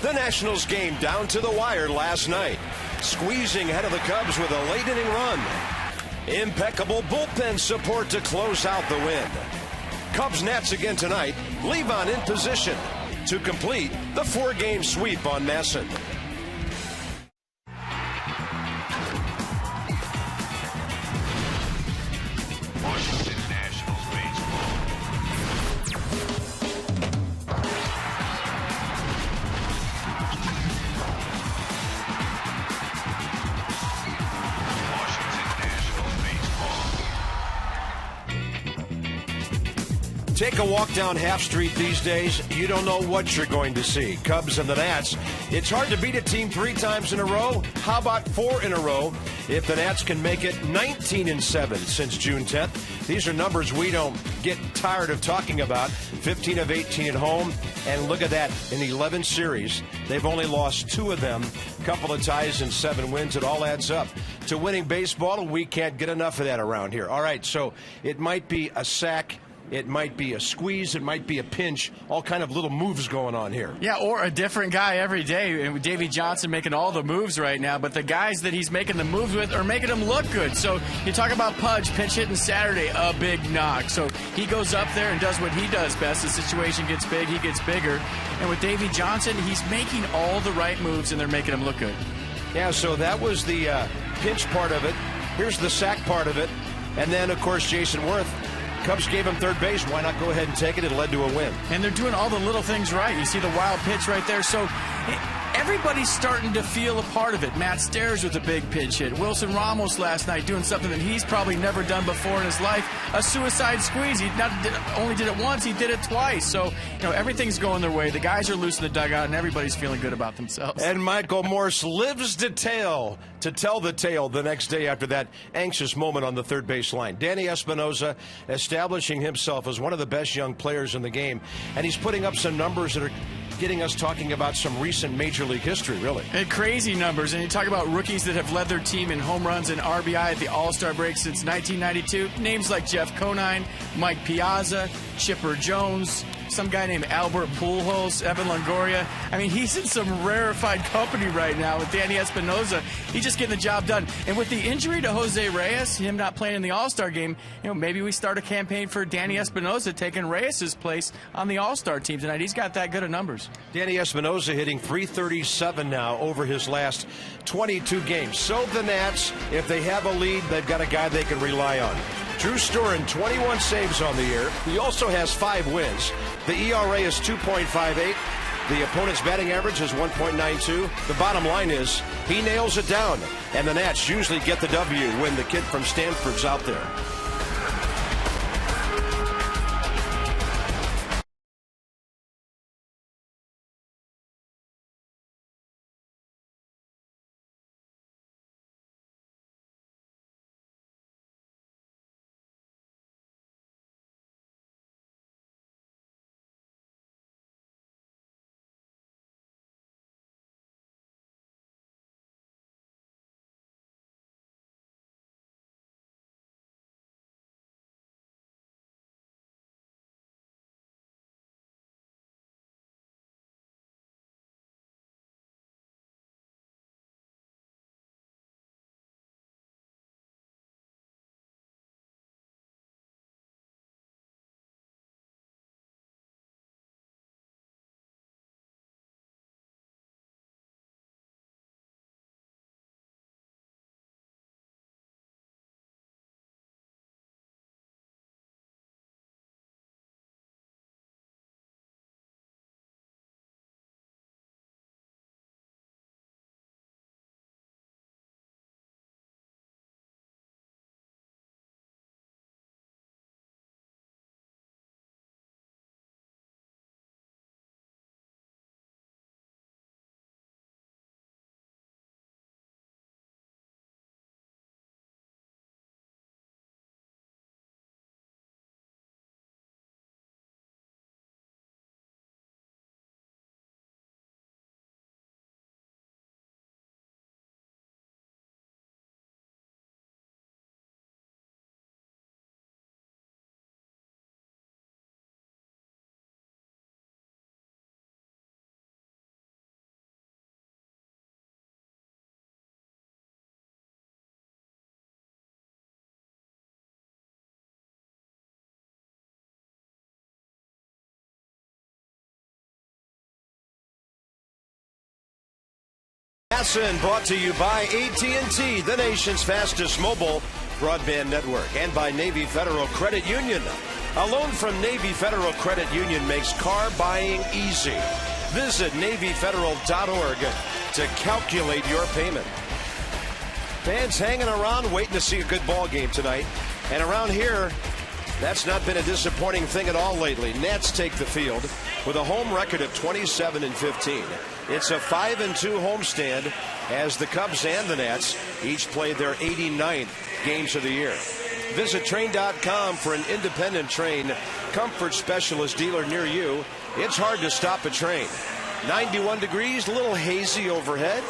The Nationals game down to the wire last night, squeezing ahead of the Cubs with a late inning run. Impeccable bullpen support to close out the win. Cubs-Nats again tonight. Levon in position to complete the 4-game sweep on Masson. Washington Nationals baseball. Take a walk down Half Street these days, you don't know what you're going to see. Cubs and the Nats. It's hard to beat a team 3 times in a row. How about 4 in a row if the Nats can make it 19-7 since June 10th? These are numbers we don't get tired of talking about. 15 of 18 at home, and look at that, in 11 series, they've only lost 2 of them. A couple of ties and 7 wins. It all adds up to winning baseball. We can't get enough of that around here. All right, so it might be a sack, it might be a squeeze, it might be a pinch, all kind of little moves going on here. Yeah, or a different guy every day. Davey Johnson making all the moves right now, but the guys that he's making the moves with are making them look good. So you talk about Pudge, pinch hitting Saturday, a big knock. So he goes up there and does what he does best. The situation gets big, he gets bigger. And with Davey Johnson, he's making all the right moves, and they're making him look good. Yeah, so that was the pinch part of it. Here's the sack part of it. And then, of course, Jason Worth. Cubs gave him third base. Why not go ahead and take it? It led to a win. And they're doing all the little things right. You see the wild pitch right there. So everybody's starting to feel a part of it. Matt Stairs with a big pitch hit. Wilson Ramos last night doing something that he's probably never done before in his life, a suicide squeeze. He only did it once, he did it twice. So, everything's going their way. The guys are loose in the dugout, and everybody's feeling good about themselves. And Michael Morse lives to tell the tale the next day after that anxious moment on the third base line. Danny Espinosa establishing himself as one of the best young players in the game, and he's putting up some numbers that are getting us talking about some recent Major League history, really. And crazy numbers. And you talk about rookies that have led their team in home runs and RBI at the All-Star break since 1992. Names like Jeff Conine, Mike Piazza, Chipper Jones, some guy named Albert Pujols, Evan Longoria. I mean, he's in some rarefied company right now with Danny Espinosa. He's just getting the job done. And with the injury to Jose Reyes, him not playing in the All-Star game, maybe we start a campaign for Danny Espinosa taking Reyes' place on the All-Star team tonight. He's got that good of numbers. Danny Espinosa hitting .337 now over his last 22 games. So the Nats, if they have a lead, they've got a guy they can rely on. Drew Storen, 21 saves on the year. He also has 5 wins. The ERA is 2.58. The opponent's batting average is 1.92. The bottom line is he nails it down, and the Nats usually get the W when the kid from Stanford's out there. Hassan brought to you by AT&T, the nation's fastest mobile broadband network, and by Navy Federal Credit Union. A loan from Navy Federal Credit Union makes car buying easy. Visit NavyFederal.org to calculate your payment. Fans hanging around waiting to see a good ball game tonight. And around here, that's not been a disappointing thing at all lately. Nats take the field with a home record of 27-15. It's a 5-2 homestand as the Cubs and the Nats each played their 89th games of the year. Visit Train.com for an independent Train comfort specialist dealer near you. It's hard to stop a train. 91 degrees, a little hazy overhead.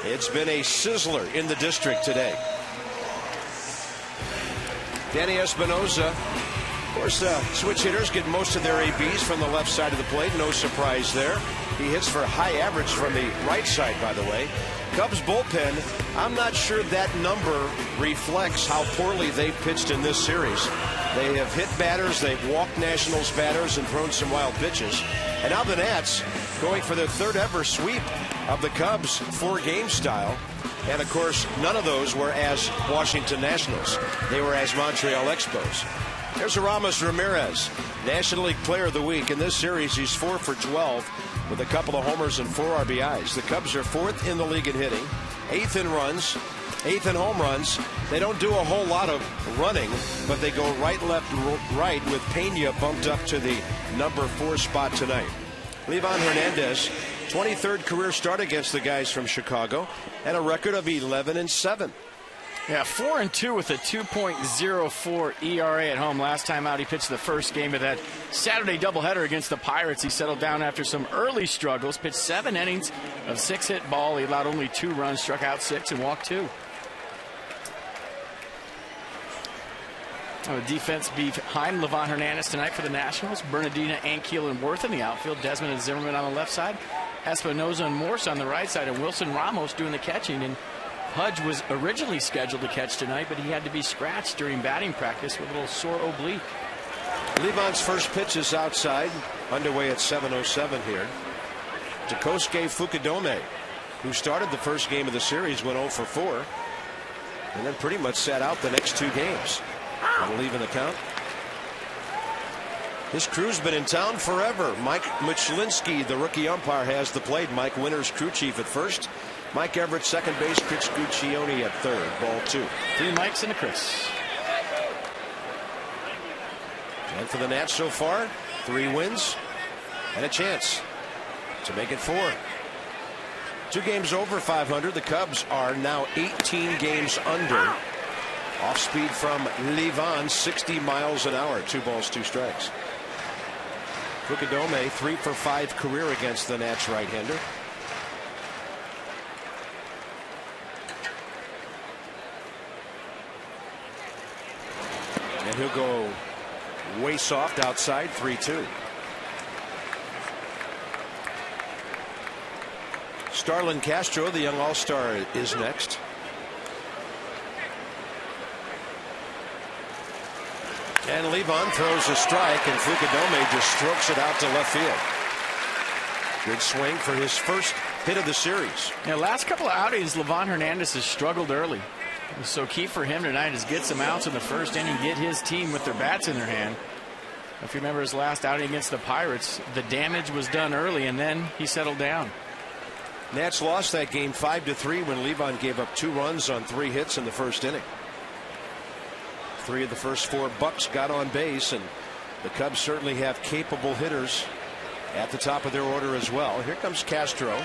It's been a sizzler in the district today. Danny Espinosa. Of course, switch hitters get most of their ABs from the left side of the plate. No surprise there. He hits for high average from the right side, by the way. Cubs bullpen, I'm not sure that number reflects how poorly they pitched in this series. They have hit batters, they've walked Nationals batters and thrown some wild pitches. And now the Nats going for their third ever sweep of the Cubs 4-game style. And of course, none of those were as Washington Nationals. They were as Montreal Expos. There's Aramis Ramirez, National League Player of the Week. In this series, he's 4 for 12 with a couple of homers and 4 RBIs. The Cubs are 4th in the league in hitting, 8th in runs, 8th in home runs. They don't do a whole lot of running, but they go right, left, right with Pena bumped up to the number 4 spot tonight. Livan Hernandez, 23rd career start against the guys from Chicago, and a record of 11-7. Yeah, 4-2 with a 2.04 ERA at home. Last time out, he pitched the first game of that Saturday doubleheader against the Pirates. He settled down after some early struggles, pitched 7 innings of 6-hit ball. He allowed only 2 runs, struck out 6, and walked 2. Defense behind Livan Hernandez tonight for the Nationals. Bernardina, Ankiel, and Worth in the outfield. Desmond and Zimmerman on the left side. Espinosa and Morse on the right side. And Wilson Ramos doing the catching. And Pudge was originally scheduled to catch tonight, but he had to be scratched during batting practice with a little sore oblique. Livan's first pitch is outside, underway at 7:07 here. Takosuke Fukudome, who started the first game of the series, went 0 for 4, and then pretty much sat out the next 2 games. That'll even the count. This crew's been in town forever. Mike Michlinski, the rookie umpire, has the plate. Mike Winters, crew chief at first. Mike Everett, second base. Chris Guccione at third. Ball 2. 3 Mikes and a Chris. And for the Nats so far, 3 wins and a chance to make it 4. 2 games over 500. The Cubs are now 18 games under. Off speed from Livan, 60 miles an hour. 2 balls, 2 strikes. Fukudome, 3 for 5 career against the Nats right-hander. And he'll go way soft outside, 3-2. Starlin Castro, the young all-star, is next. And Livan throws a strike, and Fukudome just strokes it out to left field. Good swing for his first hit of the series. Now, last couple of outings, Livan Hernandez has struggled early. So key for him tonight is get some outs in the first inning, get his team with their bats in their hand. If you remember his last outing against the Pirates, the damage was done early, and then he settled down. Nats lost that game 5-3 when Livan gave up 2 runs on 3 hits in the first inning. 3 of the first 4 Bucks got on base, and the Cubs certainly have capable hitters at the top of their order as well. Here comes Castro,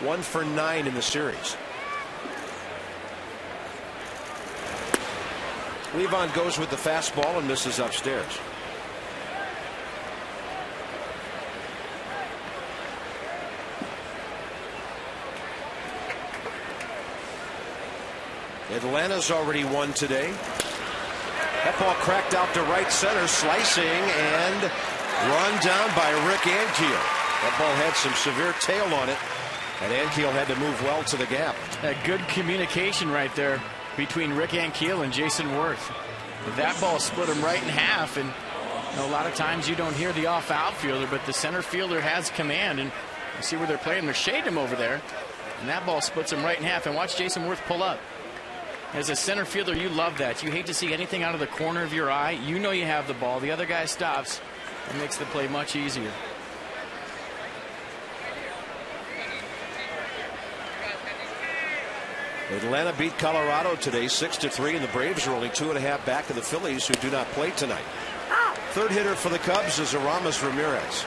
1 for 9 in the series. Livan goes with the fastball and misses upstairs. Atlanta's already won today. That ball cracked out to right center, slicing and run down by Rick Ankiel. That ball had some severe tail on it, and Ankiel had to move well to the gap. A good communication right there between Rick Ankiel and Jason Worth. That ball split him right in half, and a lot of times you don't hear the off outfielder, but the center fielder has command, and you see where they're playing. They're shading him over there. And that ball splits him right in half. And watch Jason Worth pull up. As a center fielder, you love that. You hate to see anything out of the corner of your eye. You know you have the ball. The other guy stops. It makes the play much easier. Atlanta beat Colorado today 6-3, and the Braves are only 2.5 back of the Phillies, who do not play tonight. Third hitter for the Cubs is RAMIREZ.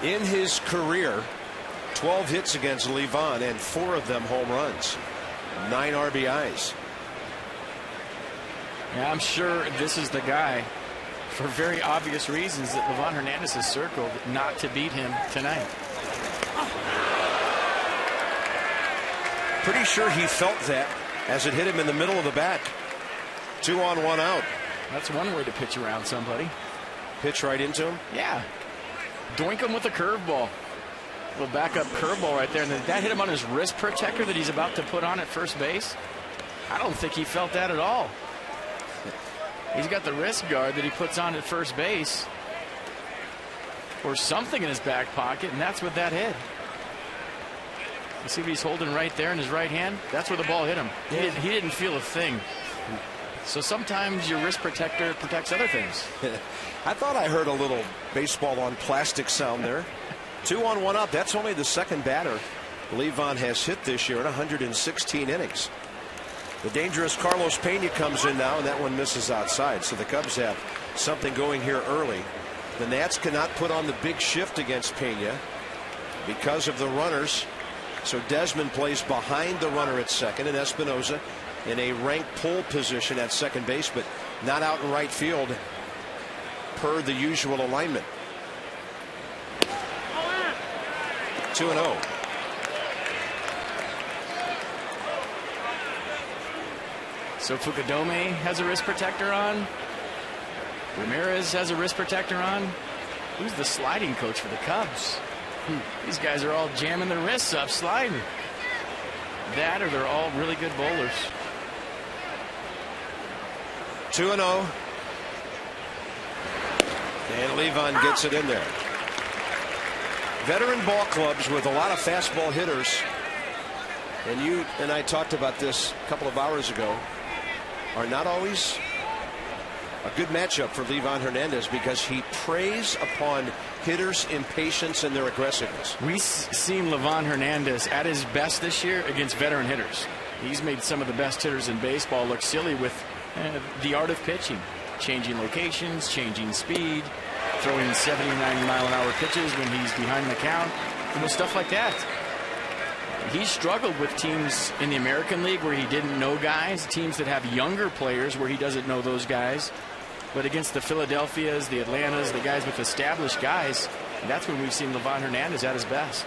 In his career, 12 hits against Levon and 4 of them home runs. 9 RBIs. Yeah, I'm sure this is the guy, for very obvious reasons, that Livan Hernandez has circled not to beat him tonight. Pretty sure he felt that as it hit him in the middle of the bat. 2 on, 1 out. That's one way to pitch around somebody. Pitch right into him? Yeah. Doink him with a curveball. A little backup curveball right there. And that hit him on his wrist protector that he's about to put on at first base. I don't think he felt that at all. He's got the wrist guard that he puts on at first base, or something in his back pocket, and that's what that hit. You see what he's holding right there in his right hand? That's where the ball hit him. He didn't feel a thing. So sometimes your wrist protector protects other things. I thought I heard a little baseball on plastic sound there. 2 on, 1 out. That's only the second batter Levon has hit this year in 116 innings. The dangerous Carlos Pena comes in now, and that one misses outside. So the Cubs have something going here early. The Nats cannot put on the big shift against Pena because of the runners. So Desmond plays behind the runner at second, and Espinosa in a ranked pull position at second base, but not out in right field per the usual alignment. 2-0. So Fukudome has a wrist protector on. Ramirez has a wrist protector on. Who's the sliding coach for the Cubs? These guys are all jamming their wrists up, sliding. That, or they're all really good bowlers. 2-0. And Levon gets it in there. Veteran ball clubs with a lot of fastball hitters. And you and I talked about this a couple of hours ago. Are not always a good matchup for Livan Hernandez because he preys upon hitters' impatience and their aggressiveness. We've seen Livan Hernandez at his best this year against veteran hitters. He's made some of the best hitters in baseball look silly with the art of pitching, changing locations, changing speed, throwing 79-mile-an-hour pitches when he's behind the count, stuff like that. He struggled with teams in the American League where he didn't know guys, teams that have younger players where he doesn't know those guys. But against the Philadelphias, the Atlantas, the guys with established guys, that's when we've seen Livan Hernandez at his best.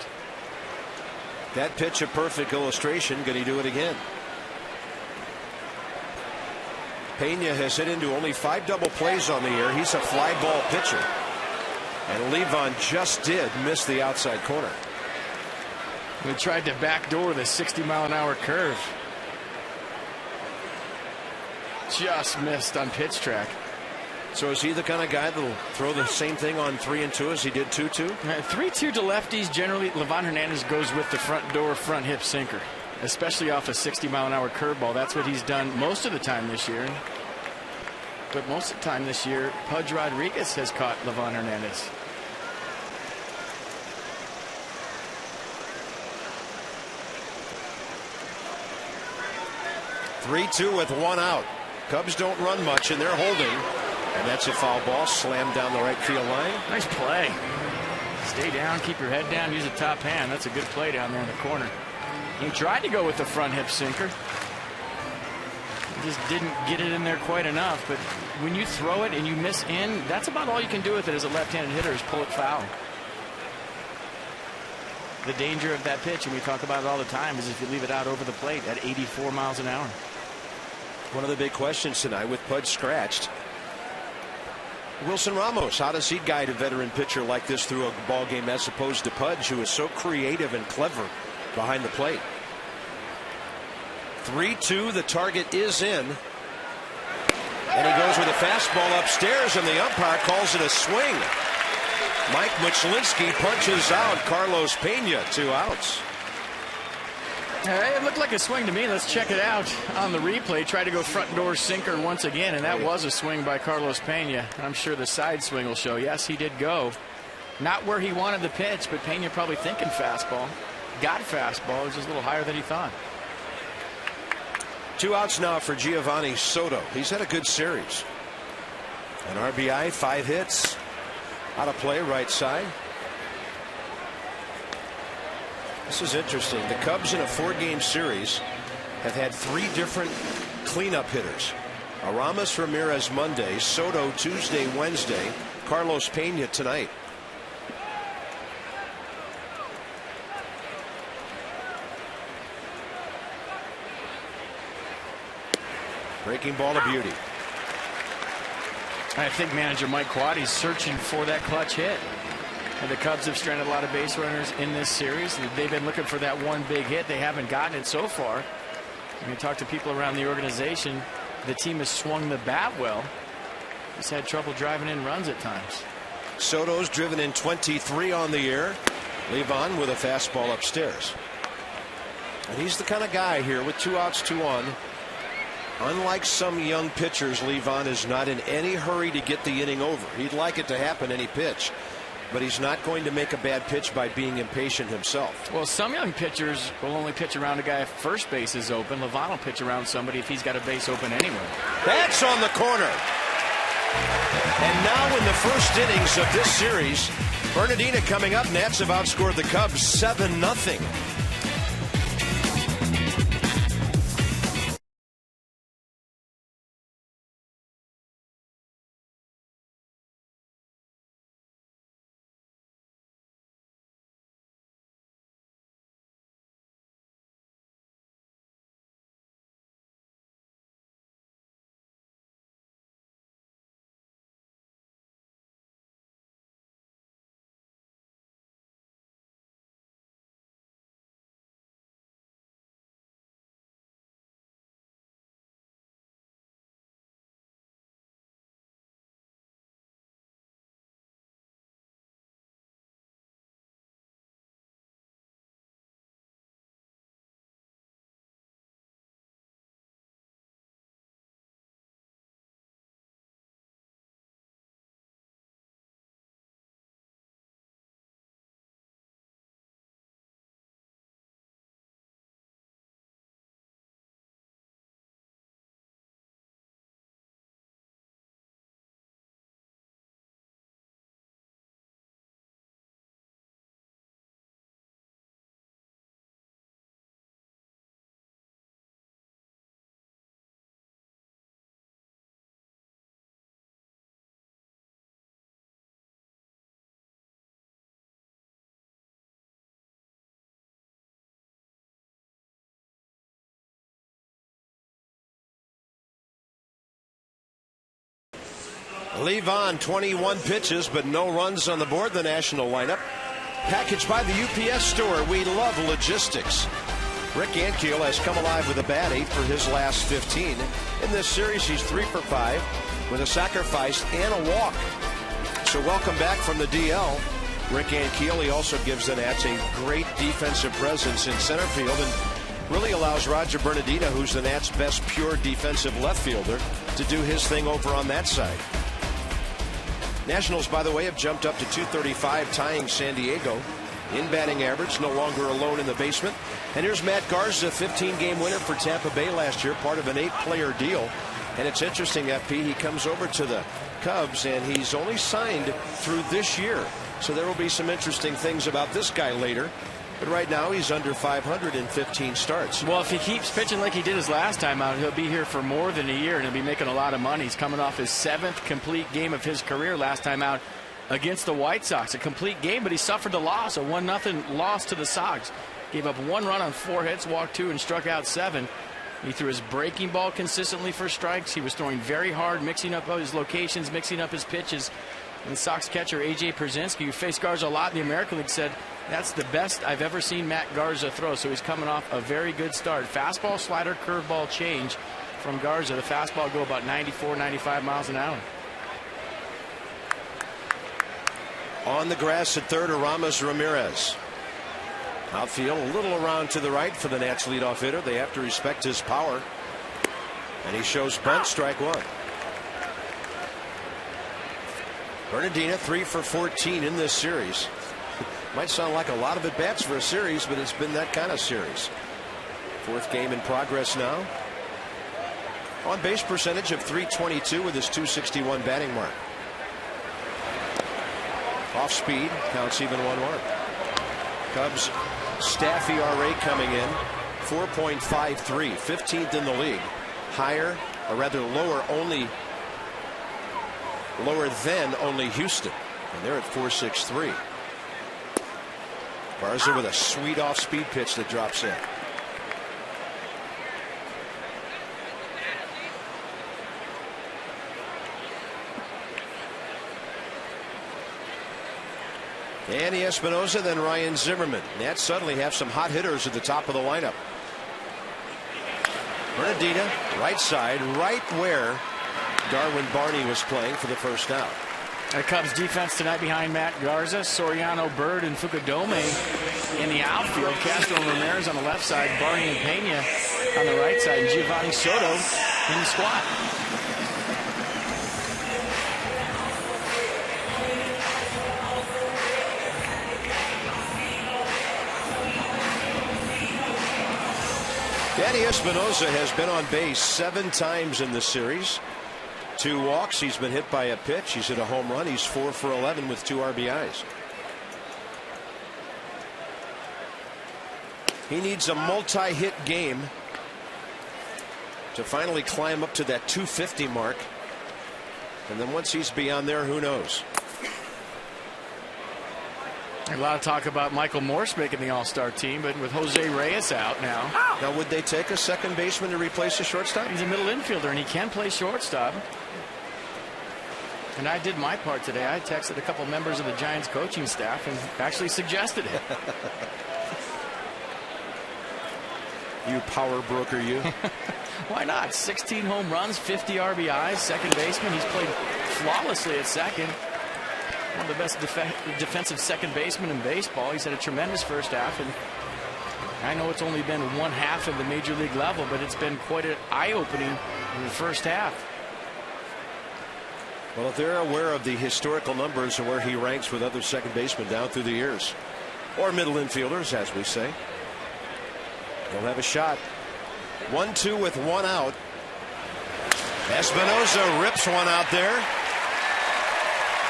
That pitch a perfect illustration. Can he do it again? Pena has hit into only 5 double plays on the year. He's a fly ball pitcher. And Levon just did miss the outside corner. He tried to backdoor the 60-mile-an-hour curve. Just missed on pitch track. So is he the kind of guy that'll throw the same thing on 3-2 as he did 2-2? 3-2 to lefties. Generally, Livan Hernandez goes with the front door, front hip sinker, especially off a 60-mile-an-hour curveball. That's what he's done most of the time this year. But most of the time this year, Pudge Rodriguez has caught Livan Hernandez. (3-2) with 1 out. Cubs don't run much, and they're holding. And that's a foul ball slammed down the right field line. Nice play. Stay down, keep your head down, use a top hand. That's a good play down there in the corner. He tried to go with the front hip sinker. He just didn't get it in there quite enough. But when you throw it and you miss in, that's about all you can do with it as a left-handed hitter is pull it foul. The danger of that pitch, and we talk about it all the time, is if you leave it out over the plate at 84 miles an hour. One of the big questions tonight with Pudge scratched. Wilson Ramos, how does he guide a veteran pitcher like this through a ball game as opposed to Pudge, who is so creative and clever behind the plate? 3-2, the target is in. And he goes with a fastball upstairs, and the umpire calls it a swing. Mike Muchlinski punches out Carlos Pena, 2 outs. It looked like a swing to me. Let's check it out on the replay. Tried to go front door sinker once again, and that was a swing by Carlos Pena. I'm sure the side swing will show. Yes, he did go. Not where he wanted the pitch, but Pena probably thinking fastball. Got fastball. It was just a little higher than he thought. 2 outs now for Giovanni Soto. He's had a good series. An RBI, 5 hits. Out of play, right side. This is interesting. The Cubs in a 4-game series have had 3 different cleanup hitters. ARAMIS, Ramirez Monday, Soto Tuesday, Wednesday, Carlos Pena tonight. Breaking ball of beauty. I think manager Mike Quaddy's searching for that clutch hit. And the Cubs have stranded a lot of base runners in this series. They've been looking for that one big hit. They haven't gotten it so far. When you talk to people around the organization, the team has swung the bat well. He's had trouble driving in runs at times. Soto's driven in 23 on the year. Levon with a fastball upstairs. And he's the kind of guy here with 2 outs, 2 on. Unlike some young pitchers, Levon is not in any hurry to get the inning over. He'd like it to happen any pitch, but he's not going to make a bad pitch by being impatient himself. Well, some young pitchers will only pitch around a guy if first base is open. Levon will pitch around somebody if he's got a base open anyway. That's on the corner. And now in the first innings of this series, Bernardina coming up. Nats have outscored the Cubs 7-0. Levon, 21 pitches, but no runs on the board. The national lineup. Packaged by the UPS store. We love logistics. Rick Ankiel has come alive with a bat, 8 for his last 15. In this series, he's 3 for 5 with a sacrifice and a walk. So welcome back from the DL, Rick Ankiel. He also gives the Nats a great defensive presence in center field and really allows Roger Bernardina, who's the Nats' best pure defensive left fielder, to do his thing over on that side. Nationals, by the way, have jumped up to 235, tying San Diego in batting average, no longer alone in the basement. And here's Matt Garza, 15-game winner for Tampa Bay last year, part of an 8-player deal. And it's interesting, FP, he comes over to the Cubs, and he's only signed through this year. So there will be some interesting things about this guy later. But right now, he's under 515 starts. Well, if he keeps pitching like he did his last time out, he'll be here for more than a year, and he'll be making a lot of money. He's coming off his 7th complete game of his career last time out against the White Sox. A complete game, but he suffered the loss, a 1-0 loss to the Sox. Gave up 1 run on 4 hits, walked 2, and struck out 7. He threw his breaking ball consistently for strikes. He was throwing very hard, mixing up his locations, mixing up his pitches. And the Sox catcher, A.J. Pierzynski, who faced Garza a lot in the American League, said, that's the best I've ever seen Matt Garza throw. So he's coming off a very good start. Fastball, slider, curveball change from Garza. The fastball go about 94, 95 miles an hour. On the grass at third, Aramis Ramirez. Outfield a little around to the right for the Nats leadoff hitter. They have to respect his power. And he shows bunt, strike one. Bernardina 3 for 14 in this series. Might sound like a lot of at-bats for a series, but it's been that kind of series. Fourth game in progress now. On base percentage of .322 with his .261 batting mark. Off speed, counts even 1-1. Cubs staff ERA coming in 4.53, 15th in the league. Higher, or rather lower than only Houston, and they're at 4.63. Garza with a sweet off-speed pitch that drops in. Danny Espinosa, then Ryan Zimmerman. Nats suddenly have some hot hitters at the top of the lineup. Bernardina, right side, right where Darwin Barney was playing for the first out. The Cubs defense tonight behind Matt Garza, Soriano, Bird, and Fukudome in the outfield. Castro and Ramirez on the left side, Barney and Pena on the right side, and Giovanni Soto in the squad. Danny Espinosa has been on base 7 times in this series. 2 walks. He's been hit by a pitch. He's hit a home run. He's 4 for 11 with 2 RBIs. He needs a multi-hit game to finally climb up to that 250 mark. And then once he's beyond there, who knows? A lot of talk about Michael Morse making the All-Star team, but with Jose Reyes out now. Now, would they take a second baseman to replace a shortstop? He's a middle infielder, and he can play shortstop. And I did my part today. I texted a couple members of the Giants coaching staff and actually suggested it. You power broker, you. Why not? 16 home runs, 50 RBIs, second baseman. He's played flawlessly at second. One of the best defensive second basemen in baseball. He's had a tremendous first half, and I know it's only been 1/2 of the major league level, but it's been quite an eye-opening in the first half. Well, if they're aware of the historical numbers and where he ranks with other second basemen down through the years, or middle infielders, as we say, they'll have a shot. 1-2 with 1 out. Espinosa rips one out there.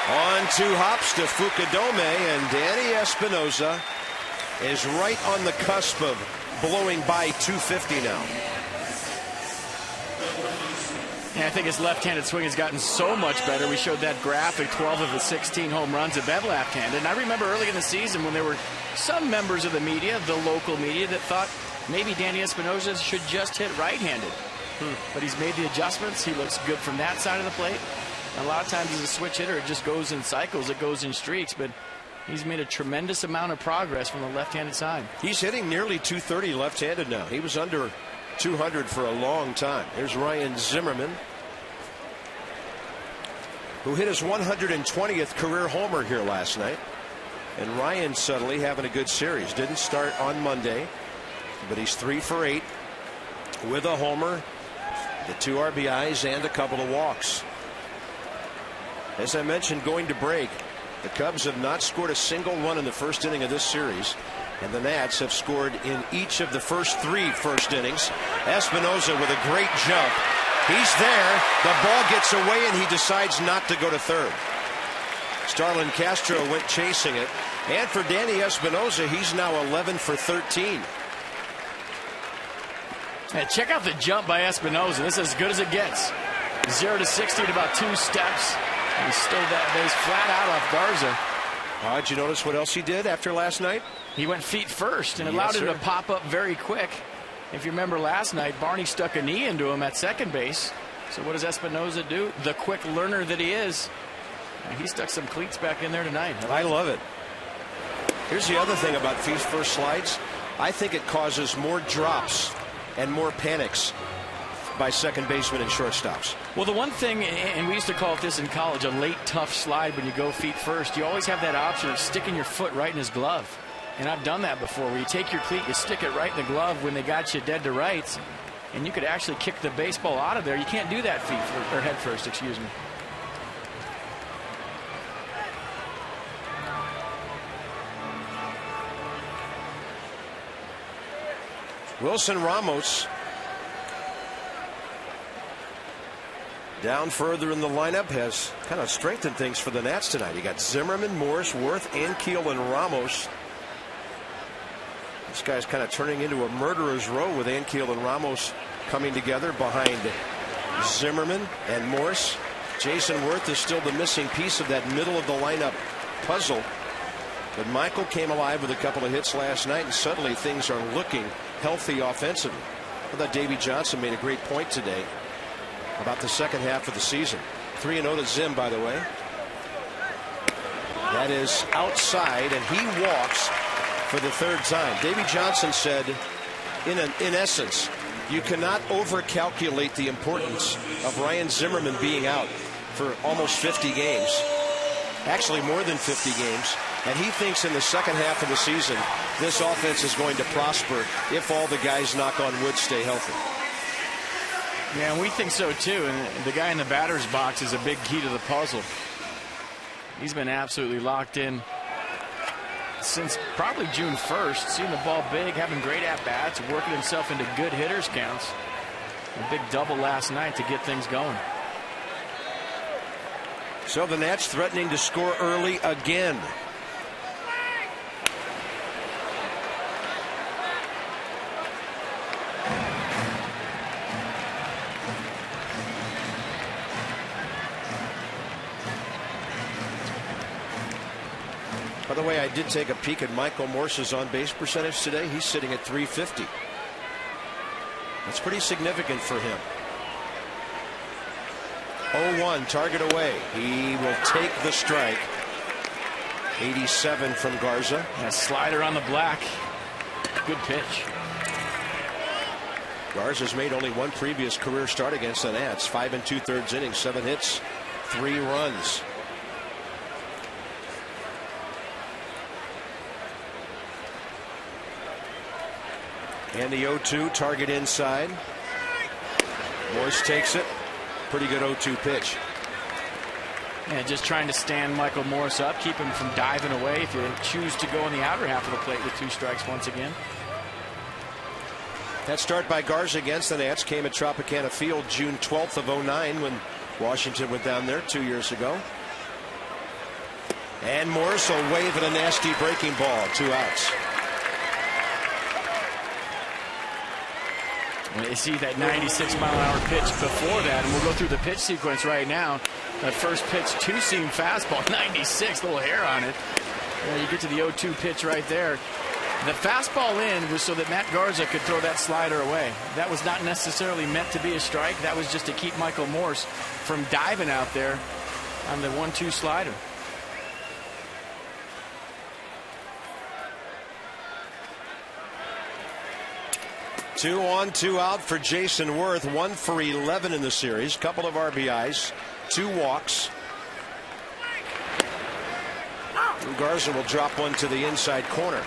On 2 hops to Fukudome, and Danny Espinosa is right on the cusp of blowing by 250 now. And I think his left-handed swing has gotten so much better. We showed that graphic, 12 of the 16 home runs have been left-handed. And I remember early in the season when there were some members of the media, the local media, that thought maybe Danny Espinosa should just hit right-handed. But he's made the adjustments. He looks good from that side of the plate. A lot of times as a switch hitter, it just goes in cycles, it goes in streaks, but he's made a tremendous amount of progress from the left-handed side. He's hitting nearly 230 left-handed now. He was under 200 for a long time. Here's Ryan Zimmerman, who hit his 120th career homer here last night. And Ryan suddenly having a good series. Didn't start on Monday, but he's 3 for 8 with a homer, the 2 RBIs, and a couple of walks. As I mentioned, going to break, the Cubs have not scored a single run in the first inning of this series, and the Nats have scored in each of the first 3 first innings. Espinosa with a great jump. He's there. The ball gets away, and he decides not to go to third. STARLIN Castro went chasing it. And for Danny Espinosa, he's now 11 for 13. Hey, check out the jump by Espinosa. This is as good as it gets. 0 to 60 in about 2 steps. He stole that base flat out off Garza. Did you notice what else he did after last night? He went feet first and allowed him to pop up very quick. If you remember last night, Barney stuck a knee into him at second base. So what does Espinosa do? The quick learner that he is. He stuck some cleats back in there tonight. I love it. Here's the other thing about feet first slides. I think it causes more drops and more panics by second basemen and shortstops. Well, the one thing, and we used to call it this in college, a late tough slide when you go feet first, you always have that option of sticking your foot right in his glove. And I've done that before, where you take your cleat, you stick it right in the glove when they got you dead to rights, and you could actually kick the baseball out of there. You can't do that head first, excuse me. Wilson Ramos down further in the lineup has kind of strengthened things for the Nats tonight. You got Zimmerman, Morris, Worth, Ankiel, and Ramos. This guy's kind of turning into a murderer's row with Ankiel and Ramos coming together behind Zimmerman and Morris. Jason Worth is still the missing piece of that middle of the lineup puzzle. But Michael came alive with a couple of hits last night, and suddenly things are looking healthy offensively. I thought Davey Johnson made a great point today about the second half of the season. 3-0 to Zim, by the way. That is outside, and he walks for the third time. Davey Johnson said, in essence, you cannot overcalculate the importance of Ryan Zimmerman being out for almost 50 games. Actually, more than 50 games. And he thinks in the second half of the season, this offense is going to prosper if all the guys, knock on wood, stay healthy. Yeah, and we think so too. And the guy in the batter's box is a big key to the puzzle. He's been absolutely locked in since probably June 1st. Seeing the ball big, having great at-bats, working himself into good hitters counts. A big double last night to get things going. So the Nats threatening to score early again. By the way, I did take a peek at Michael Morse's on-base percentage today. He's sitting at .350. That's pretty significant for him. 0-1, target away. He will take the strike. 87 from Garza. A slider on the black. Good pitch. Garza's made only one previous career start against the Nats. 5 2/3 innings, 7 hits, 3 runs. And the 0-2, target inside. Morse takes it. Pretty good 0-2 pitch. Yeah, just trying to stand Michael Morse up, keep him from diving away if you choose to go in the outer half of the plate with 2 strikes once again. That start by Garza against the Nats came at Tropicana Field June 12th of 09 when Washington went down there 2 years ago. And Morse will wave at a nasty breaking ball. 2 outs. You see that 96-mile-an-hour pitch before that, and we'll go through the pitch sequence right now. That first pitch, 2-seam fastball, 96, little hair on it. You get to the 0-2 pitch right there. The fastball in was so that Matt Garza could throw that slider away. That was not necessarily meant to be a strike. That was just to keep Michael Morse from diving out there on the 1-2 slider. Two on, 2 out for Jason Worth. 1 for 11 in the series. Couple of RBIs, 2 walks. And Garza will drop one to the inside corner.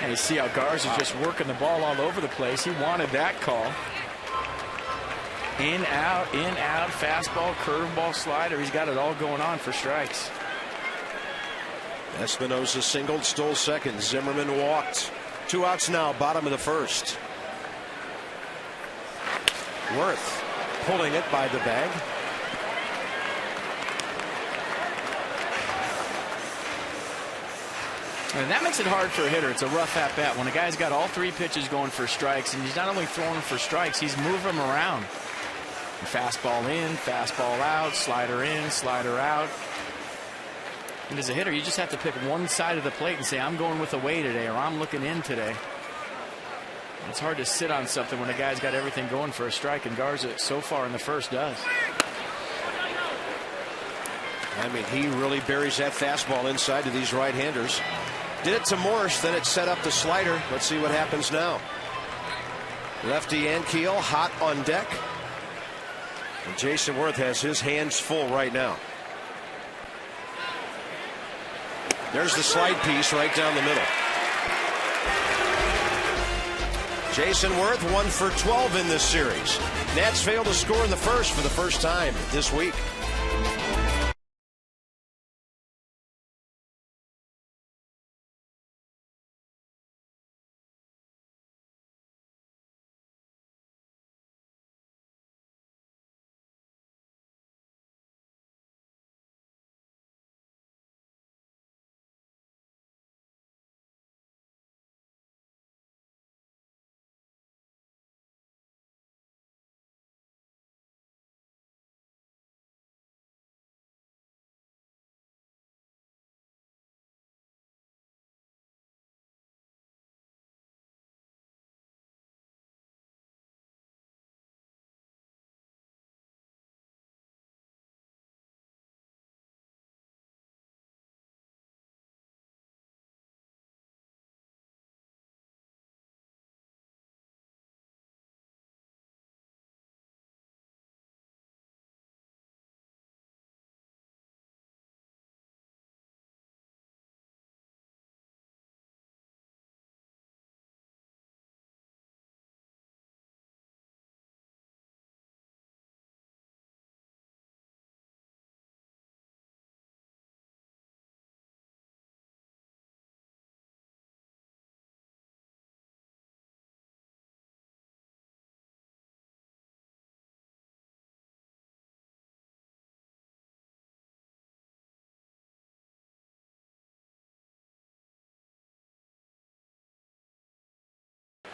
And you see how Garza's just working the ball all over the place. He wanted that call. In, out, fastball, curveball, slider. He's got it all going on for strikes. Espinosa singled, stole second. Zimmerman walked. 2 outs now, bottom of the first. Worth pulling it by the bag. And that makes it hard for a hitter. It's a rough at-bat. When a guy's got all 3 pitches going for strikes, and he's not only throwing them for strikes, he's moving them around. Fastball in, fastball out, slider in, slider out. And as a hitter, you just have to pick one side of the plate and say, I'm going with away today, or I'm looking in today. It's hard to sit on something when a guy's got everything going for a strike, and Garza so far in the first does. I mean, he really buries that fastball inside to these right-handers. Did it to Morse, then it set up the slider. Let's see what happens now. Lefty Ankiel hot on deck. And Jason Worth has his hands full right now. There's the slide piece right down the middle. Jason Worth 1 for 12 in this series. Nats failed to score in the first for the first time this week.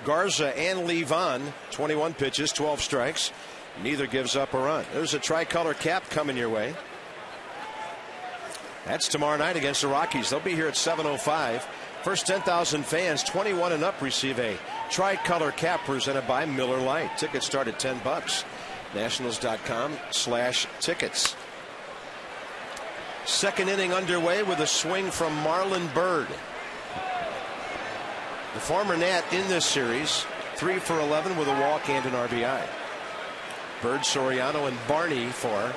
Garza and Levon, 21 pitches, 12 strikes. Neither gives up a run. There's a tricolor cap coming your way. That's tomorrow night against the Rockies. They'll be here at 7:05. First 10,000 fans, 21 and up, receive a tricolor cap presented by Miller Lite. Tickets start at $10. Nationals.com/tickets. Second inning underway with a swing from Marlon Byrd. The former Nat in this series, 3 for 11 with a walk and an RBI. Byrd, Soriano, and Barney for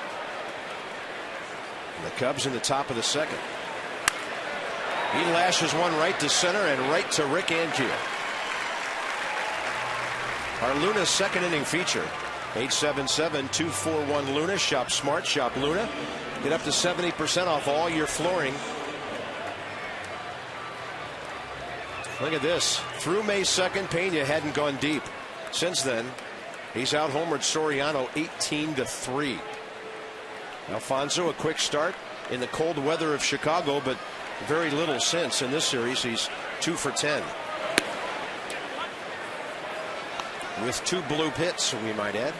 the Cubs in the top of the second. He lashes one right to center and right to Rick Ankiel. Our Luna second inning feature. 877-241 Luna. Shop smart, shop Luna. Get up to 70% off all your flooring. Look at this. Through May 2nd, Pena hadn't gone deep. Since then, he's out homered Soriano 18-3. Alfonso, a quick start in the cold weather of Chicago, but very little since. In this series, he's 2 for 10. With 2 bloop hits, we might add.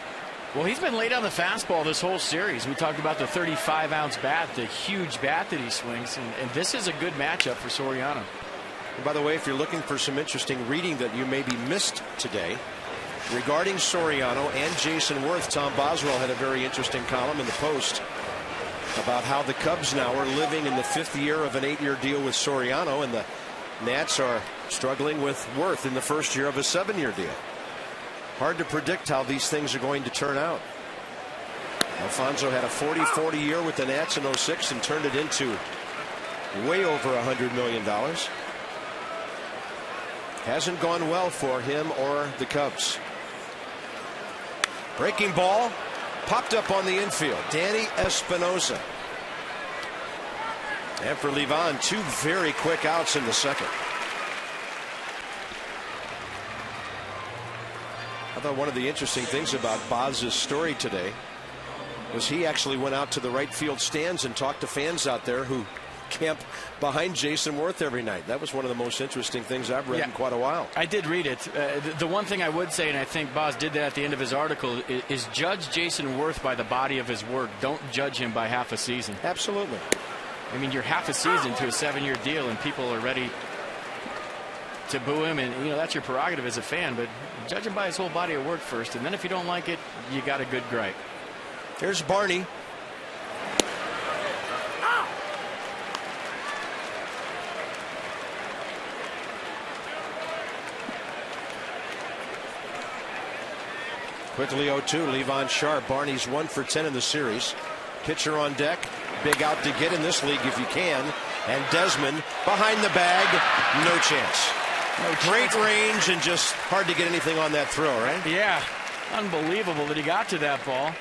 Well, he's been laid on the fastball this whole series. We talked about the 35-ounce bat, the huge bat that he swings, and this is a good matchup for Soriano. And by the way, if you're looking for some interesting reading that you maybe missed today regarding Soriano and Jason Worth, Tom Boswell had a very interesting column in the Post about how the Cubs now are living in the 5th year of an 8-year deal with Soriano, and the Nats are struggling with Worth in the first year of a 7-year deal. Hard to predict how these things are going to turn out. Alfonso had a 40-40 year with the Nats in 06 and turned it into way over $100 million. Hasn't gone well for him or the Cubs. Breaking ball popped up on the infield. Danny Espinosa. And for Levon, 2 very quick outs in the second. I thought one of the interesting things about Boz's story today was he actually went out to the right field stands and talked to fans out there who camp behind Jason Worth every night. That was one of the most interesting things I've read in quite a while. I did read it. The one thing I would say, and I think Boz did that at the end of his article, is judge Jason Worth by the body of his work. Don't judge him by half a season. Absolutely. I mean, you're half a season to a 7-year deal, and people are ready to boo him, and that's your prerogative as a fan, but judge him by his whole body of work first, and then if you don't like it, you got a good gripe. Here's Barney. Quickly 0-2. Levon Sharp. Barney's 1 for 10 in the series. Pitcher on deck. Big out to get in this league if you can. And Desmond behind the bag. No chance. Great range and just hard to get anything on that throw, right? Yeah. Unbelievable that he got to that ball.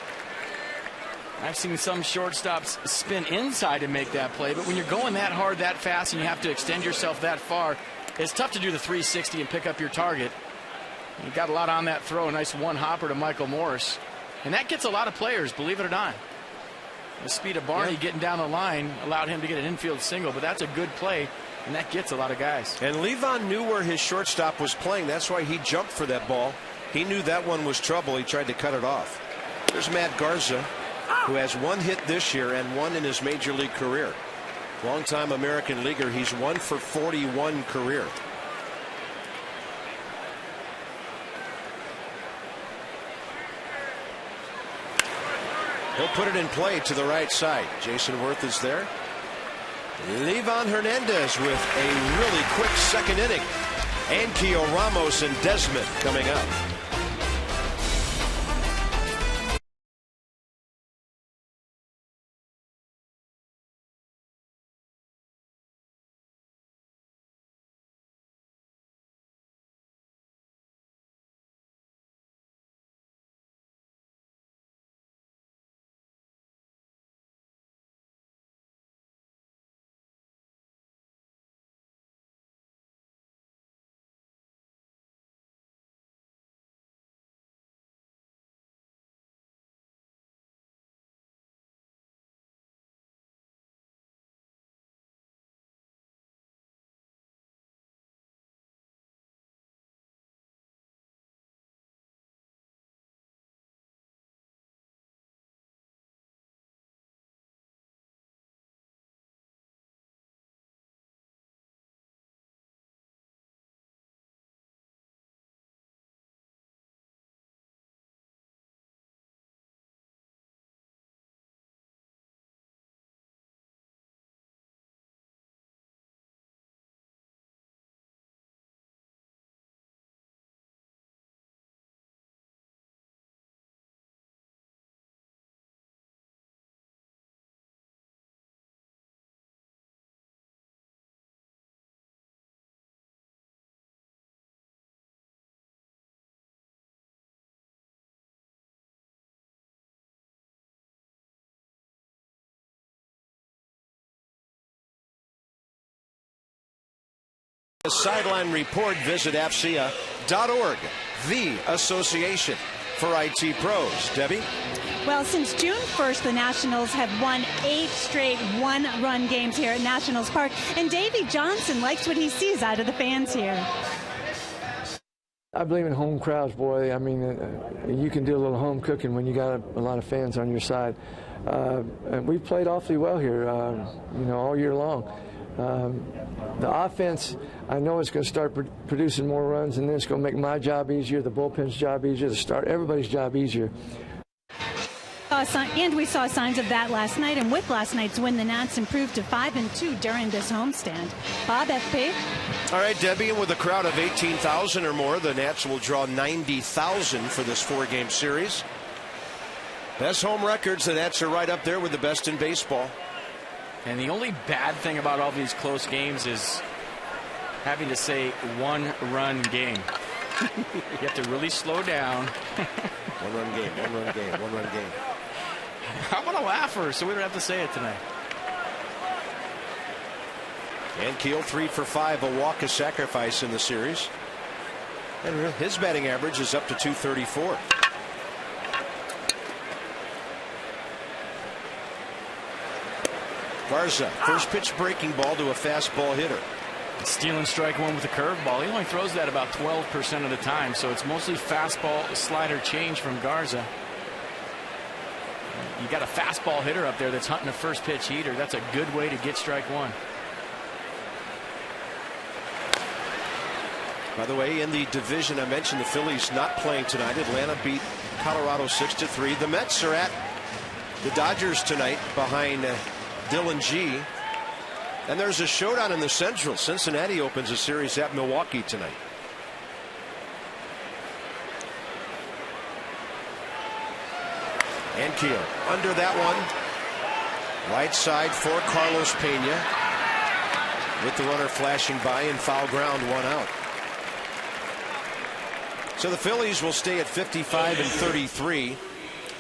I've seen some shortstops spin inside and make that play, but when you're going that hard, that fast, and you have to extend yourself that far, it's tough to do the 360 and pick up your target. He got a lot on that throw. A nice one hopper to Michael Morris. And that gets a lot of players, believe it or not. The speed of Barney getting down the line allowed him to get an infield single, but that's a good play, and that gets a lot of guys. And Levon knew where his shortstop was playing. That's why he jumped for that ball. He knew that one was trouble. He tried to cut it off. There's Matt Garza, who has 1 hit this year and 1 in his major league career. Longtime American leaguer. He's 1 for 41 career. He'll put it in play to the right side. Jason Worth is there. Levon Hernandez with a really quick second inning. ANKIEL, Ramos, and Desmond coming up. A sideline report. Visit AFCEA.org, the association for IT pros. Debbie? Well, since June 1st, the Nationals have won 8 straight one-run games here at Nationals Park, and Davey Johnson likes what he sees out of the fans here. I believe in home crowds, boy. I mean, you can do a little home cooking when you got a lot of fans on your side. And we've played awfully well here, all year long. The offense, I know it's going to start producing more runs, and then it's going to make my job easier, the bullpen's job easier, the start everybody's job easier. And we saw signs of that last night, and with last night's win, the Nats improved to 5-2 during this homestand. Bob, FP. All right, Debbie, and with a crowd of 18,000 or more, the Nats will draw 90,000 for this 4-game series. Best home records, the Nats are right up there with the best in baseball. And the only bad thing about all these close games is having to say one-run game. You have to really slow down. One-run game, one-run game, one-run game. I want a laugher, so we don't have to say it tonight. ANKIEL 3 for 5, a walk, a sacrifice in the series. And his batting average is up to 234. Garza, first pitch breaking ball to a fastball hitter. Stealing strike one with a curveball. He only throws that about 12% of the time, so it's mostly fastball slider change from Garza. You got a fastball hitter up there that's hunting a first pitch heater. That's a good way to get strike one. By the way, in the division, I mentioned the Phillies not playing tonight. Atlanta beat Colorado 6-3. The Mets are at the Dodgers tonight behind Dylan G. And there's a showdown in the Central. Cincinnati opens a series at Milwaukee tonight. ANKIEL under that one. Right side for Carlos Pena. With the runner flashing by and foul ground, 1 out. So the Phillies will stay at 55 and 33.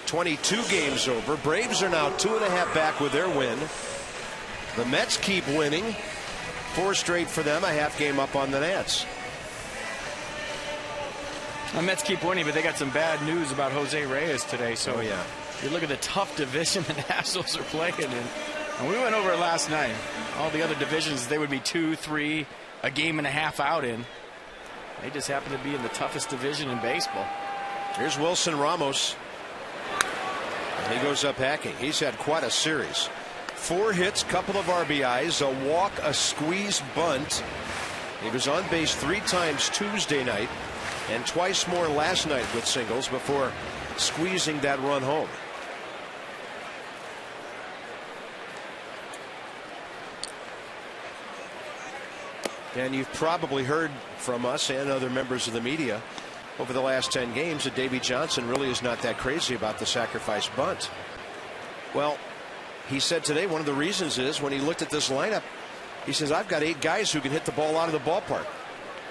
22 games over. Braves are now 2.5 back with their win. The Mets keep winning. 4 straight for them, a half game up on the Nats. The Mets keep winning, but they got some bad news about Jose Reyes today. So yeah, you look at the tough division the Nationals are playing in. And we went over it last night. All the other divisions, they would be 2, 3, a game and a half out in. They just happen to be in the toughest division in baseball. Here's Wilson Ramos. And he goes up hacking. He's had quite a series. 4 hits, couple of RBIs, a walk, a squeeze bunt. He was on base 3 times Tuesday night and twice more last night with singles before squeezing that run home. And you've probably heard from us and other members of the media over the last 10 games that Davey Johnson really is not that crazy about the sacrifice bunt. Well, he said today one of the reasons is when he looked at this lineup, he says, I've got 8 guys who can hit the ball out of the ballpark.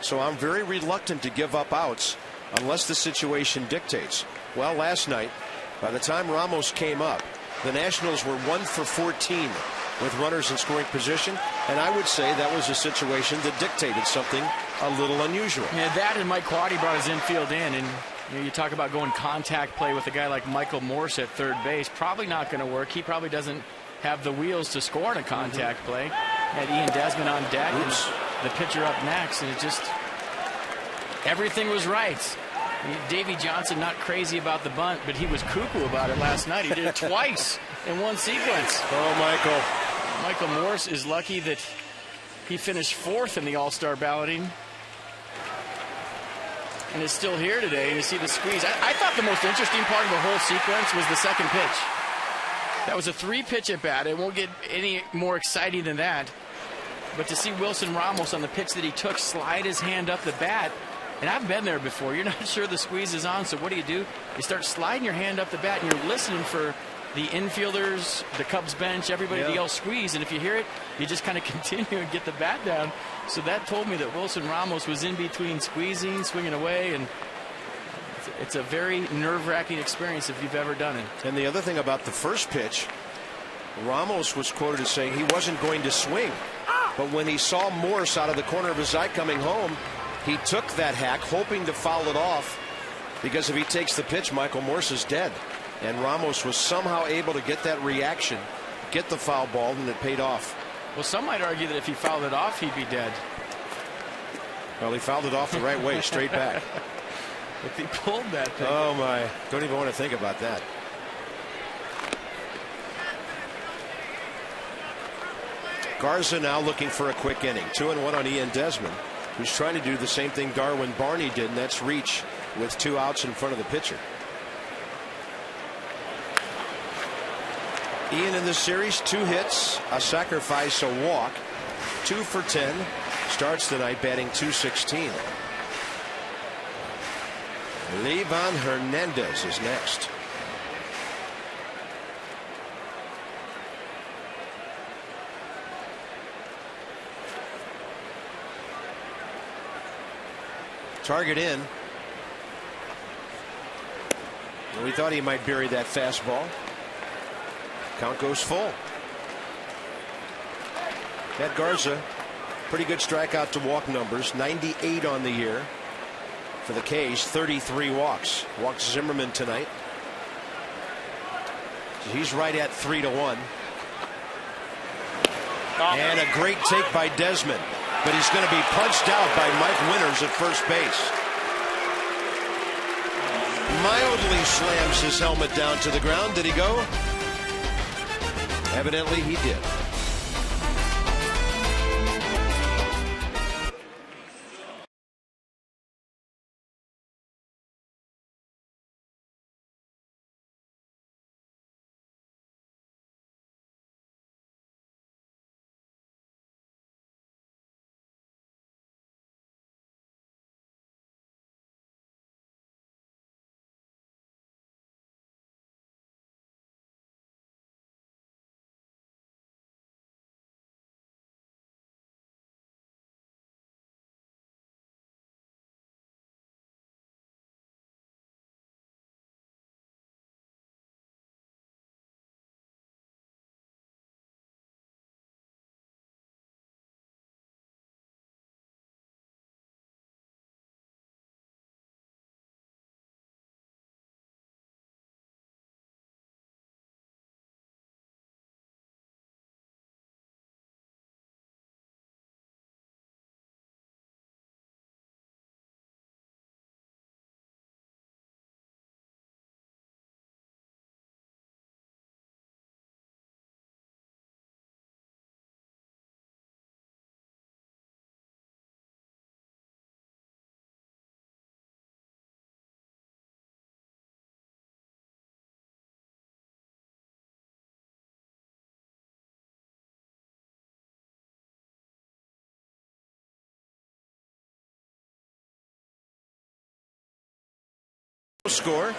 So I'm very reluctant to give up outs unless the situation dictates. Well, last night, by the time Ramos came up, the Nationals were 1 for 14 with runners in scoring position, and I would say that was a situation that dictated something a little unusual. Yeah, that and Mike Quaddy brought his infield in, and you talk about going contact play with a guy like Michael Morse at third base. Probably not going to work. He probably doesn't have the wheels to score in a contact play. Had Ian Desmond on deck, and the pitcher up next, and it just everything was right. Davey Johnson not crazy about the bunt, but he was cuckoo about it last night. He did it twice in one sequence. Oh, Michael. Michael Morse is lucky that he finished 4th in the All-Star balloting and is still here today. And you see the squeeze. I thought the most interesting part of the whole sequence was the second pitch. That was a 3-pitch at bat. It won't get any more exciting than that. But to see Wilson Ramos on the pitch that he took slide his hand up the bat, and I've been there before. You're not sure the squeeze is on, so what do? You start sliding your hand up the bat, and you're listening for the infielders, the Cubs bench, everybody to yell squeeze, and if you hear it, you just kind of continue and get the bat down. So that told me that Wilson Ramos was in between squeezing, swinging away, and it's a very nerve-wracking experience if you've ever done it. And the other thing about the first pitch, Ramos was quoted as saying he wasn't going to swing, but when he saw Morse out of the corner of his eye coming home, he took that hack hoping to foul it off, because if he takes the pitch, Michael Morse is dead. And Ramos was somehow able to get that reaction, get the foul ball, and it paid off. Well, some might argue that if he fouled it off, he'd be dead. Well, he fouled it off the right way, straight back. If he pulled that thing. Oh, my. Don't even want to think about that. Garza now looking for a quick inning. 2-1 on Ian Desmond, who's trying to do the same thing Darwin Barney did, and that's reach with 2 outs in front of the pitcher. Ian in this series, 2 hits, a sacrifice, a walk, 2 for 10. Starts the night batting .216. Livan Hernandez is next. Target in. We thought he might bury that fastball. Count goes full. That Garza, pretty good strikeout to walk numbers, 98 on the year for the K's, 33 walks. Walked Zimmerman tonight. So he's right at 3-1. And a great take by Desmond, but he's going to be punched out by Mike Winters at first base. Mildly slams his helmet down to the ground. Did he go? Evidently he did. score.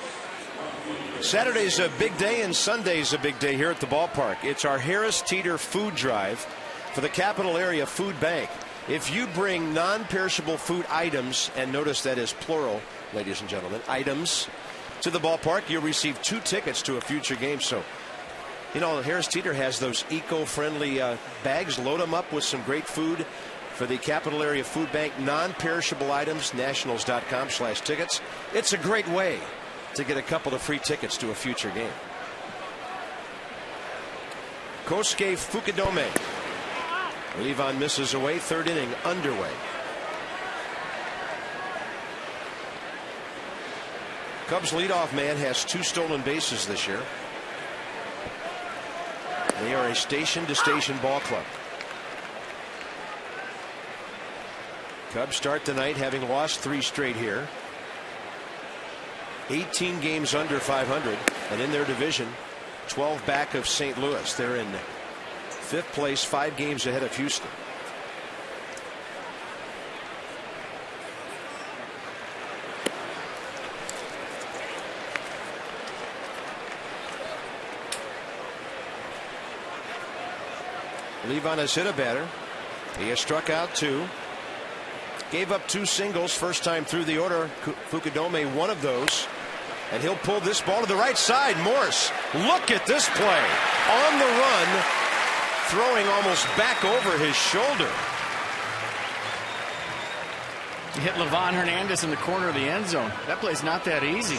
Saturday's a big day and Sunday's a big day here at the ballpark. It's our Harris Teeter food drive for the Capital Area Food Bank. If you bring non-perishable food items, and notice that is plural, ladies and gentlemen, items, to the ballpark, you'll receive 2 tickets to a future game. So, you know, Harris Teeter has those eco-friendly bags. Load them up with some great food for the Capital Area Food Bank. Non-perishable items, nationals.com/tickets. It's a great way to get a couple of free tickets to a future game. Kosuke Fukudome. Levon misses away. 3rd inning underway. Cubs leadoff man has 2 stolen bases this year. They are a station-to-station ball club. Cubs start tonight having lost 3 straight here. 18 games under 500, and in their division, 12 back of St. Louis. They're in 5th place, 5 games ahead of Houston. Levon has hit a batter. He has struck out 2. Gave up 2 singles first time through the order. Fukudome one of those. And he'll pull this ball to the right side. Morse, look at this play. On the run, throwing almost back over his shoulder. He hit Livan Hernandez in the corner of the end zone. That play's not that easy.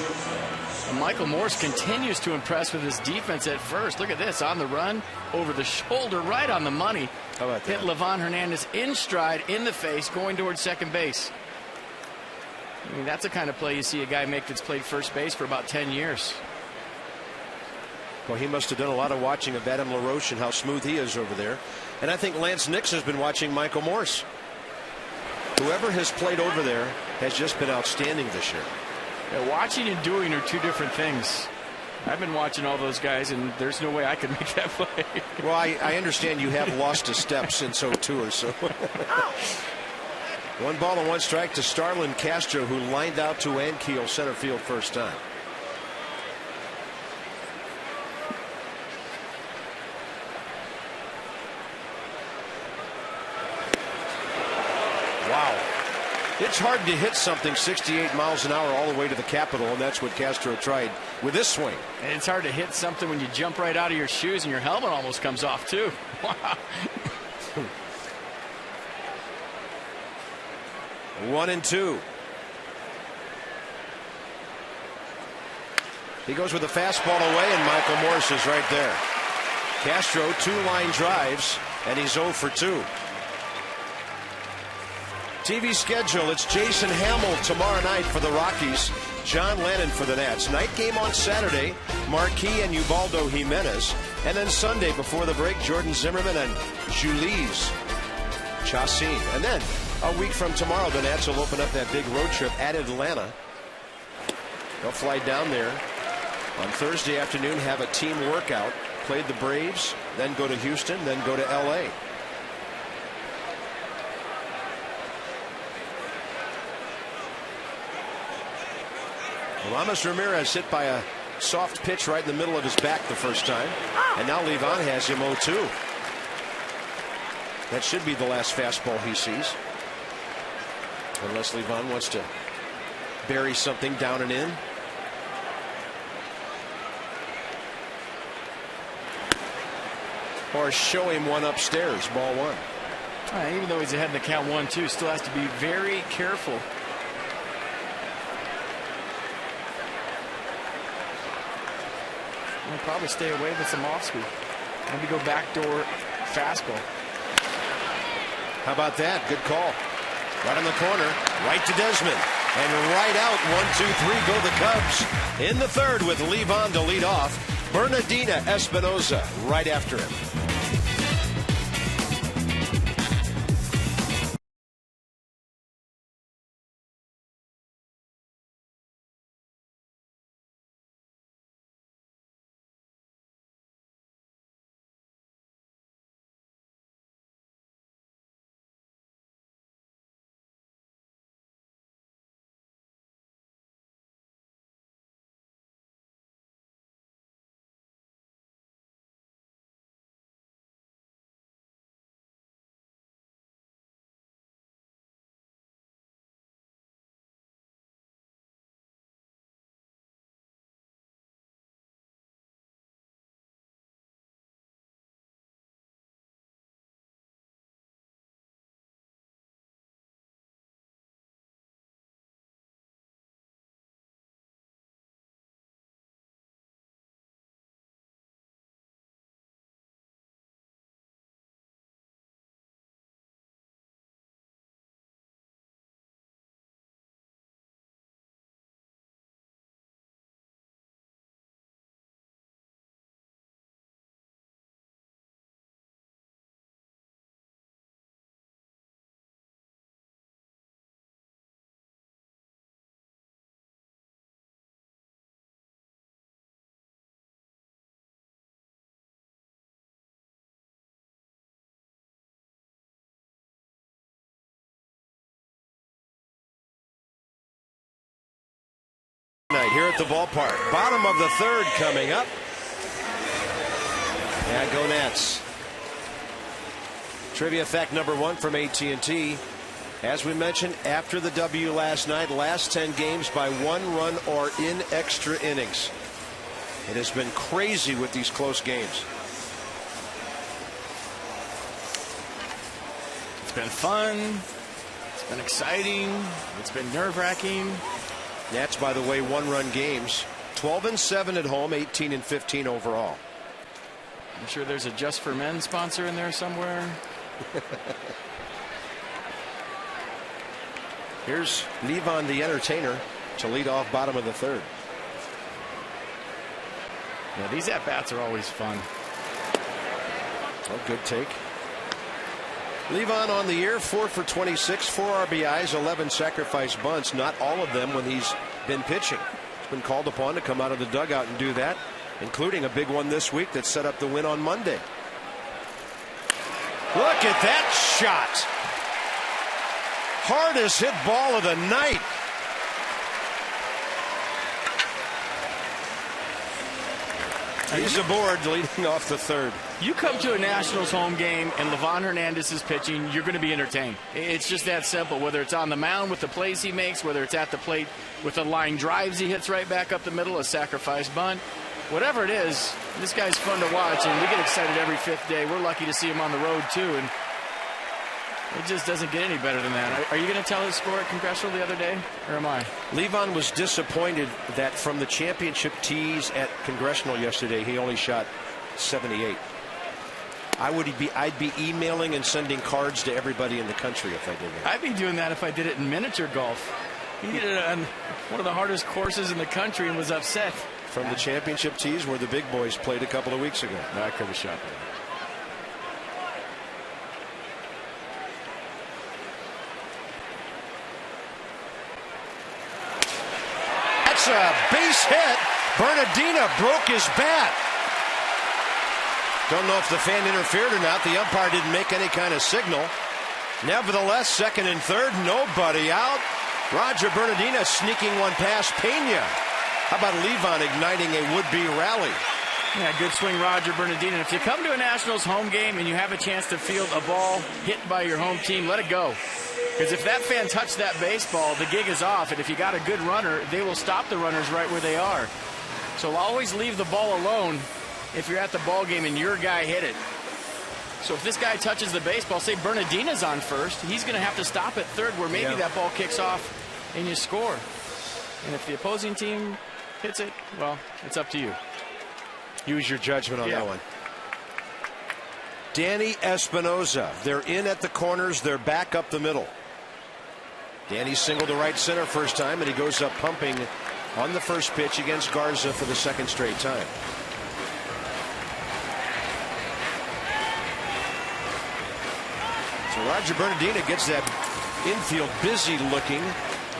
And Michael Morse continues to impress with his defense at first. Look at this, on the run, over the shoulder, right on the money. How about that? Hit Livan Hernandez in stride, in the face, going towards second base. I mean, that's the kind of play you see a guy make that's played first base for about 10 years. Well, he must have done a lot of watching of Adam LaRoche and how smooth he is over there. And I think Lance Nix has been watching Michael Morse. Whoever has played over there has just been outstanding this year. Yeah, watching and doing are 2 different things. I've been watching all those guys, and there's no way I could make that play. Well, I understand you have lost a step since 02 or so. 1 ball and 1 strike to Starlin Castro, who lined out to Ankiel center field first time. Wow. It's hard to hit something 68 miles an hour all the way to the Capitol, and that's what Castro tried with this swing. And it's hard to hit something when you jump right out of your shoes and your helmet almost comes off, too. Wow. 1-2. He goes with a fastball away, and Michael Morse is right there. Castro 2 line drives, and he's 0 for 2. TV schedule, it's Jason Hamill tomorrow night for the Rockies, John Lennon for the Nats. Night game on Saturday, Marquis and Ubaldo Jimenez. And then Sunday before the break, Jordan Zimmerman and Julie's Chassin. And then a week from tomorrow, the Nats will open up that big road trip at Atlanta. They'll fly down there on Thursday afternoon, have a team workout, play the Braves, then go to Houston, then go to L.A. Ramos Ramirez hit by a soft pitch right in the middle of his back the first time. And now Levon has him 0-2. That should be the last fastball he sees. Unless Levon wants to bury something down and in. Or show him one upstairs, ball 1. Even though he's ahead in the count 1-2, still has to be very careful. He'll probably stay away with some off speed. Maybe go backdoor fastball. How about that? Good call. Right on the corner, right to Desmond. And right out, 1-2-3 go the Cubs. In the 3rd with Levon to lead off. Bernardina Espinosa right after him. here at the ballpark. Bottom of the third coming up. And go Nats. Trivia fact number 1 from AT&T. As we mentioned, after the W last night, last 10 games by 1 run or in extra innings. It has been crazy with these close games. It's been fun. It's been exciting. It's been nerve-wracking. Nats, by the way, 1-run games. 12-7 at home, 18-15 overall. I'm sure there's a Just for Men sponsor in there somewhere. Here's Levon the Entertainer to lead off bottom of the third. Yeah, these at-bats are always fun. Oh, good take. Levon on the year, 4 for 26, 4 RBIs, 11 sacrifice bunts. Not all of them when he's been pitching. He's been called upon to come out of the dugout and do that, including a big one this week that set up the win on Monday. Look at that shot. Hardest hit ball of the night. He's aboard leading off the third. You come to a Nationals home game and Livan Hernandez is pitching, you're going to be entertained. It's just that simple. Whether it's on the mound with the plays he makes, whether it's at the plate with the line drives he hits right back up the middle, a sacrifice bunt, whatever it is, this guy's fun to watch, and we get excited every 5th day. We're lucky to see him on the road too, and it just doesn't get any better than that. Are you going to tell his score at Congressional the other day, or am I? Levon was disappointed that from the championship tees at Congressional yesterday, he only shot 78. I'd be emailing and sending cards to everybody in the country if I did that. I'd be doing that if I did it in miniature golf. He did it on one of the hardest courses in the country and was upset. From the championship tees where the big boys played a couple of weeks ago. No, I could have shot that. That's a base hit. Bernardina broke his bat. Don't know if the fan interfered or not. The umpire didn't make any kind of signal. Nevertheless, second and third, nobody out. Roger Bernardina sneaking one past Pena. How about Levon igniting a would-be rally? Yeah, good swing, Roger Bernardina. If you come to a Nationals home game and you have a chance to field a ball hit by your home team, let it go. Because if that fan touched that baseball, the gig is off. And if you got a good runner, they will stop the runners right where they are. So always leave the ball alone if you're at the ball game and your guy hit it. So if this guy touches the baseball, say Bernardina's on first, he's going to have to stop at third where maybe that ball kicks off and you score. And if the opposing team hits it, well, it's up to you. Use your judgment on that one. Danny Espinosa. They're in at the corners. They're back up the middle. Danny singled to right center first time, and he goes up pumping on the first pitch against Garza for the second straight time. So Roger Bernardina gets that infield busy looking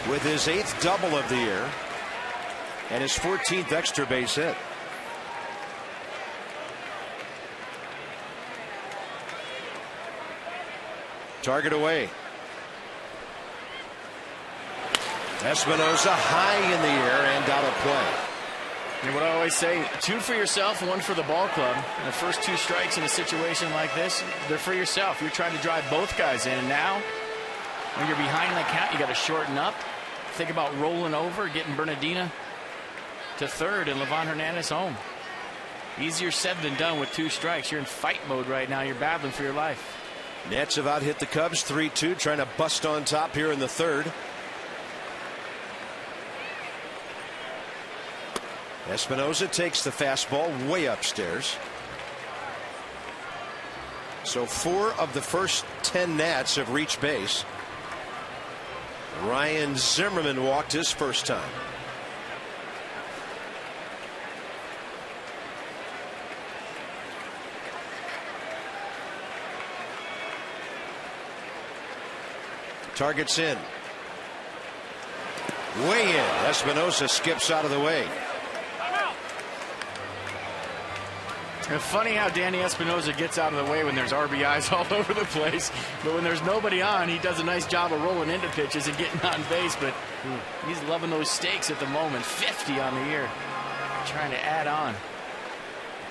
with his 8th double of the year and his 14th extra base hit. Target away. Espinosa high in the air and out of play. And what I always say, 2 for yourself, 1 for the ball club. And the first 2 strikes in a situation like this, they're for yourself. You're trying to drive both guys in. And now, when you're behind the count, you got to shorten up. Think about rolling over, getting Bernardina to third and Livan Hernandez home. Easier said than done with 2 strikes. You're in fight mode right now. You're battling for your life. Nats have out hit the Cubs 3-2, trying to bust on top here in the third. Espinosa takes the fastball way upstairs. So 4 of the first 10 Nats have reached base. Ryan Zimmerman walked his first time. Targets in. Way in. Espinosa skips out of the way. It's funny how Danny Espinosa gets out of the way when there's RBIs all over the place, but when there's nobody on, he does a nice job of rolling into pitches and getting on base, but he's loving those stakes at the moment. 50 on the year, trying to add on.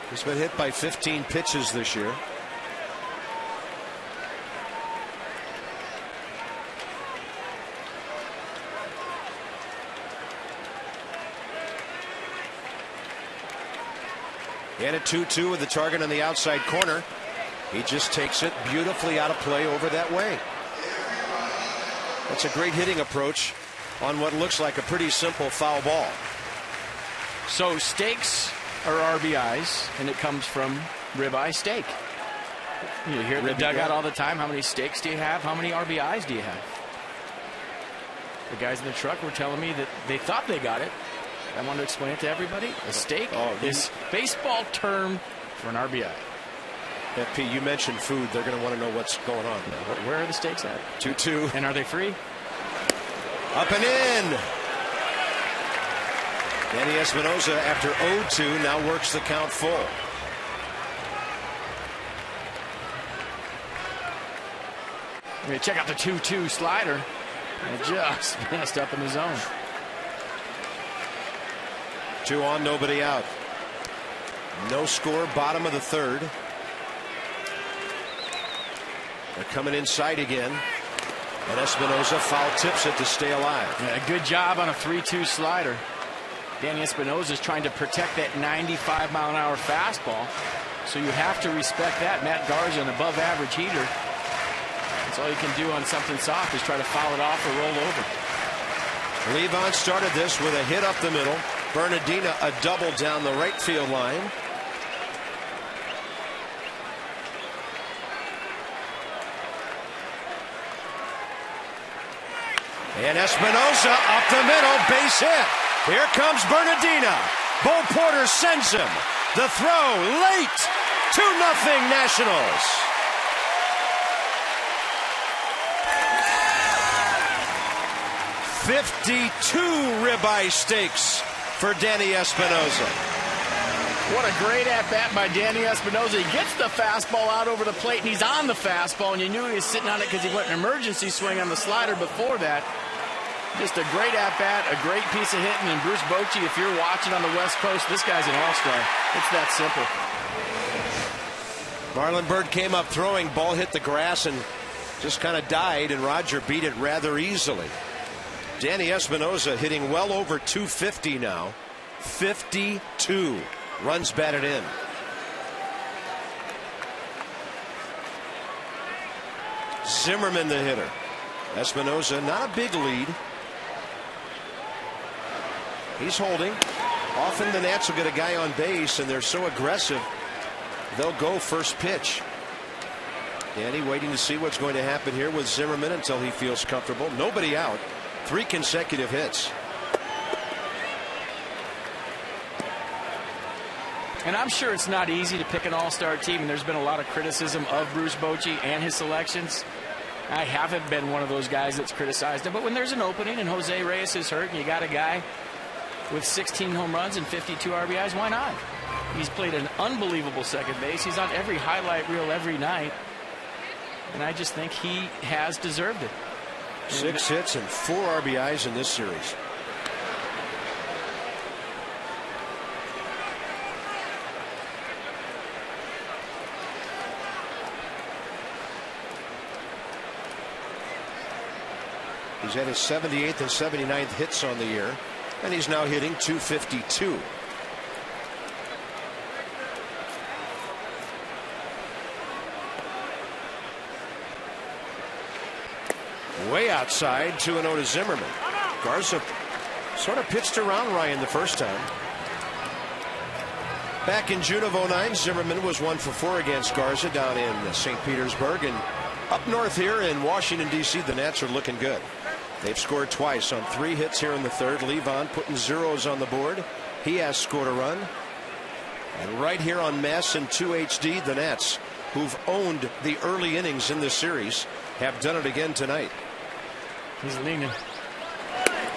He's been hit by 15 pitches this year. And a 2-2 with the target on the outside corner. He just takes it beautifully out of play over that way. That's a great hitting approach on what looks like a pretty simple foul ball. So stakes are RBIs, and it comes from ribeye steak. You hear the dugout all the time. How many steaks do you have? How many RBIs do you have? The guys in the truck were telling me that they thought they got it. I want to explain it to everybody. A steak is baseball term for an RBI. FP, you mentioned food. They're going to want to know what's going on. Where are the steaks at? 2-2. And are they free? Up and in. Danny Espinosa, after 0-2, now works the count full. We're going to check out the 2-2 slider. And just messed up in the zone. 2 on, nobody out. No score, bottom of the third. They're coming inside again. And Espinosa foul tips it to stay alive. Yeah, good job on a 3-2 slider. Danny Espinosa is trying to protect that 95-mile-an-hour fastball. So you have to respect that. Matt Garza, an above-average heater. That's all you can do on something soft is try to foul it off or roll over. Levon started this with a hit up the middle. Bernardina a double down the right field line. And Espinosa up the middle, base hit. Here comes Bernardina. Bo Porter sends him. The throw late. 2-0 Nationals. .52 ribeye steaks for Danny Espinosa. What a great at-bat by Danny Espinosa. He gets the fastball out over the plate, and he's on the fastball, and you knew he was sitting on it because he went an emergency swing on the slider before that. Just a great at-bat, a great piece of hitting, and Bruce Bochy, if you're watching on the West Coast, this guy's an all-star. It's that simple. Marlon Byrd came up throwing, ball hit the grass and just kind of died, and Roger beat it rather easily. Danny Espinosa hitting well over 250 now. 52 runs batted in. Zimmerman the hitter. Espinosa not a big lead. He's holding. Often the Nats will get a guy on base and they're so aggressive they'll go first pitch. Danny waiting to see what's going to happen here with Zimmerman until he feels comfortable. Nobody out. 3 consecutive hits. And I'm sure it's not easy to pick an all-star team, and there's been a lot of criticism of Bruce Bochy and his selections. I haven't been one of those guys that's criticized him, but when there's an opening and Jose Reyes is hurt and you got a guy with 16 home runs and 52 RBIs, why not? He's played an unbelievable second base. He's on every highlight reel every night, and I just think he has deserved it. 6 hits and 4 RBIs in this series. He's had his 78th and 79th hits on the year, and he's now hitting .252. Way outside, 2-0 to Zimmerman. Garza sort of pitched around Ryan the first time. Back in June of '09, Zimmerman was 1 for 4 against Garza down in St. Petersburg. And up north here in Washington, D.C., the Nats are looking good. They've scored twice on 3 hits here in the third. Levon putting zeros on the board. He has scored a run. And right here on Mass and 2 HD, the Nats, who've owned the early innings in this series, have done it again tonight. He's leaning.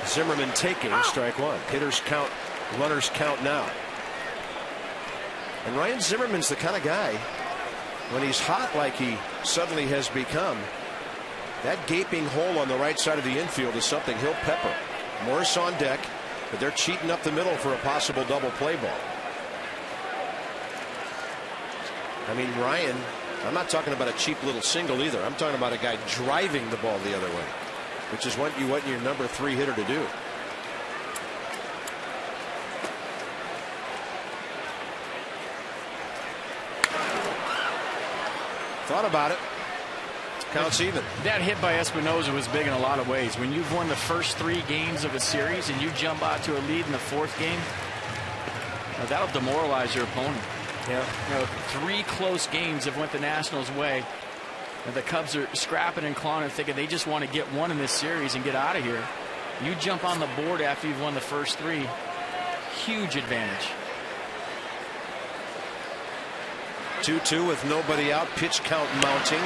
Zimmerman taking strike 1. Hitters count, runners count now. And Ryan Zimmerman's the kind of guy, when he's hot like he suddenly has become, that gaping hole on the right side of the infield is something he'll pepper. Morris on deck, but they're cheating up the middle for a possible double play ball. I mean, Ryan, I'm not talking about a cheap little single either. I'm talking about a guy driving the ball the other way, which is what you want your number 3 hitter to do. Thought about it. Counts even. That hit by Espinosa was big in a lot of ways. When you've won the first 3 games of a series and you jump out to a lead in the 4th game, that'll demoralize your opponent. Yeah. 3 close games have went the Nationals' way. And the Cubs are scrapping and clawing and thinking they just want to get one in this series and get out of here. You jump on the board after you've won the first 3. Huge advantage. 2-2 with nobody out. Pitch count mounting.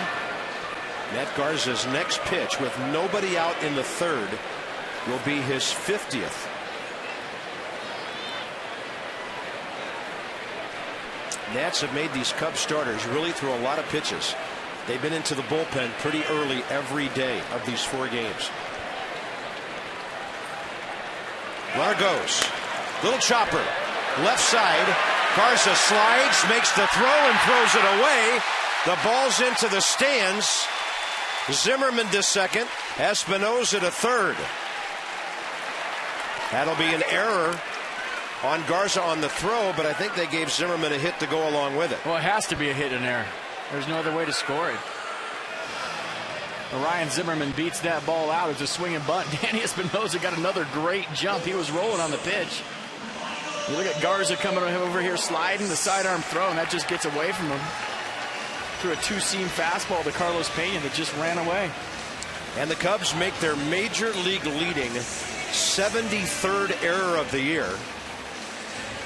Matt Garza's next pitch with nobody out in the 3rd will be his 50th. Nats have made these Cubs starters really throw a lot of pitches. They've been into the bullpen pretty early every day of these 4 games. Runner goes. Little chopper. Left side. Garza slides, makes the throw, and throws it away. The ball's into the stands. Zimmerman to second. Espinosa to third. That'll be an error on Garza on the throw, but I think they gave Zimmerman a hit to go along with it. Well, it has to be a hit and error. There's no other way to score it. Ryan Zimmerman beats that ball out. It's a swinging bunt. Danny Espinosa got another great jump. He was rolling on the pitch. You look at Garza coming over here sliding the sidearm throw, and that just gets away from him. Threw a 2-seam fastball to Carlos Pena that just ran away. And the Cubs make their major league leading 73rd error of the year.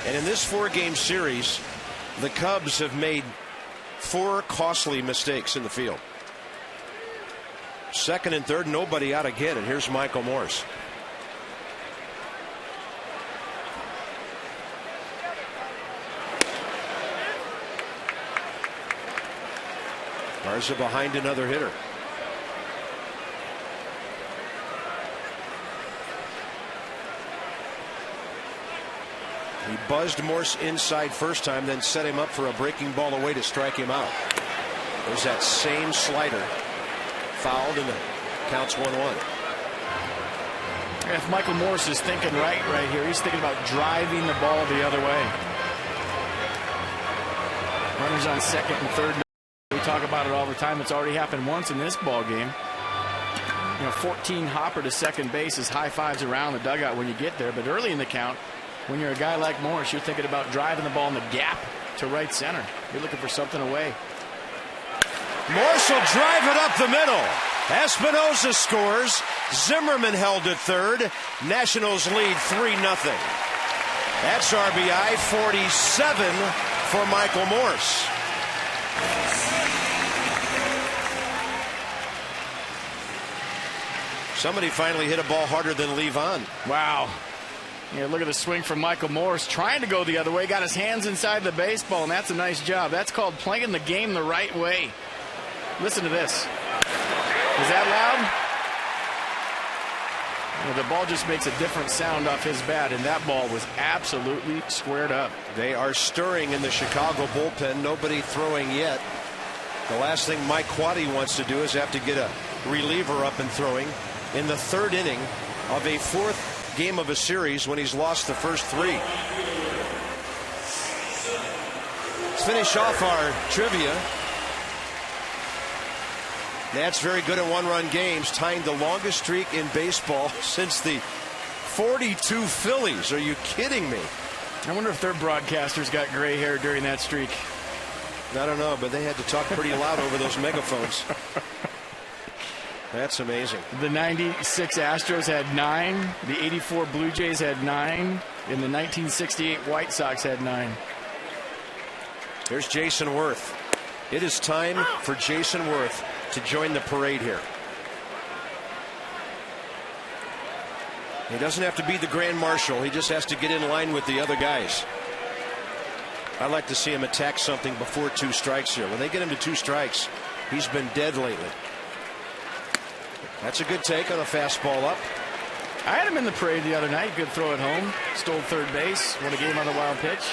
And in this 4-game series, the Cubs have made 4 costly mistakes in the field. 2nd and 3rd, nobody out again. And here's Michael Morse. Garza behind another hitter. He buzzed Morse inside first time, then set him up for a breaking ball away to strike him out. There's that same slider. Fouled, and the counts 1-1. If Michael Morse is thinking right here, he's thinking about driving the ball the other way. Runners on 2nd and 3rd. We talk about it all the time. It's already happened once in this ball game. 14 hopper to second base is high fives around the dugout when you get there. But early in the count, when you're a guy like Morse, you're thinking about driving the ball in the gap to right center. You're looking for something away. Morse will drive it up the middle. Espinosa scores. Zimmerman held at third. Nationals lead 3-0. That's RBI 47 for Michael Morse. Somebody finally hit a ball harder than Levon. Wow. Yeah, look at the swing from Michael Morse, trying to go the other way, got his hands inside the baseball, and that's a nice job. That's called playing the game the right way. Listen to this. Is that loud? Well, the ball just makes a different sound off his bat, and that ball was absolutely squared up. They are stirring in the Chicago bullpen. Nobody throwing yet. The last thing Mike Quaddy wants to do is have to get a reliever up and throwing in the 3rd inning of a 4th game of a series when he's lost the first 3. Let's finish off our trivia. Nats very good at 1-run games, tying the longest streak in baseball since the 42 Phillies. Are you kidding me? I wonder if their broadcasters got gray hair during that streak. I don't know, but they had to talk pretty loud over those megaphones. That's amazing. The 96 Astros had 9. The 84 Blue Jays had 9. And the 1968 White Sox had 9. There's Jason Worth. It is time for Jason Worth to join the parade here. He doesn't have to be the Grand Marshal. He just has to get in line with the other guys. I'd like to see him attack something before 2 strikes here. When they get him to 2 strikes, he's been dead lately. That's a good take on a fastball up. I had him in the parade the other night. Good throw at home. Stole third base. Won a game on the wild pitch.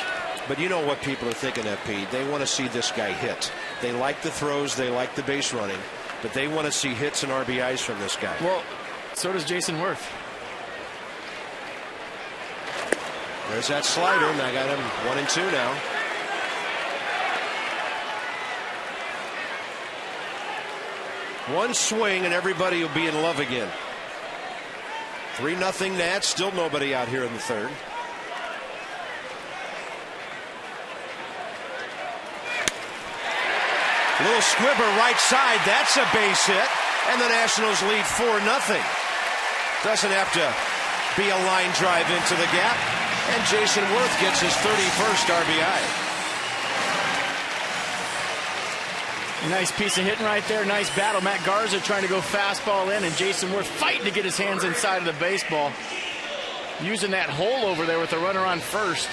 But you know what people are thinking, FP. They want to see this guy hit. They like the throws. They like the base running. But they want to see hits and RBIs from this guy. Well, so does Jason Worth. There's that slider, and I got him 1-2 now. One swing, and everybody will be in love again. 3-0 Nats. Still nobody out here in the third. Little squibber right side. That's a base hit. And the Nationals lead 4-0. Doesn't have to be a line drive into the gap. And Jason Worth gets his 31st RBI. Nice piece of hitting right there. Nice battle. Matt Garza trying to go fastball in, and Jason Worth fighting to get his hands inside of the baseball. Using that hole over there with the runner on first.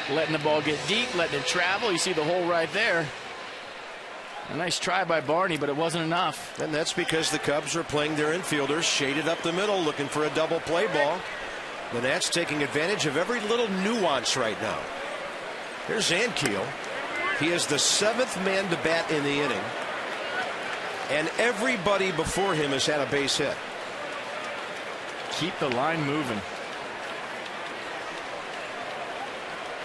Letting the ball get deep, letting it travel. You see the hole right there. A nice try by Barney, but it wasn't enough. And that's because the Cubs are playing their infielders shaded up the middle, looking for a double play ball. The Nats taking advantage of every little nuance right now. Here's Ankiel. He is the 7th man to bat in the inning. And everybody before him has had a base hit. Keep the line moving.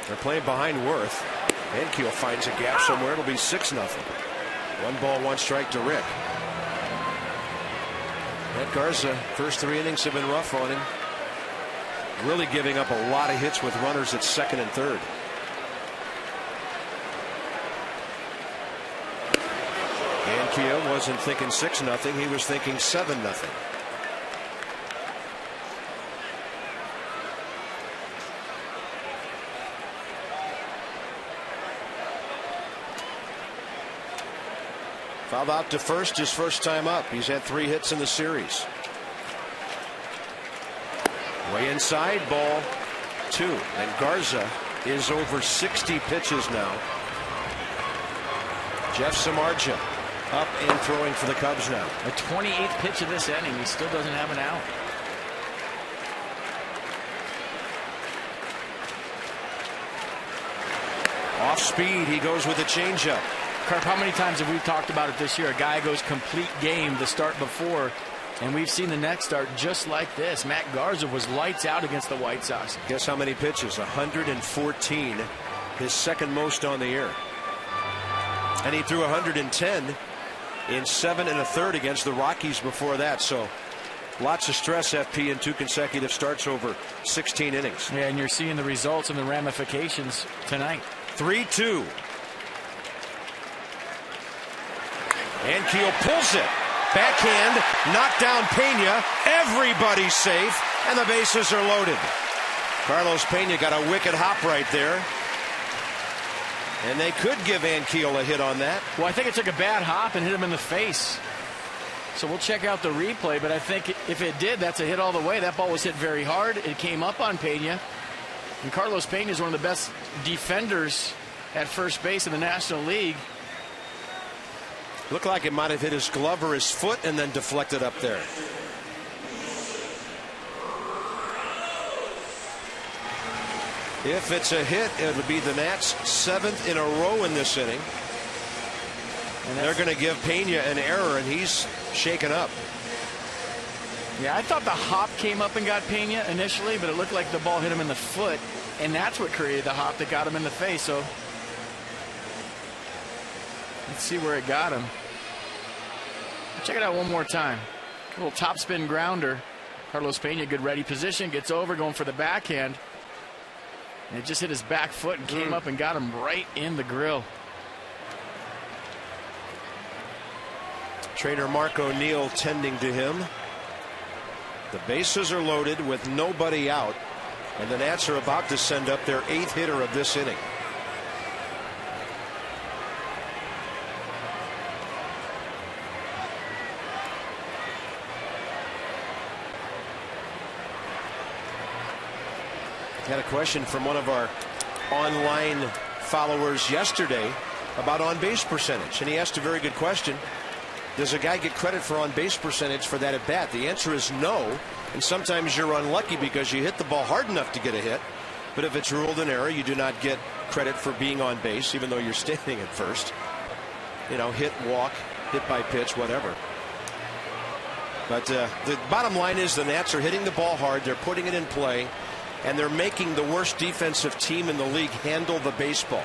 They're playing behind Worth. Ankiel finds a gap somewhere. It'll be 6-0. 1 ball, 1 strike to Rick. Matt Garza, first 3 innings have been rough on him. Really giving up a lot of hits with runners at second and third. Ankiel wasn't thinking 6-0. He was thinking 7-0. Fouled out to first, his first time up. He's had 3 hits in the series. Way inside, ball 2. And Garza is over 60 pitches now. Jeff Samardzija up and throwing for the Cubs now. The 28th pitch of this inning. He still doesn't have an out. Off speed, he goes with a changeup. Carp, how many times have we talked about it this year? A guy goes complete game the start before, and we've seen the next start just like this. Matt Garza was lights out against the White Sox. Guess how many pitches? 114, his second most on the year. And he threw 110 in 7 1/3 against the Rockies before that. So lots of stress, FP, in 2 consecutive starts over 16 innings. Yeah, and you're seeing the results and the ramifications tonight. 3-2. Ankiel pulls it. Backhand, knocked down Pena. Everybody's safe, and the bases are loaded. Carlos Pena got a wicked hop right there. And they could give Ankiel a hit on that. Well, I think it took a bad hop and hit him in the face. So we'll check out the replay, but I think if it did, that's a hit all the way. That ball was hit very hard. It came up on Pena. And Carlos Pena is one of the best defenders at first base in the National League. Looked like it might have hit his glove or his foot and then deflected up there. If it's a hit, it would be the Nats' 7th in a row in this inning. And they're going to give Pena an error, and he's shaken up. Yeah, I thought the hop came up and got Pena initially, but it looked like the ball hit him in the foot, and that's what created the hop that got him in the face. So let's see where it got him. Check it out one more time. A little topspin grounder. Carlos Pena, good ready position, gets over, going for the backhand. And it just hit his back foot and came up and got him right in the grill. Trainer Mark O'Neill tending to him. The bases are loaded with nobody out, and the Nats are about to send up their 8th hitter of this inning. Had a question from one of our online followers yesterday about on-base percentage, and he asked a very good question. Does a guy get credit for on-base percentage for that at bat? The answer is no, and sometimes you're unlucky because you hit the ball hard enough to get a hit. But if it's ruled an error, you do not get credit for being on base, even though you're standing at first. You know, hit, walk, hit by pitch, whatever. But the bottom line is the Nats are hitting the ball hard. They're putting it in play, and they're making the worst defensive team in the league handle the baseball.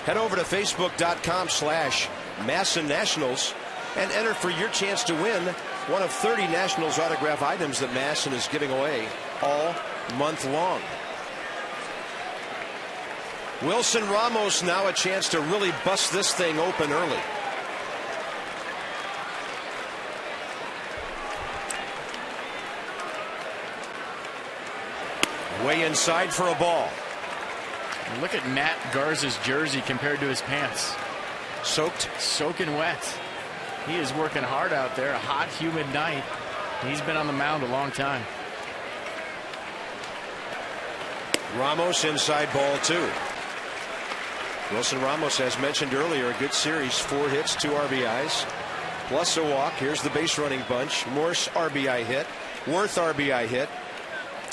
Head over to Facebook.com/Masson Nationals and enter for your chance to win one of 30 Nationals autograph items that Masson is giving away all month long. Wilson Ramos now a chance to really bust this thing open early. Way inside for a ball. Look at Matt Garza's jersey compared to his pants. Soaking wet. He is working hard out there. A hot, humid night. He's been on the mound a long time. Ramos inside ball 2. Wilson Ramos, as mentioned earlier, a good series. 4 hits, 2 RBIs, plus a walk. Here's the base running bunch. Morse RBI hit. Worth RBI hit.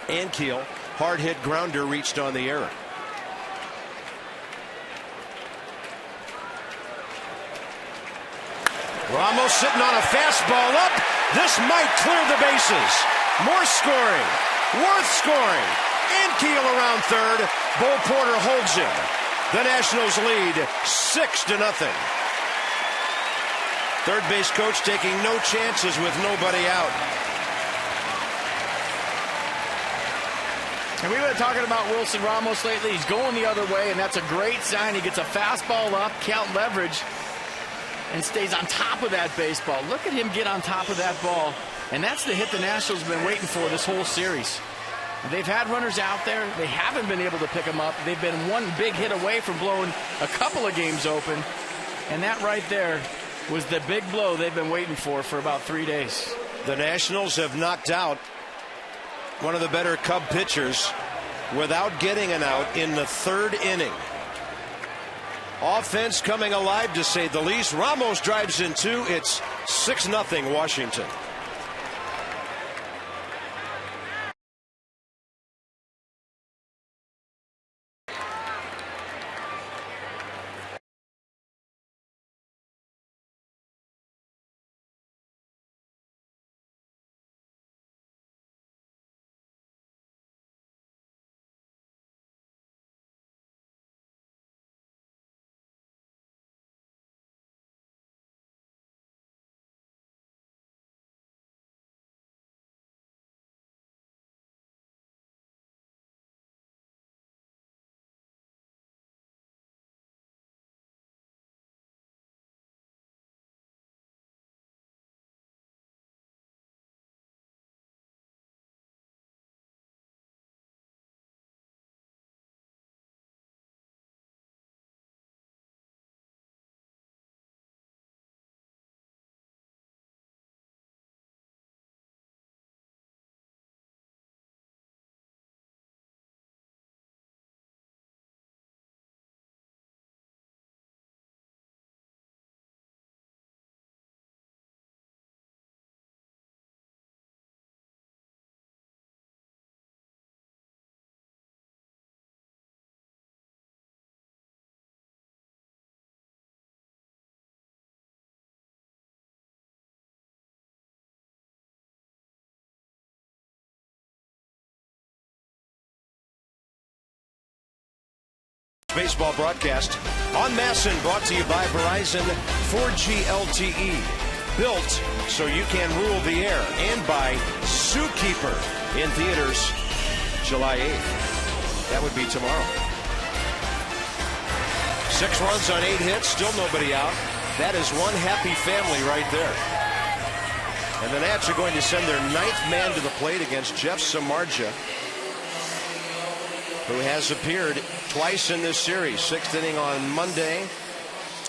Ankiel, hard hit grounder, reached on the error. Ramos sitting on a fastball up. This might clear the bases. Morse scoring. Worth scoring. Ankiel around third. Bo Porter holds him. The Nationals lead 6-0. Third base coach taking no chances with nobody out. And we've been talking about Wilson Ramos lately. He's going the other way, and that's a great sign. He gets a fastball up, count leverage, and stays on top of that baseball. Look at him get on top of that ball. And that's the hit the Nationals have been waiting for this whole series. They've had runners out there. They haven't been able to pick them up. They've been one big hit away from blowing a couple of games open. And that right there was the big blow they've been waiting for about 3 days. The Nationals have knocked out one of the better Cub pitchers without getting an out in the 3rd inning. Offense coming alive, to say the least. Ramos drives in 2. It's 6-0 Washington. Baseball broadcast on Masson, brought to you by Verizon 4G LTE. Built so you can rule the air. And by Zookeeper, in theaters July 8th. That would be tomorrow. 6 runs on 8 hits, still nobody out. That is one happy family right there. And the Nats are going to send their 9th man to the plate against Jeff Samardzija, who has appeared twice in this series. 6th inning on Monday,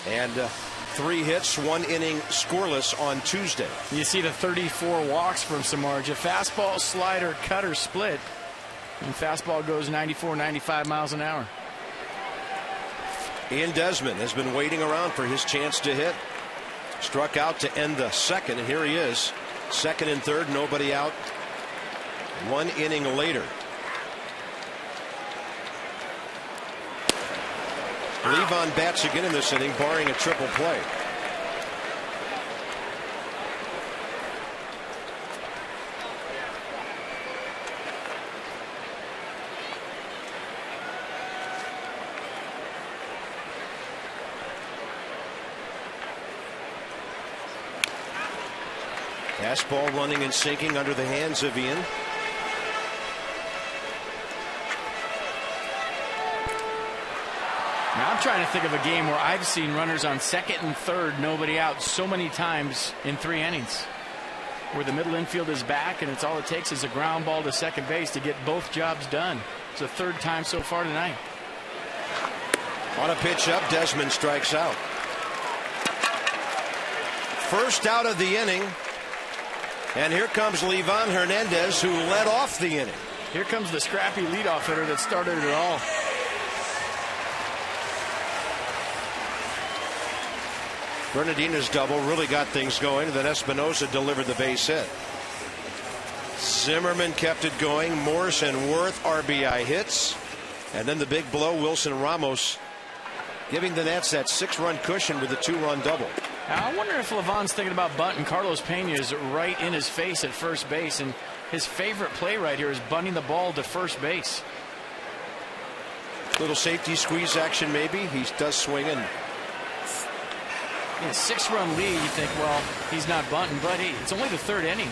and 3 hits, 1 inning scoreless on Tuesday. You see the 34 walks from Samardzija. Fastball, slider, cutter, split. And fastball goes 94, 95 miles an hour. Ian Desmond has been waiting around for his chance to hit. Struck out to end the second, and here he is. Second and third, nobody out. 1 inning later. Levon bats again in this inning, barring a triple play. Fastball running and sinking under the hands of Ian. Now I'm trying to think of a game where I've seen runners on second and third, nobody out, so many times in 3 innings, where the middle infield is back and it's all it takes is a ground ball to second base to get both jobs done. It's the 3rd time so far tonight. On a pitch up, Desmond strikes out. First out of the inning. And here comes Levon Hernandez, who led off the inning. Here comes the scrappy leadoff hitter that started it all. Bernardina's double really got things going. Then Espinosa delivered the base hit. Zimmerman kept it going. Morse and Worth RBI hits. And then the big blow, Wilson Ramos giving the Nats that 6-run cushion with a 2-run double. Now, I wonder if Levon's thinking about bunting. Carlos Pena is right in his face at first base, and his favorite play right here is bunting the ball to first base. Little safety squeeze action maybe. He does swing in. In a 6-run lead, you think, well, he's not bunting, but it's only the 3rd inning.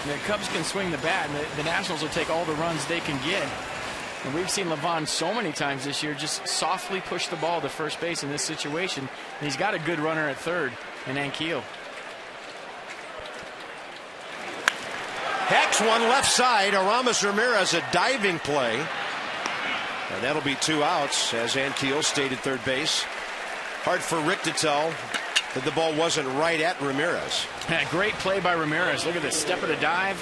And the Cubs can swing the bat, and the Nationals will take all the runs they can get. And we've seen Levon so many times this year just softly push the ball to first base in this situation. And he's got a good runner at third in ANKIEL. Hex one left side. ARAMIS Ramirez, a diving play. And that'll be 2 outs as ANKIEL stayed at third base. Hard for Rick to tell that the ball wasn't right at Ramirez. Great play by Ramirez. Look at this step of the dive.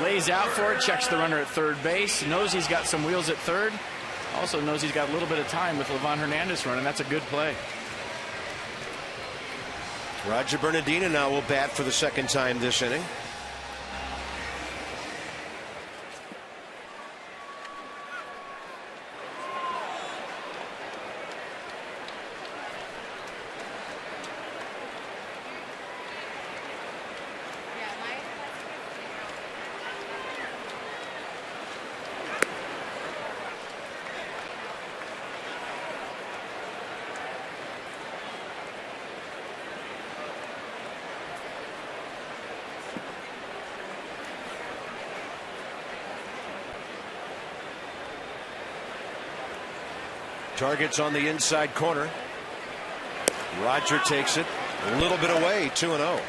Lays out for it, checks the runner at third base, knows he's got some wheels at third, also knows he's got a little bit of time with Levon Hernandez running. That's a good play. Roger Bernardina now will bat for the 2nd time this inning. Targets on the inside corner. Roger takes it a little bit away, 2-0.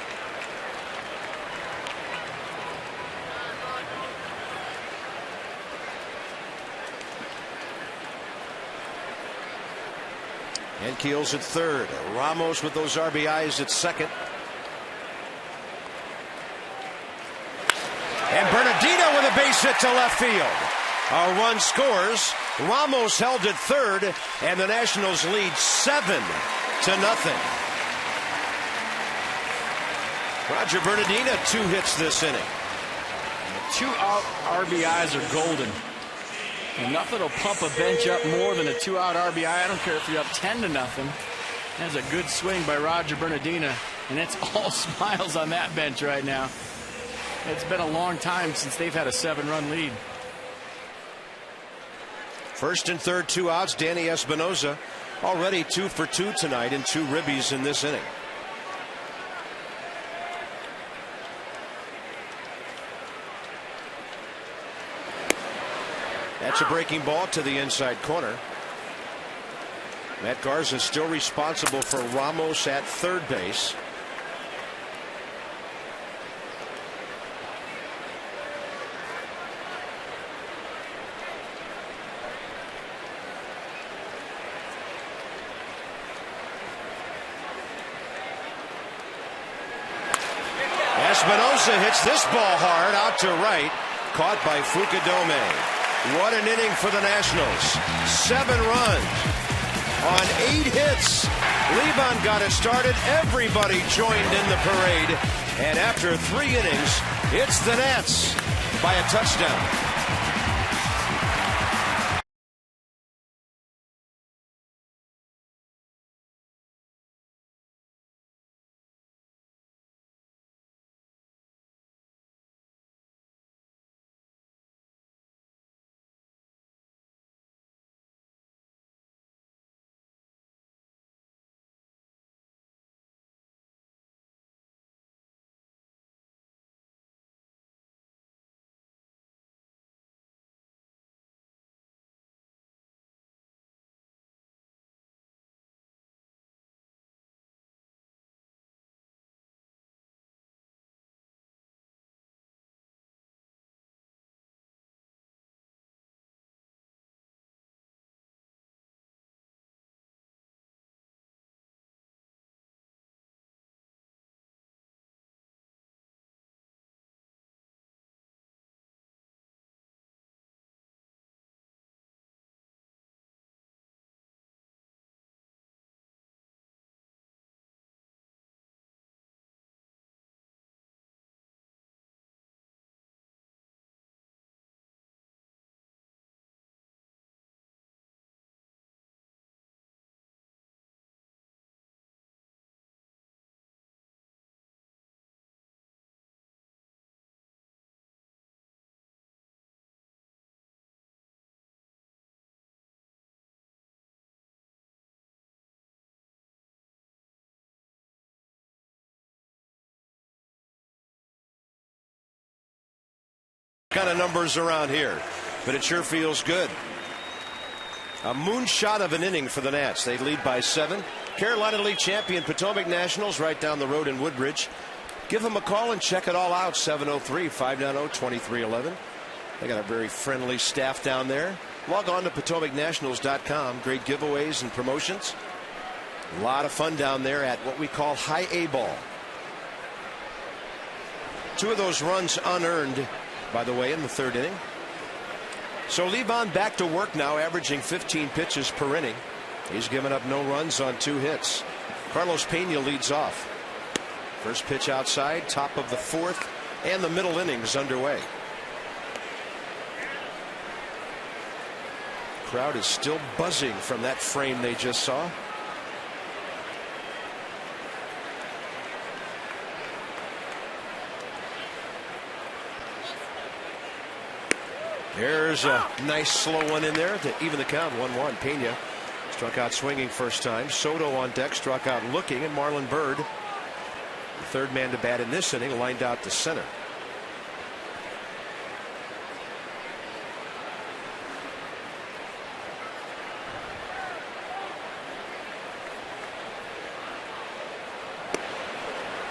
ANKIEL's at third. Ramos with those RBIs at second. And Bernardino with a base hit to left field. A run scores. Ramos held at third, and the Nationals lead 7-0. Roger Bernardina, 2 hits this inning. 2 out RBIs are golden. And nothing will pump a bench up more than a 2-out RBI. I don't care if you're up 10-0. That's a good swing by Roger Bernardina, and it's all smiles on that bench right now. It's been a long time since they've had a 7-run lead. First and third, 2 outs. Danny Espinosa already 2 for 2 tonight and 2 ribbies in this inning. That's a breaking ball to the inside corner. Matt Garza is still responsible for Ramos at third base. Espinosa hits this ball hard out to right, caught by Fukudome. What an inning for the Nationals. 7 runs. on 8 hits. Levon got it started. Everybody joined in the parade. And after 3 innings, it's the Nats by a touchdown. Kind of numbers around here, but it sure feels good. A moonshot of an inning for the Nats. They lead by 7. Carolina League champion Potomac Nationals right down the road in Woodbridge. Give them a call and check it all out. 703-590-2311. They got a very friendly staff down there. Log on to PotomacNationals.com. Great giveaways and promotions. A lot of fun down there at what we call high A ball. 2 of those runs unearned, by the way, in the 3rd inning. So Levon back to work now, averaging 15 pitches per inning. He's given up no runs on 2 hits. Carlos Pena leads off. First pitch outside, top of the 4th, and the middle innings underway. Crowd is still buzzing from that frame they just saw. There's a nice slow one in there to even the count. 1-1. Pena struck out swinging first time. Soto on deck, struck out looking, and Marlon Byrd, the 3rd man to bat in this inning, lined out to center.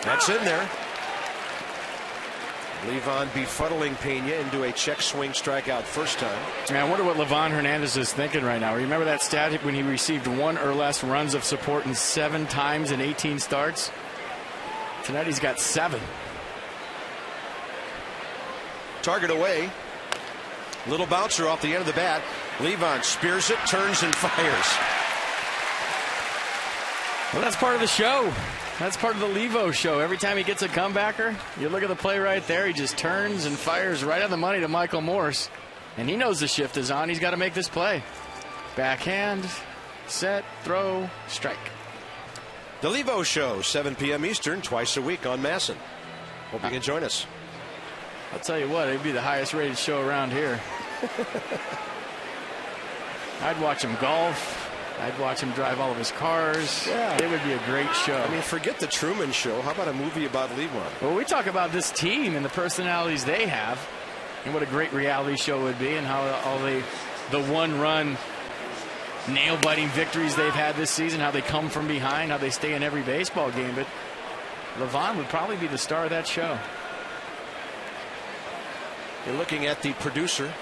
That's in there. Levon befuddling Pena into a check swing strikeout first time. Man, I wonder what Livan Hernandez is thinking right now. Remember that stat when he received 1 or less runs of support in 7 times in 18 starts? Tonight he's got 7. Target away. Little bouncer off the end of the bat. Levon spears it, turns and fires. Well, that's part of the show. That's part of the Levo show. Every time he gets a comebacker, you look at the play right there, he just turns and fires right on the money to Michael Morse. And he knows the shift is on. He's got to make this play. Backhand, set, throw, strike. The Levo show, 7 p.m. Eastern, twice a week on Masson. Hope you can join us. I'll tell you what, it'd be the highest rated show around here. I'd watch him golf. I'd watch him drive all of his cars. Yeah. It would be a great show. I mean, forget the Truman Show. How about a movie about Levon? Well, we talk about this team and the personalities they have and what a great reality show would be and how all the one-run nail-biting victories they've had this season, how they come from behind, how they stay in every baseball game. But Levon would probably be the star of that show. You're looking at the producer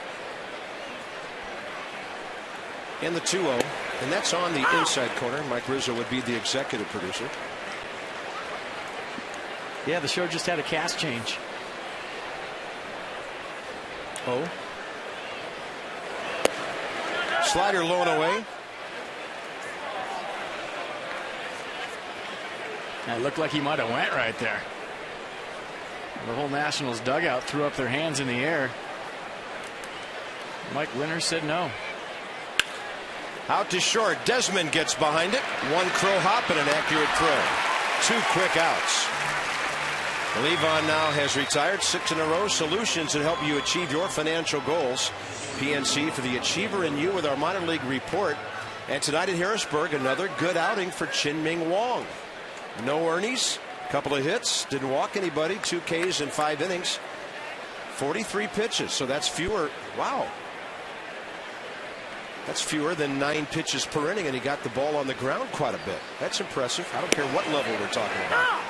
and the 2-0. And that's on the inside corner. Mike Rizzo would be the executive producer. Yeah, the show just had a cast change. Oh. Slider low and away. It looked like he might have went right there. The whole Nationals dugout threw up their hands in the air. Mike Winter said no. Out to short. Desmond gets behind it. One crow hop and an accurate throw. 2 quick outs. Levon now has retired 6 in a row. Solutions that help you achieve your financial goals. PNC for the achiever in you with our minor league report. And tonight at Harrisburg, another good outing for Chin-Ming Wong. No Ernies, couple of hits, didn't walk anybody, 2 Ks in 5 innings, 43 pitches. So that's fewer. Wow. That's fewer than 9 pitches per inning, and he got the ball on the ground quite a bit. That's impressive. I don't care what level we're talking about.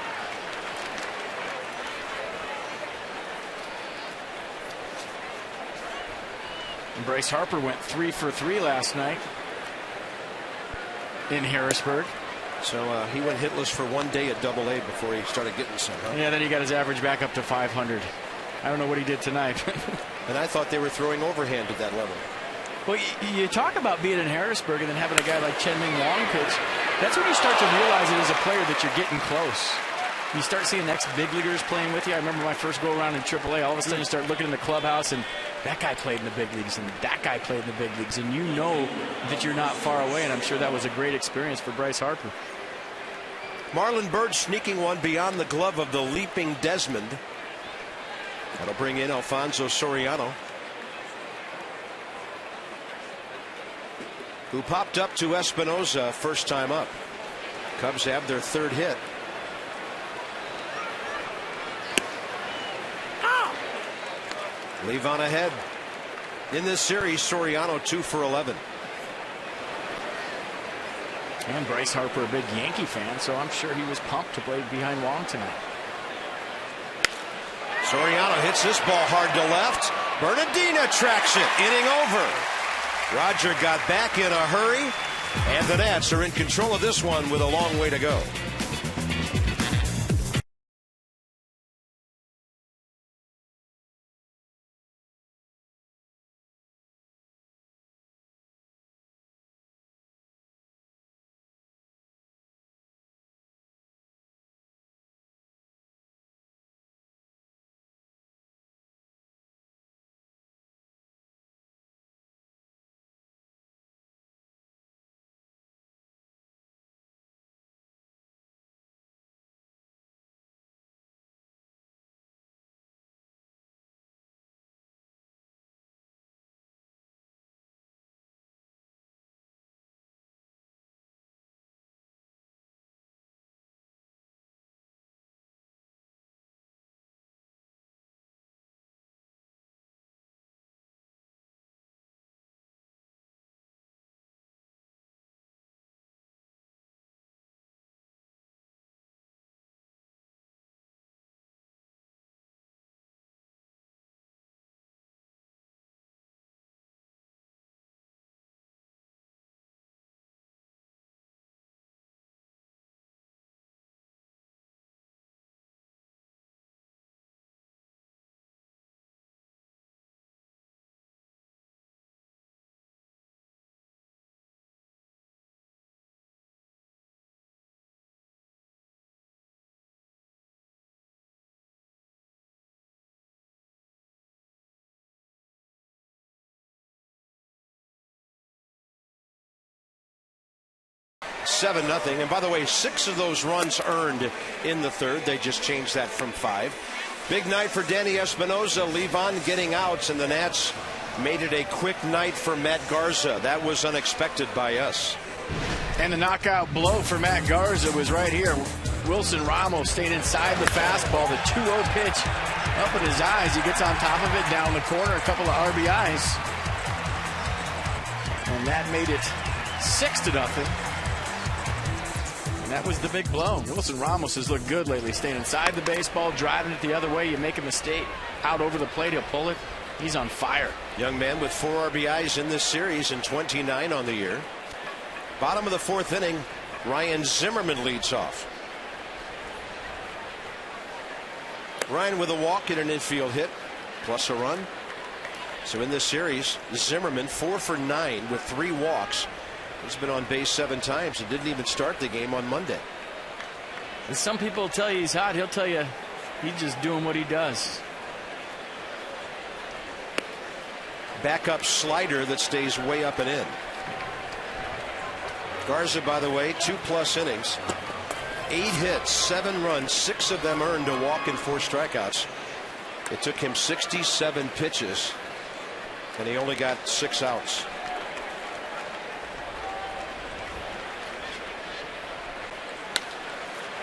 And Bryce Harper went 3 for 3 last night in Harrisburg. So he went hitless for 1 day at Double-A before he started getting some. Huh? Yeah, then he got his average back up to 500. I don't know what he did tonight. And I thought they were throwing overhand at that level. Well, you talk about being in Harrisburg and then having a guy like Chin-Ming Wong pitch. That's when you start to realize it as a player that you're getting close. You start seeing the ex-big leaguers playing with you. I remember my first go-around in AAA. All of a sudden you start looking in the clubhouse and that guy played in the big leagues and that guy played in the big leagues. And you know that you're not far away, and I'm sure that was a great experience for Bryce Harper. Marlon Byrd sneaking one beyond the glove of the leaping Desmond. That'll bring in Alfonso Soriano, who popped up to Espinosa first time up. Cubs have their 3rd hit. Levon ahead. In this series, Soriano 2 for 11. And Bryce Harper, a big Yankee fan, so I'm sure he was pumped to play behind Wong tonight. Soriano hits this ball hard to left. Bernardina tracks it. Inning over. Roger got back in a hurry, and the Nats are in control of this one with a long way to go. Seven 0. And by the way, 6 of those runs earned in the 3rd. They just changed that from 5. Big night for Danny Espinosa. Levon getting outs, and the Nats made it a quick night for Matt Garza. That was unexpected by us. And the knockout blow for Matt Garza was right here. Wilson Ramos stayed inside the fastball. The 2-0 pitch up in his eyes. He gets on top of it, down the corner, a couple of RBIs. And that made it 6-0. And that was the big blow. Wilson Ramos has looked good lately, staying inside the baseball, driving it the other way. You make a mistake out over the plate, he'll pull it. He's on fire. Young man with 4 RBIs in this series and 29 on the year. Bottom of the 4th inning, Ryan Zimmerman leads off. Ryan with a walk and an infield hit, plus a run. So in this series, Zimmerman 4 for 9 with 3 walks. He's been on base 7 times. He didn't even start the game on Monday. And some people will tell you he's hot. He'll tell you he's just doing what he does. Backup slider that stays way up and in. Garza, by the way, 2+ innings, 8 hits, 7 runs, 6 of them earned, a walk and 4 strikeouts. It took him 67 pitches, and he only got 6 outs.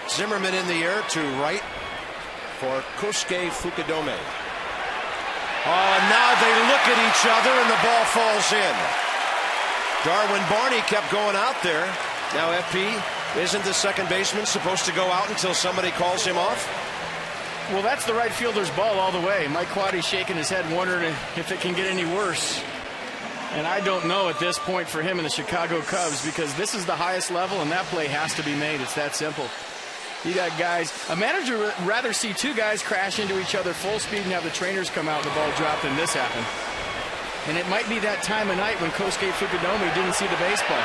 Zimmerman in the air to right for Kosuke Fukudome. Oh, and now they look at each other and the ball falls in. Darwin Barney kept going out there. Now FP, isn't the second baseman supposed to go out until somebody calls him off? Well, that's the right fielder's ball all the way. Mike Quaddy's shaking his head wondering if it can get any worse. And I don't know at this point for him in the Chicago Cubs, because this is the highest level and that play has to be made. It's that simple. You got guys, a manager would rather see 2 guys crash into each other full speed and have the trainers come out and the ball drop than this happen. And it might be that time of night when Kosuke Fukudome didn't see the baseball.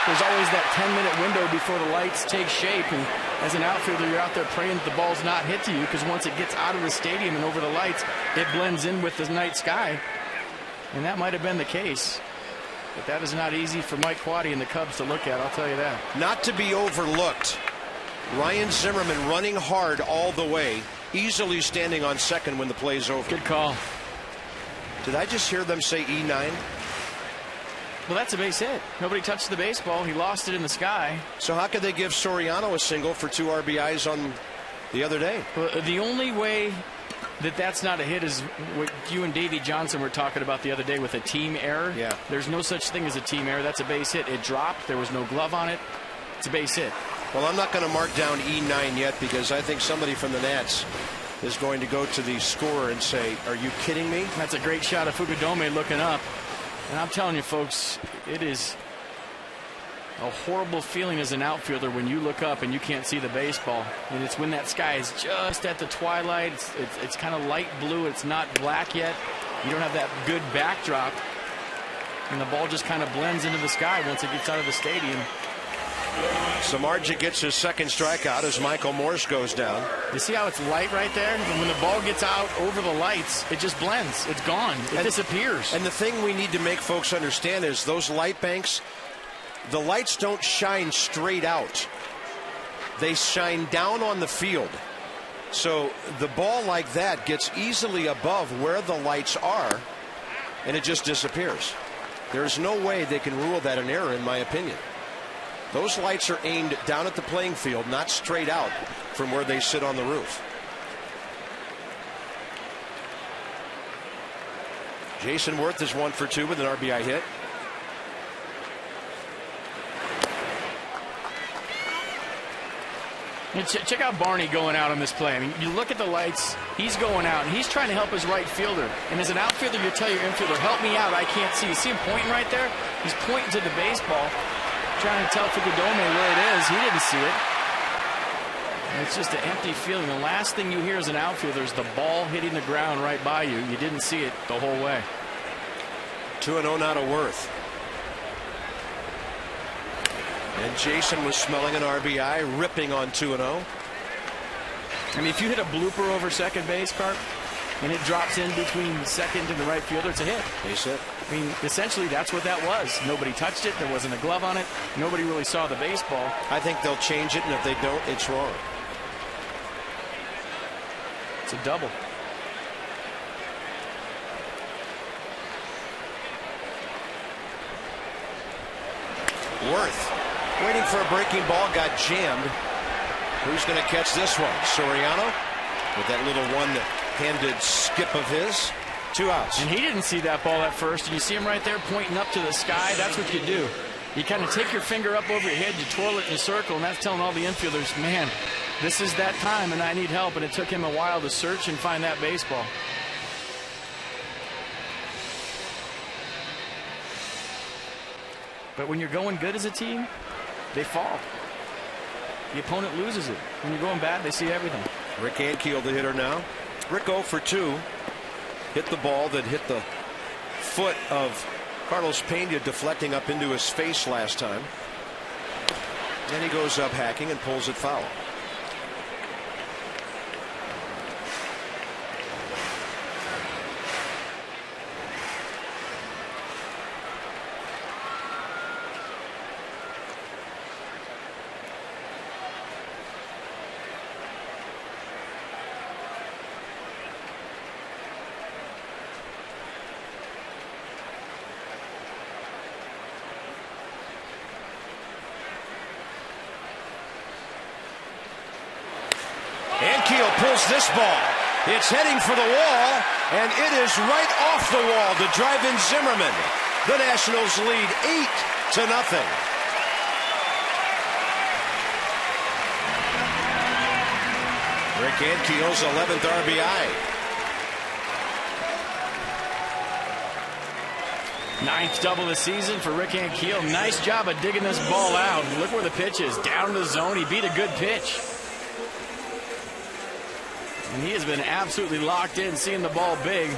There's always that 10-minute window before the lights take shape, and as an outfielder, you're out there praying that the ball's not hit to you, because once it gets out of the stadium and over the lights, it blends in with the night sky. And that might have been the case. But that is not easy for Mike Quaddy and the Cubs to look at, I'll tell you that. Not to be overlooked, Ryan Zimmerman running hard all the way, easily standing on second when the play's over. Good call. Did I just hear them say E9? Well, that's a base hit. Nobody touched the baseball. He lost it in the sky. So how could they give Soriano a single for 2 RBIs on the other day? Well, the only way that that's not a hit is what you and Davey Johnson were talking about the other day with a team error. Yeah. There's no such thing as a team error. That's a base hit. It dropped. There was no glove on it. It's a base hit. Well, I'm not going to mark down E9 yet, because I think somebody from the Nats is going to go to the scorer and say, are you kidding me? That's a great shot of Fukudome looking up. And I'm telling you, folks, it is a horrible feeling as an outfielder when you look up and you can't see the baseball. And it's when that sky is just at the twilight. It's kind of light blue. It's not black yet. You don't have that good backdrop. And the ball just kind of blends into the sky once it gets out of the stadium. Samardzija gets his second strikeout as Michael Morse goes down. You see how it's light right there? And when the ball gets out over the lights, it just blends. It's gone. It disappears. And the thing we need to make folks understand is those light banks, the lights don't shine straight out. They shine down on the field. So the ball like that gets easily above where the lights are, and it just disappears. There's no way they can rule that an error, in my opinion. Those lights are aimed down at the playing field, not straight out from where they sit on the roof. Jason Worth is 1 for 2 with an RBI hit. Check out Barney going out on this play. I mean, you look at the lights, he's going out, and he's trying to help his right fielder. And as an outfielder, you tell your infielder, help me out, I can't see. You see him pointing right there? He's pointing to the baseball, trying to tell Fukudome where it is. He didn't see it. And it's just an empty feeling. The last thing you hear as an outfielder is the ball hitting the ground right by you. You didn't see it the whole way. 2-0 now to Worth. And Jason was smelling an RBI, ripping on 2-0. I mean, if you hit a blooper over second base, Carp, and it drops in between second and the right fielder, it's a hit. Base hit. I mean, essentially, that's what that was. Nobody touched it. There wasn't a glove on it. Nobody really saw the baseball. I think they'll change it, and if they don't, it's wrong. It's a double. Worth waiting for a breaking ball, got jammed. Who's going to catch this one? Soriano with that little one-handed skip of his. 2 outs. And he didn't see that ball at first. You see him right there pointing up to the sky. That's what you do. You kind of take your finger up over your head, you twirl it in a circle, and that's telling all the infielders, man, this is that time and I need help. And it took him a while to search and find that baseball. But when you're going good as a team, they fall. The opponent loses it. When you're going bad, they see everything. Rick Ankiel, the hitter now. Rick 0 for 2. Hit the ball that hit the foot of Carlos Pena, deflecting up into his face last time. Then he goes up hacking and pulls it foul. Ankiel pulls this ball. It's heading for the wall, and it is right off the wall to drive in Zimmerman. The Nationals lead 8-0. Rick Ankiel's 11th RBI. 9th double this season for Rick Ankiel. Nice job of digging this ball out. Look where the pitch is. Down in the zone. He beat a good pitch. And he has been absolutely locked in, seeing the ball big.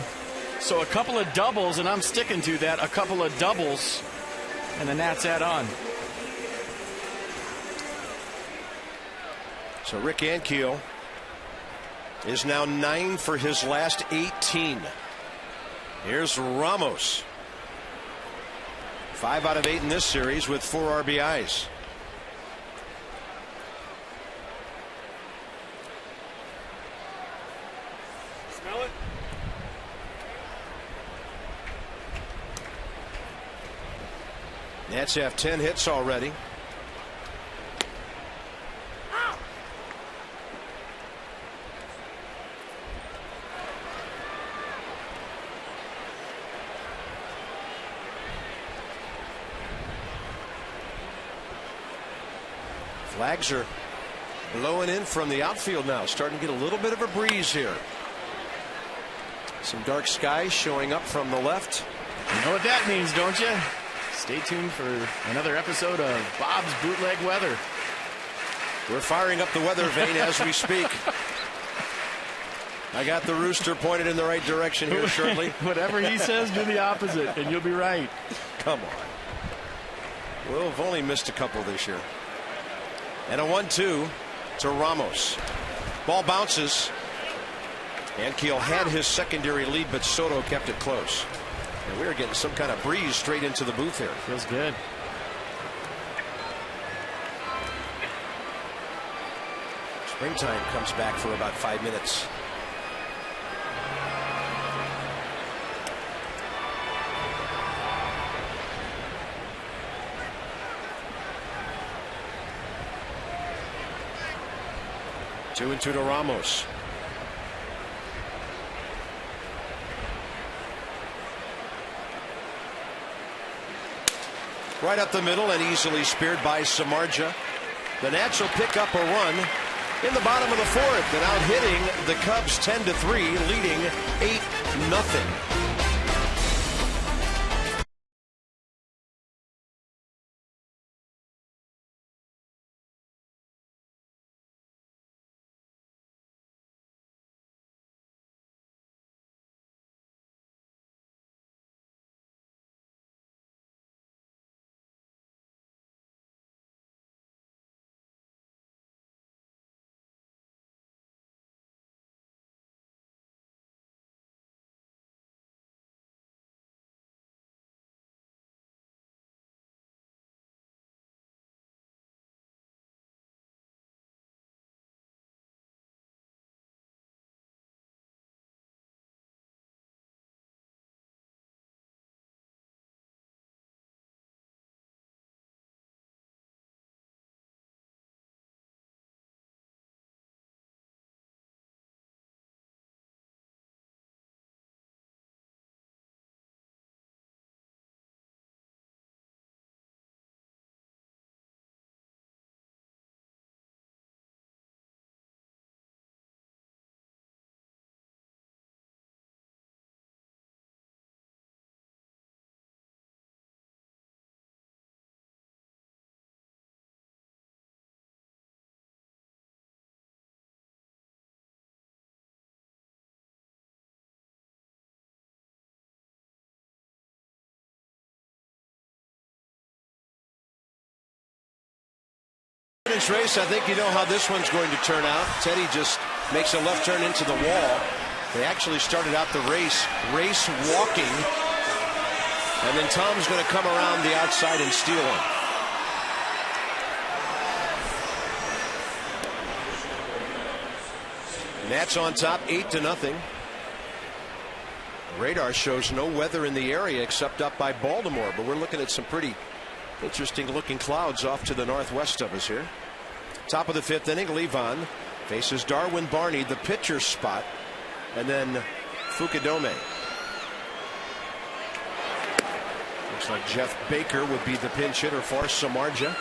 So a couple of doubles, and I'm sticking to that. A couple of doubles, and the Nats add on. So Rick Ankiel is now 9 for his last 18. Here's Ramos. 5 out of 8 in this series with 4 RBIs. Smell it? Nats have 10 hits already. Flags are blowing in from the outfield now. Starting to get a little bit of a breeze here. Some dark skies showing up from the left. You know what that means, don't you? Stay tuned for another episode of Bob's Bootleg Weather. We're firing up the weather vane as we speak. I got the rooster pointed in the right direction here shortly. Whatever he says, do the opposite, and you'll be right. Come on. We'll have only missed a couple this year. And a 1-2 to Ramos. Ball bounces. Ankiel had his secondary lead, but Soto kept it close. And we're getting some kind of breeze straight into the booth here. Feels good. Springtime comes back for about 5 minutes. Two and two to Ramos. Right up the middle and easily speared by Samardzija. The Nats will pick up a run in the bottom of the 4th, and out hitting the Cubs 10-3, leading 8-0. Race, I think you know how this one's going to turn out. Teddy just makes a left turn into the wall. They actually started out the race walking, and then Tom's going to come around the outside and steal one. Nats on top 8-0. Radar shows no weather in the area except up by Baltimore, but we're looking at some pretty interesting looking clouds off to the northwest of us here. Top of the 5th inning, Levon Faces Darwin Barney, the pitcher spot, and then Fukudome. Looks like Jeff Baker would be the pinch hitter for Samardzija.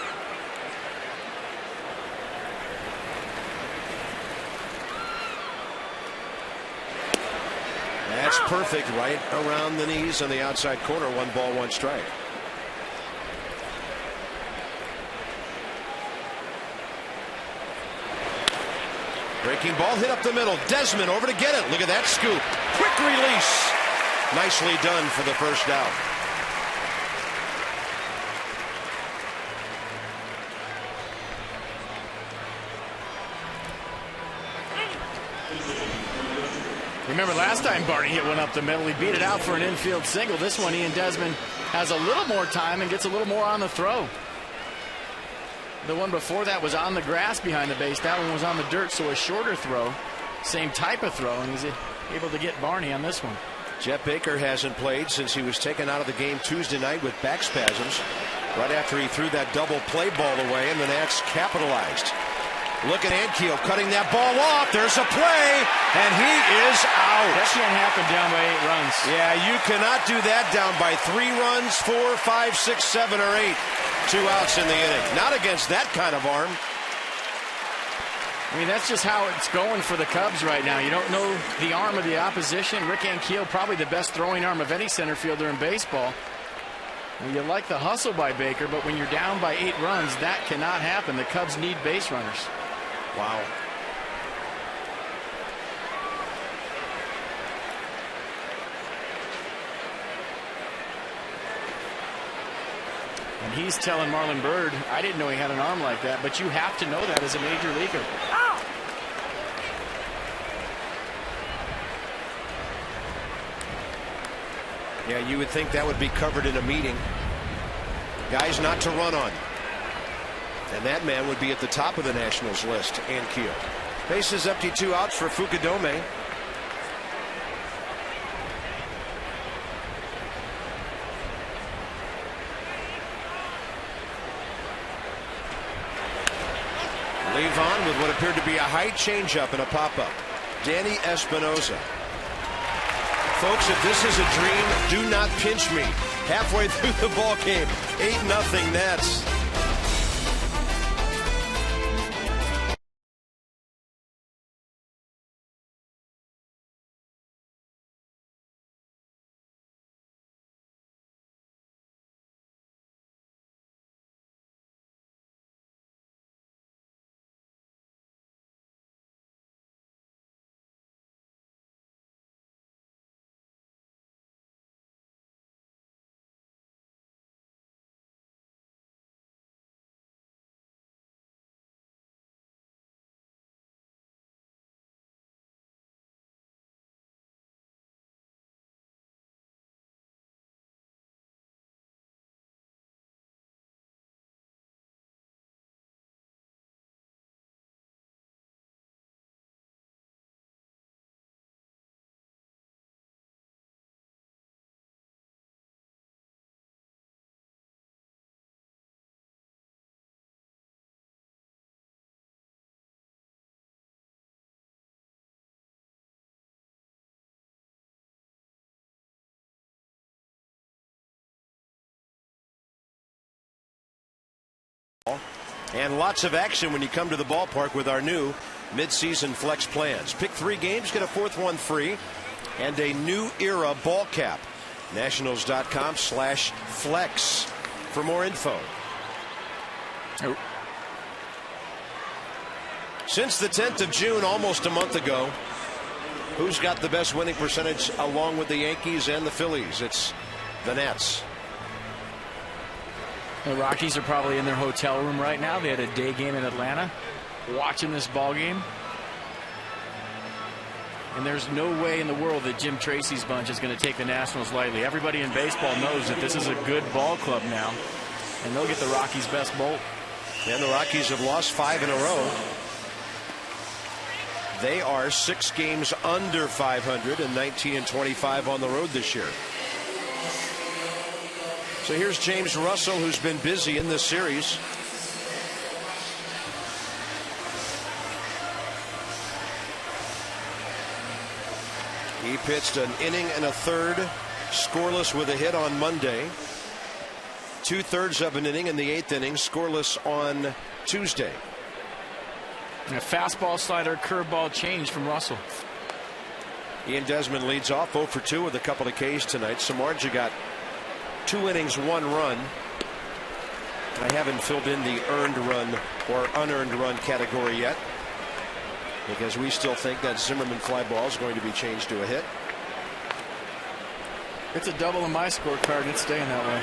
That's perfect, right around the knees on the outside corner. 1 ball, 1 strike. Breaking ball hit up the middle. Desmond over to get it. Look at that scoop. Quick release. Nicely done for the first out. Remember last time Barney hit one up the middle, he beat it out for an infield single. This one, Ian Desmond has a little more time and gets a little more on the throw. The one before that was on the grass behind the base. That one was on the dirt, so a shorter throw. Same type of throw, and he's able to get Barney on this one. Jeff Baker hasn't played since he was taken out of the game Tuesday night with back spasms. Right after he threw that double play ball away, and the Nats capitalized. Look at ANKIEL cutting that ball off. There's a play, and he is out. That can't happen down by 8 runs. Yeah, you cannot do that down by 3 runs, 4, 5, 6, 7, or 8. 2 outs in the inning. Not against that kind of arm. I mean, that's just how it's going for the Cubs right now. You don't know the arm of the opposition. Rick ANKIEL, probably the best throwing arm of any center fielder in baseball. And you like the hustle by Baker, but when you're down by 8 runs, that cannot happen. The Cubs need base runners. Wow. And he's telling Marlon Byrd, I didn't know he had an arm like that, but you have to know that as a major leaguer. Yeah, you would think that would be covered in a meeting. Guys not to run on. And that man would be at the top of the Nationals list, ANKIEL. Bases empty, 2 outs for Fukudome. Levon with what appeared to be a high changeup and a pop-up. Danny Espinosa. Folks, if this is a dream, do not pinch me. Halfway through the ball game, 8-0 Nats. And lots of action when you come to the ballpark with our new midseason flex plans. Pick 3 games, get a 4th one free, and a new era ball cap. Nationals.com/flex for more info. Oh. Since the 10th of June, almost a month ago, who's got the best winning percentage along with the Yankees and the Phillies? It's the Nats. The Rockies are probably in their hotel room right now. They had a day game in Atlanta, watching this ball game. And there's no way in the world that Jim Tracy's bunch is going to take the Nationals lightly. Everybody in baseball knows that this is a good ball club now, and they'll get the Rockies' best bolt. And the Rockies have lost 5 in a row. They are 6 games under 500 and 19-25 on the road this year. So here's James Russell, who's been busy in this series. He pitched an inning and a third, scoreless with a hit on Monday. 2/3 of an inning in the 8th inning, scoreless on Tuesday. A fastball, slider, curveball change from Russell. Ian Desmond leads off 0 for 2 with a couple of Ks tonight. Samardzija got 2 innings, 1 run. I haven't filled in the earned run or unearned run category yet, because we still think that Zimmerman fly ball is going to be changed to a hit. It's a double in my scorecard, and it's staying that way.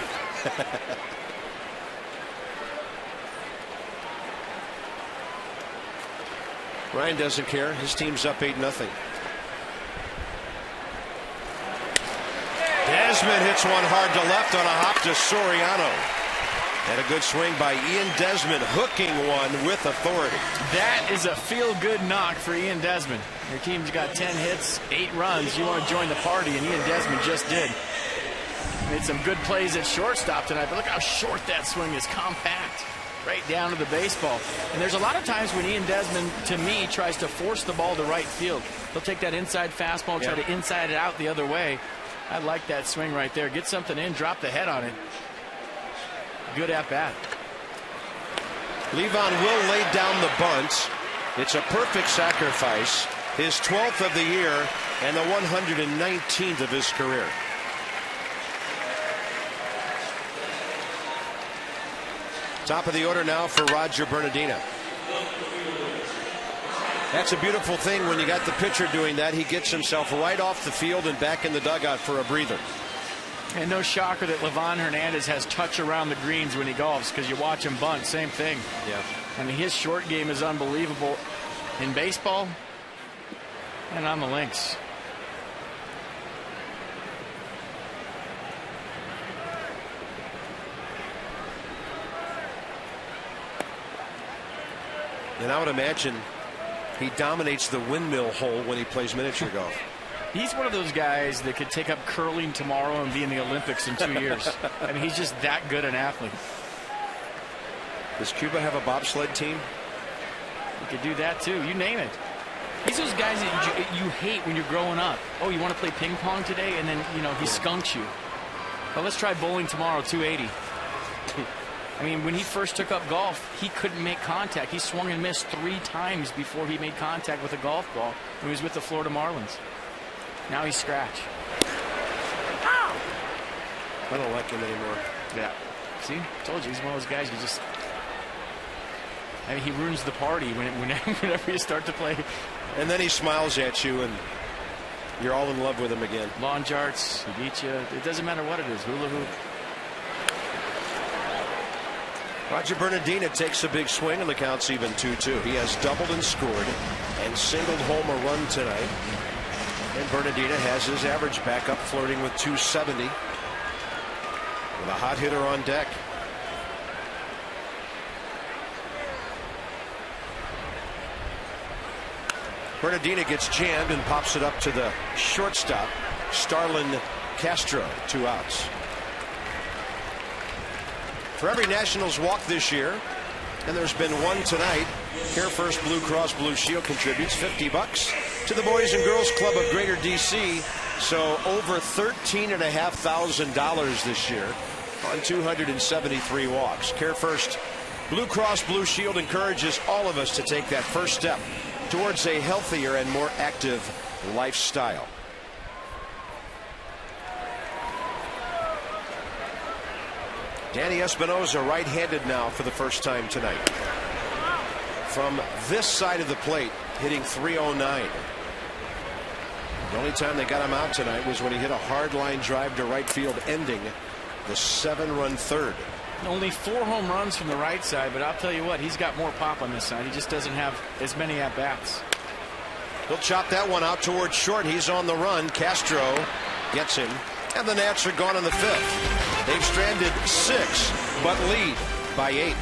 Ryan doesn't care. His team's up 8-0. Desmond hits one hard to left on a hop to Soriano. And a good swing by Ian Desmond, hooking one with authority. That is a feel-good knock for Ian Desmond. Your team's got 10 hits, 8 runs. You want to join the party, and Ian Desmond just did. Made some good plays at shortstop tonight, but look how short that swing is, compact, right down to the baseball. And there's a lot of times when Ian Desmond, to me, tries to force the ball to right field. He'll take that inside fastball, try to inside it out the other way. I like that swing right there. Get something in, drop the head on it. Good at bat. Levon will lay down the bunt. It's a perfect sacrifice. His 12th of the year and the 119th of his career. Top of the order now for Roger Bernardina. That's a beautiful thing when you got the pitcher doing that. He gets himself right off the field and back in the dugout for a breather. And no shocker that Livan Hernandez has touch around the greens when he golfs, because you watch him bunt, same thing. Yeah. I mean, his short game is unbelievable in baseball and on the links. And I would imagine he dominates the windmill hole when he plays miniature golf. He's one of those guys that could take up curling tomorrow and be in the Olympics in 2 years. I mean, he's just that good an athlete. Does Cuba have a bobsled team? He could do that too. You name it. He's those guys that you hate when you're growing up. Oh, you want to play ping pong today? And then, you know, he skunks you. But let's try bowling tomorrow, 280. I mean, when he first took up golf, he couldn't make contact. He swung and missed 3 times before he made contact with a golf ball when he was with the Florida Marlins. Now he's scratch. I don't like him anymore. Yeah. See? Told you, he's one of those guys you just... I mean, he ruins the party whenever you start to play. And then he smiles at you and you're all in love with him again. Lawn charts, he beats you. It doesn't matter what it is. Hula hoop. Roger Bernardina takes a big swing and the count's even 2-2. He has doubled and scored and singled home a run tonight. And Bernardina has his average back up, flirting with 270 with a hot hitter on deck. Bernardina gets jammed and pops it up to the shortstop, STARLIN Castro, 2 outs. For every Nationals walk this year, and there's been one tonight, Care First Blue Cross Blue Shield contributes $50 to the Boys and Girls Club of Greater DC. So over $13,500 this year on 273 walks. Care First Blue Cross Blue Shield encourages all of us to take that first step towards a healthier and more active lifestyle. Danny Espinosa right-handed now for the first time tonight. From this side of the plate, hitting .309. The only time they got him out tonight was when he hit a hard line drive to right field, ending the 7-run third. Only 4 home runs from the right side, but I'll tell you what, he's got more pop on this side. He just doesn't have as many at-bats. He'll chop that one out towards short. He's on the run. Castro gets him. And the Nats are gone in the 5th. They've stranded 6, but lead by 8.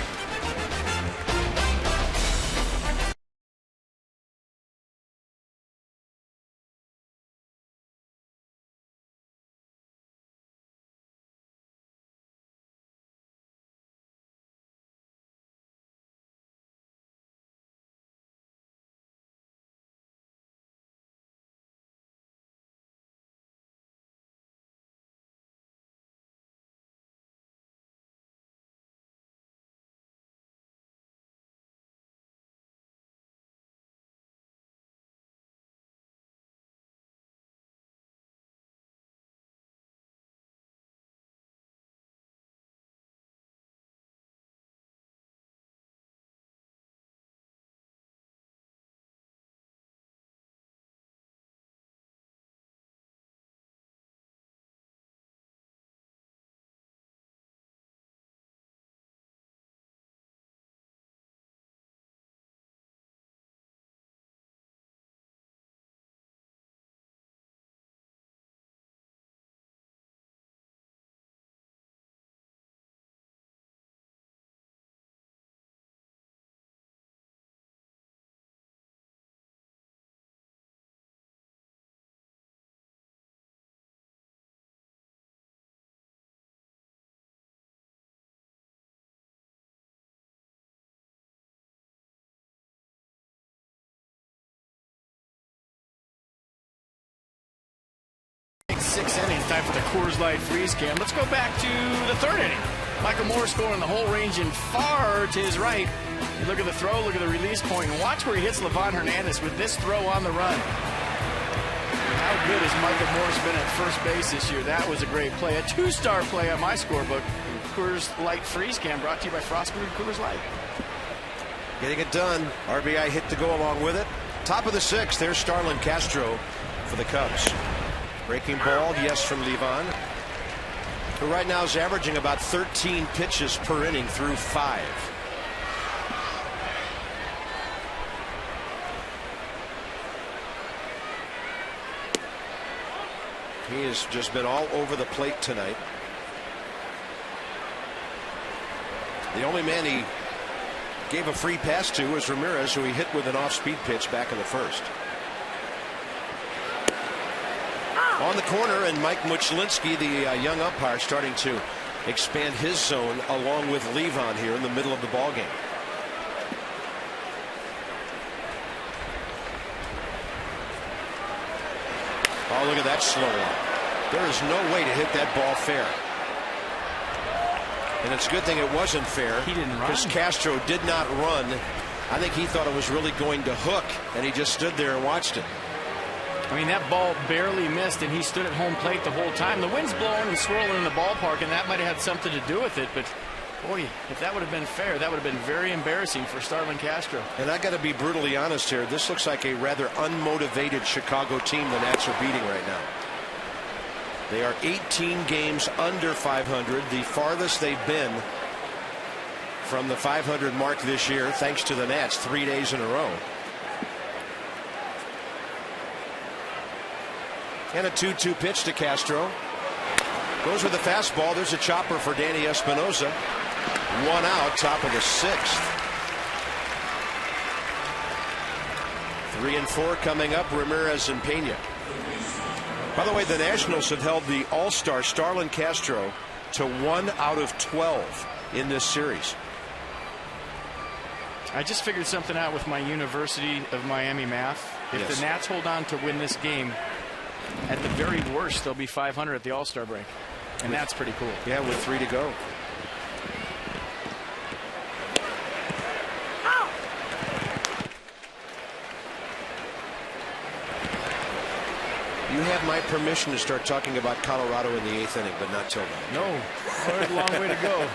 6 innings, time for the Coors Light freeze cam. Let's go back to the 3rd inning. Michael Morse scoring the whole range and far to his right. You look at the throw, look at the release point, and watch where he hits Livan Hernandez with this throw on the run. How good has Michael Morse been at first base this year? That was a great play. A 2-star play on my scorebook. Coors Light freeze cam brought to you by Frostbrewed Coors Light. Getting it done. RBI hit to go along with it. Top of the 6th. There's Starlin Castro for the Cubs. Breaking ball, yes, from Livan, who right now is averaging about 13 pitches per inning through 5. He has just been all over the plate tonight. The only man he gave a free pass to was Ramirez, who he hit with an off-speed pitch back in the 1st. On the corner, and Mike Muchlinski, the young umpire, starting to expand his zone along with Livan here in the middle of the ball game. Oh, look at that slow one. There is no way to hit that ball fair. And it's a good thing it wasn't fair. He didn't run. Because Castro did not run. I think he thought it was really going to hook, and he just stood there and watched it. I mean, that ball barely missed, and he stood at home plate the whole time. The wind's blowing and swirling in the ballpark, and that might have had something to do with it. But, boy, if that would have been fair, that would have been very embarrassing for Starlin Castro. And I got to be brutally honest here. This looks like a rather unmotivated Chicago team the Nats are beating right now. They are 18 games under 500, the farthest they've been from the 500 mark this year, thanks to the Nats 3 days in a row. And a 2-2 pitch to Castro. Goes with the fastball. There's a chopper for Danny Espinosa. 1 out, top of the 6th. 3 and 4 coming up, Ramirez and Pena. By the way, the Nationals have held the All-Star Starlin Castro to 1 out of 12 in this series. I just figured something out with my University of Miami math. If the Nats hold on to win this game, at the very worst, they'll be 500 at the All-Star break. And that's pretty cool. Yeah, with 3 to go. You have my permission to start talking about Colorado in the 8th inning, but not till then. No, there's a long way to go.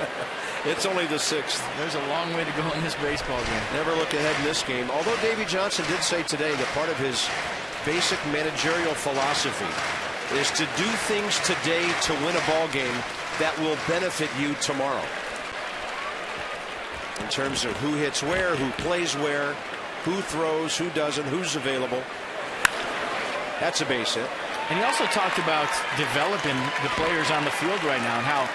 It's only the 6th. There's a long way to go in this baseball game. Never look ahead in this game. Although Davey Johnson did say today that part of his basic managerial philosophy is to do things today to win a ball game that will benefit you tomorrow. In terms of who hits where, who plays where, who throws, who doesn't, who's available. That's a base hit. And he also talked about developing the players on the field right now and how,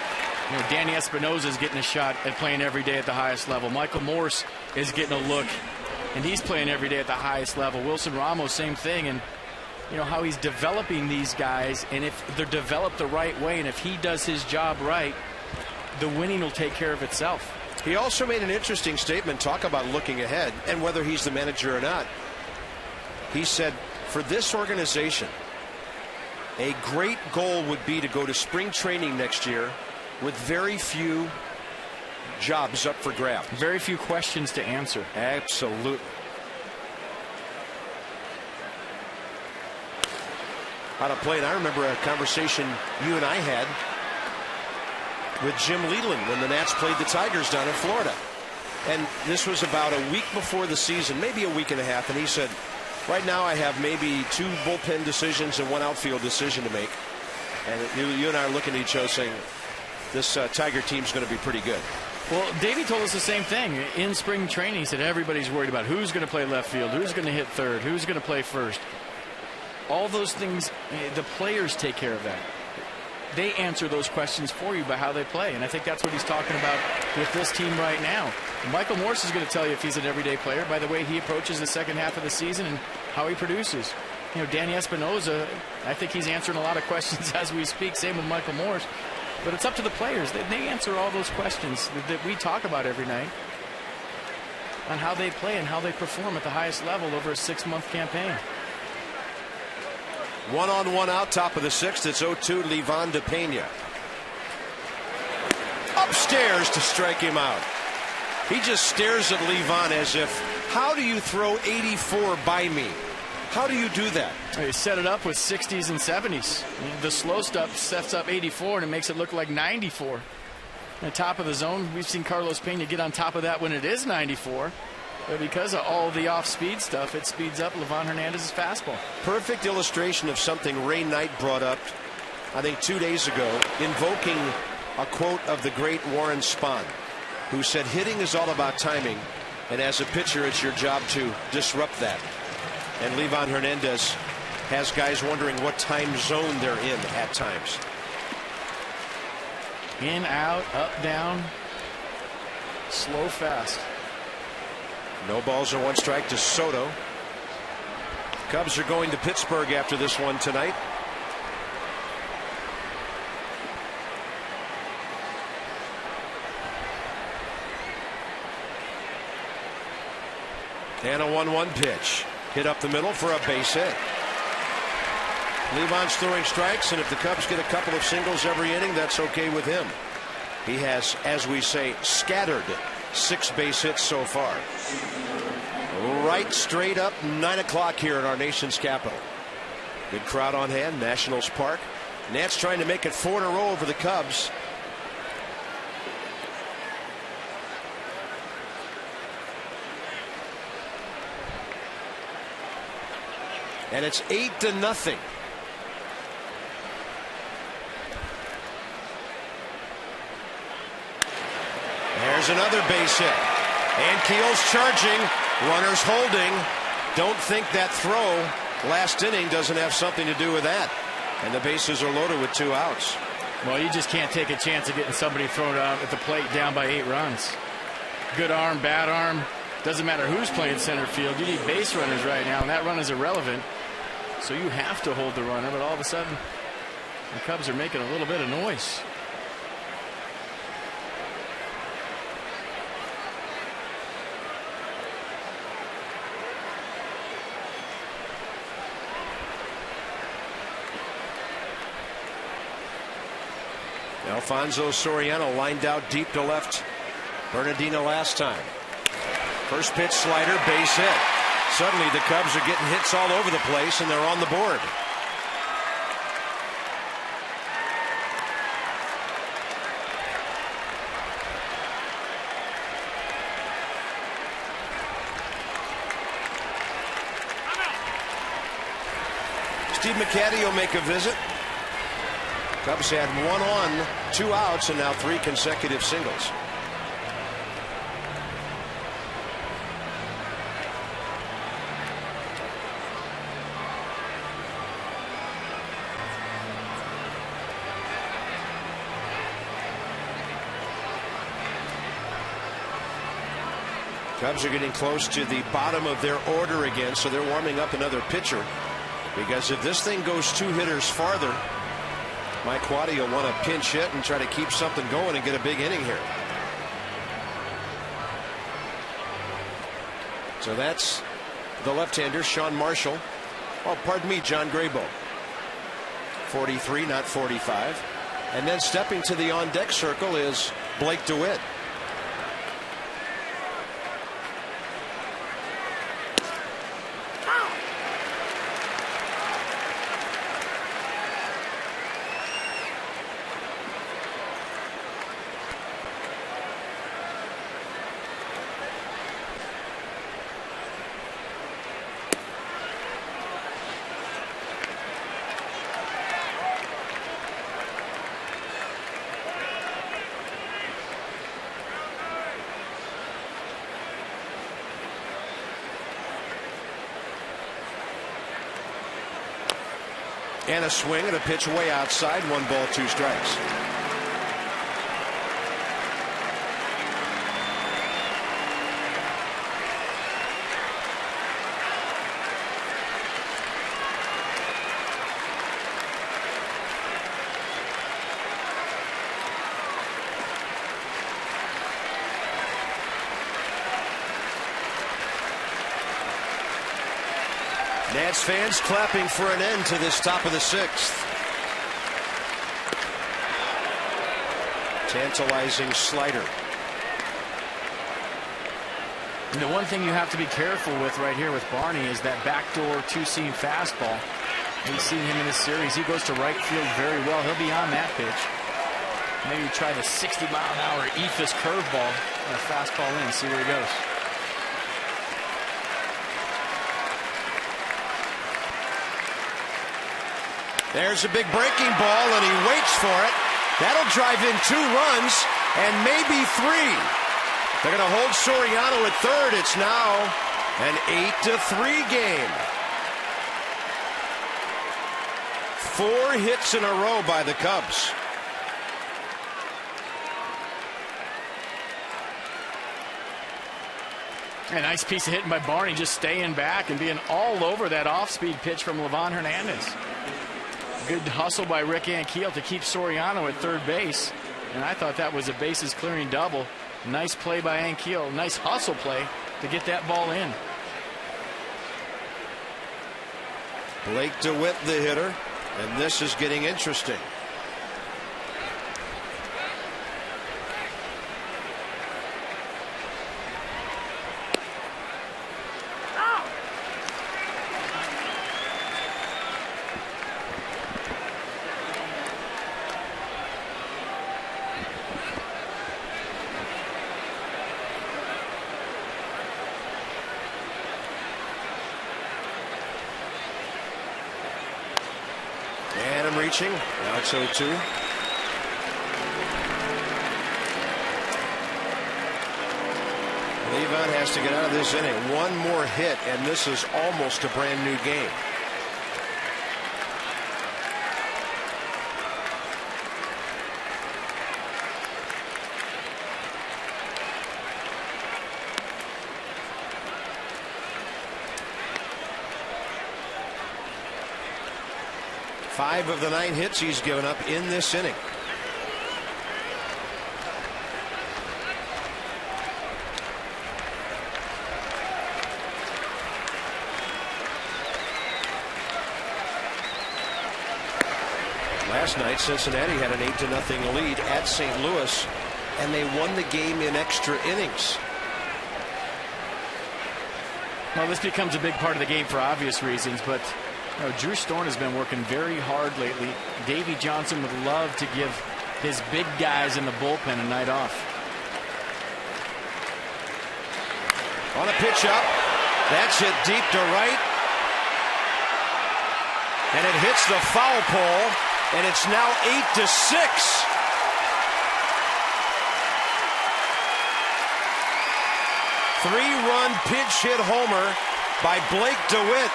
you know, Danny Espinosa is getting a shot at playing every day at the highest level. Michael Morse is getting a look, and he's playing every day at the highest level. Wilson Ramos, same thing. And, you know, how he's developing these guys, and if they're developed the right way, and if he does his job right, the winning will take care of itself. He also made an interesting statement, talk about looking ahead and whether he's the manager or not. He said, for this organization, a great goal would be to go to spring training next year with very few jobs up for grabs. Very few questions to answer. Absolutely. How to play. And I remember a conversation you and I had with Jim Leland when the Nats played the Tigers down in Florida. And this was about a week before the season, maybe a week and a half. And he said, right now I have maybe 2 bullpen decisions and 1 outfield decision to make. And you and I are looking at each other saying, this Tiger team's going to be pretty good. Well, Davey told us the same thing. In spring training, he said everybody's worried about who's going to play left field, who's going to hit third, who's going to play first. All those things, the players take care of that. They answer those questions for you by how they play. And I think that's what he's talking about with this team right now. Michael Morse is going to tell you if he's an everyday player by the way he approaches the second half of the season and how he produces. You know, Danny Espinosa, I think he's answering a lot of questions as we speak. Same with Michael Morse. But it's up to the players. They answer all those questions that we talk about every night on how they play and how they perform at the highest level over a 6-month campaign. 1-on-1 out, top of the 6th. It's 0-2, Livan de Pena. Upstairs to strike him out. He just stares at Livan as if, how do you throw 84 by me? How do you do that? He set it up with 60s and 70s. The slow stuff sets up 84 and it makes it look like 94. On the top of the zone, we've seen Carlos Pena get on top of that when it is 94. But because of all the off-speed stuff, it speeds up Livan Hernandez's fastball. Perfect illustration of something Ray Knight brought up, I think 2 days ago, invoking a quote of the great Warren Spahn, who said hitting is all about timing, and as a pitcher it's your job to disrupt that. And Livan Hernandez has guys wondering what time zone they're in at times. In, out, up, down, slow, fast. No balls and 1 strike to Soto. Cubs are going to Pittsburgh after this one tonight. And a 1-1 pitch. Hit up the middle for a base hit. Livan's throwing strikes, and if the Cubs get a couple of singles every inning, that's okay with him. He has, as we say, scattered 6 base hits so far. Right straight up 9 o'clock here in our nation's capital. Good crowd on hand, Nationals Park. Nats trying to make it 4 in a row over the Cubs. And it's 8-0. There's another base hit. Ankiel's charging. Runners holding. Don't think that throw last inning doesn't have something to do with that. And the bases are loaded with 2 outs. Well, you just can't take a chance of getting somebody thrown out at the plate down by 8 runs. Good arm, bad arm. Doesn't matter who's playing center field. You need base runners right now, and that run is irrelevant. So you have to hold the runner, but all of a sudden, the Cubs are making a little bit of noise. Alfonso Soriano lined out deep to left Bernardino last time. First pitch slider, base hit. Suddenly the Cubs are getting hits all over the place, and they're on the board. Steve McCaddy will make a visit. Cubs had 1 on, 2 outs, and now 3 consecutive singles. Cubs are getting close to the bottom of their order again, so they're warming up another pitcher. Because if this thing goes 2 hitters farther, Mike Quaddy will want to pinch hit and try to keep something going and get a big inning here. So that's the left-hander, Sean Marshall. Oh, pardon me, John Graybo. 43, not 45. And then stepping to the on-deck circle is Blake DeWitt. And a swing and a pitch way outside. 1 ball, 2 strikes. Nats fans clapping for an end to this top of the 6th. Tantalizing slider. And the one thing you have to be careful with right here with Barney is that backdoor two-seam fastball. We've seen him in this series. He goes to right field very well. He'll be on that pitch. Maybe try the 60-mile-an-hour ephus curveball and a fastball in. See where he goes. There's a big breaking ball, and he waits for it. That'll drive in 2 runs and maybe 3. They're going to hold Soriano at third. It's now an 8-3 game. 4 hits in a row by the Cubs. A nice piece of hitting by Barney, just staying back and being all over that off-speed pitch from Livan Hernandez. Good hustle by Rick Ankiel to keep Soriano at third base. And I thought that was a bases clearing double. Nice play by Ankiel. Nice hustle play to get that ball in. Blake DeWitt, the hitter. And this is getting interesting. Reaching. Now it's 0-2. Livan has to get out of this inning. One more hit, and this is almost a brand new game. Five of the 9 hits he's given up in this inning. Last night, Cincinnati had an 8-0 lead at St. Louis, and they won the game in extra innings. Well, this becomes a big part of the game for obvious reasons, but Drew Storn has been working very hard lately. Davey Johnson would love to give his big guys in the bullpen a night off. On a pitch up, that's hit deep to right, and it hits the foul pole, and it's now 8-6. Three-run pinch hit homer by Blake DeWitt.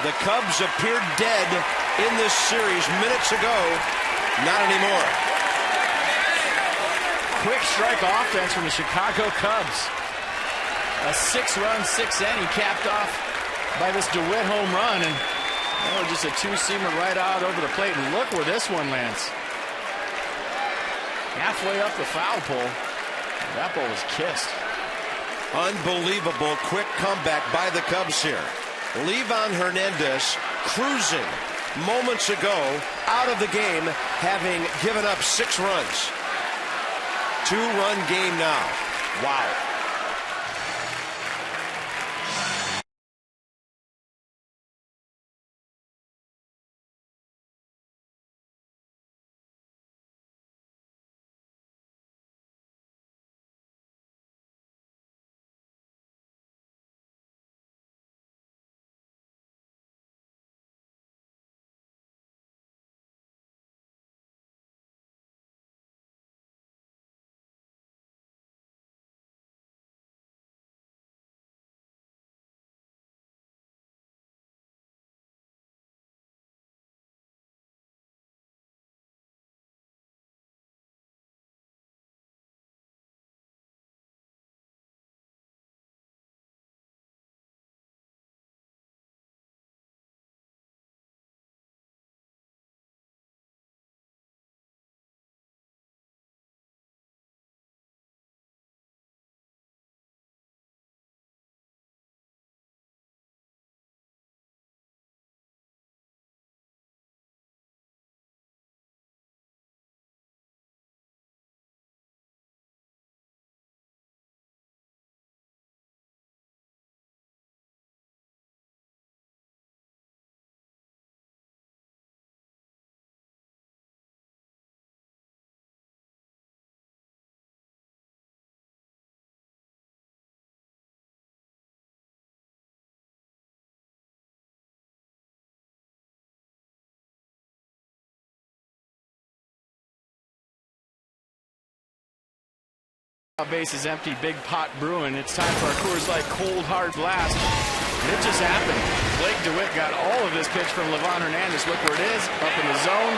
The Cubs appeared dead in this series minutes ago. Not anymore. Quick strike offense from the Chicago Cubs. A 6-run, 6-inning capped off by this DeWitt home run. And just a two-seamer right out over the plate. And look where this one lands. Halfway up the foul pole. That ball was kissed. Unbelievable quick comeback by the Cubs here. Livan Hernandez cruising moments ago out of the game, having given up 6 runs. 2-run game now. Wow. Base is empty, big pot brewing. It's time for our Coors Light Cold Hard Blast. And it just happened. Blake DeWitt got all of this pitch from Livan Hernandez. Look where it is, up in the zone.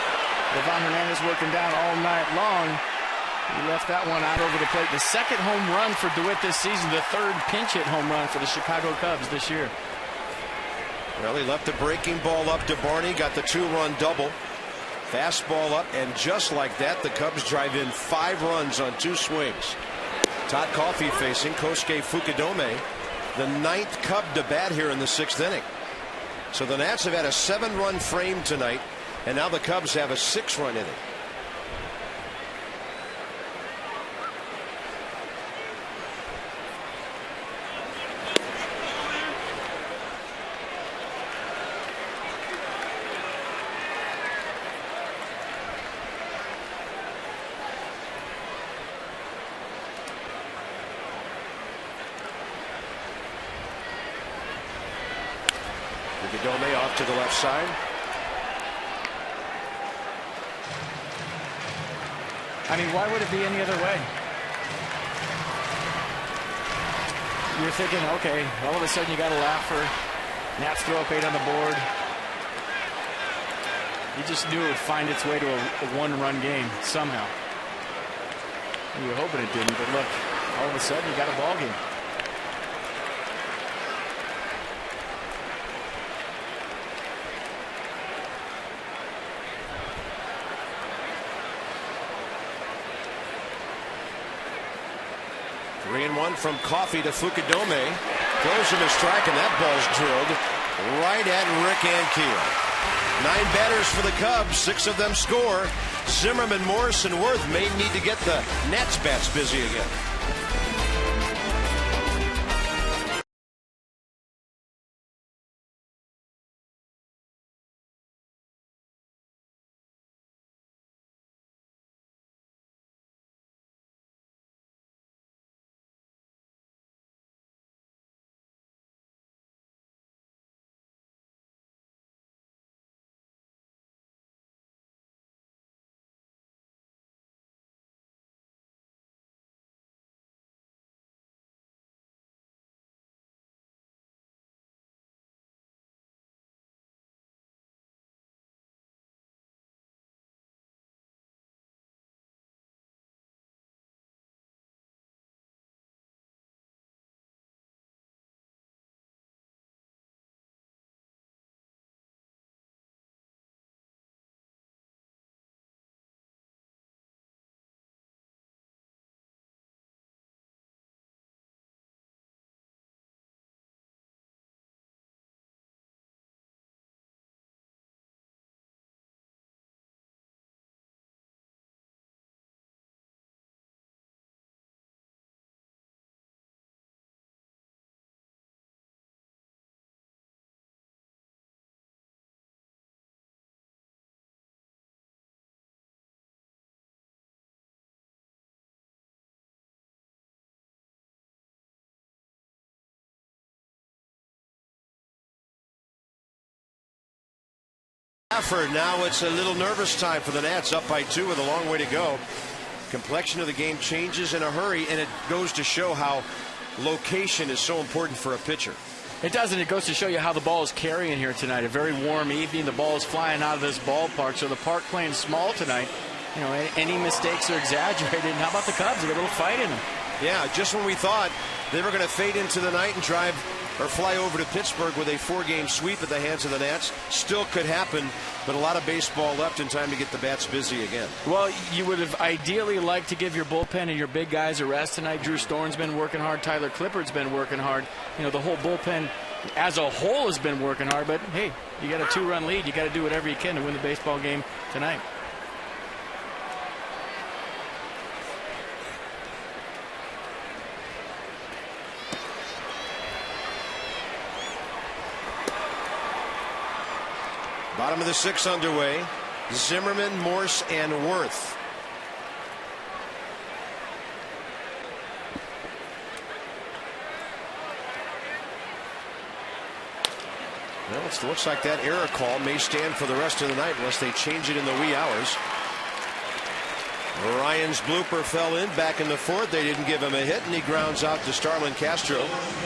Livan Hernandez working down all night long. He left that one out over the plate. The second home run for DeWitt this season, the third pinch hit home run for the Chicago Cubs this year. Well, he left the breaking ball up to Barney, got the 2-run double. Fastball up, and just like that, the Cubs drive in 5 runs on 2 swings. Todd Coffey facing Kosuke Fukudome, the 9th Cub to bat here in the 6th inning. So the Nats have had a 7-run frame tonight, and now the Cubs have a 6-run inning. Fukudome off to the left side. I mean, why would it be any other way? You're thinking, okay, all of a sudden you got a laugher. Nats throw up 8 on the board. You just knew it would find its way to a 1-run game somehow. And you were hoping it didn't, but look, all of a sudden you got a ball game. Three and one from Coffey to Fukudome. Throws him a strike, and that ball's drilled right at Rick Ankiel. 9 batters for the Cubs, 6 of them score. Zimmerman, Morris, and Worth may need to get the Nats bats busy again. Now it's a little nervous time for the Nats, up by 2 with a long way to go. Complexion of the game changes in a hurry, and it goes to show how location is so important for a pitcher. It does, and it goes to show you how the ball is carrying here tonight. A very warm evening. The ball is flying out of this ballpark, so the park playing small tonight. You know, any mistakes are exaggerated. And how about the Cubs? They got a little fight in them. Yeah, just when we thought they were going to fade into the night and drive or fly over to Pittsburgh with a 4-game sweep at the hands of the Nats, still could happen, but a lot of baseball left in time to get the bats busy again. Well, you would have ideally liked to give your bullpen and your big guys a rest tonight. Drew Storen's been working hard. Tyler Clippard's been working hard. You know, the whole bullpen as a whole has been working hard, but hey, you got a 2-run lead. You got to do whatever you can to win the baseball game tonight. Bottom of the 6th underway. Zimmerman, Morse, and Worth. Well, it looks like that error call may stand for the rest of the night unless they change it in the wee hours. Ryan's blooper fell in back in the fourth. They didn't give him a hit, and he grounds out to STARLIN Castro.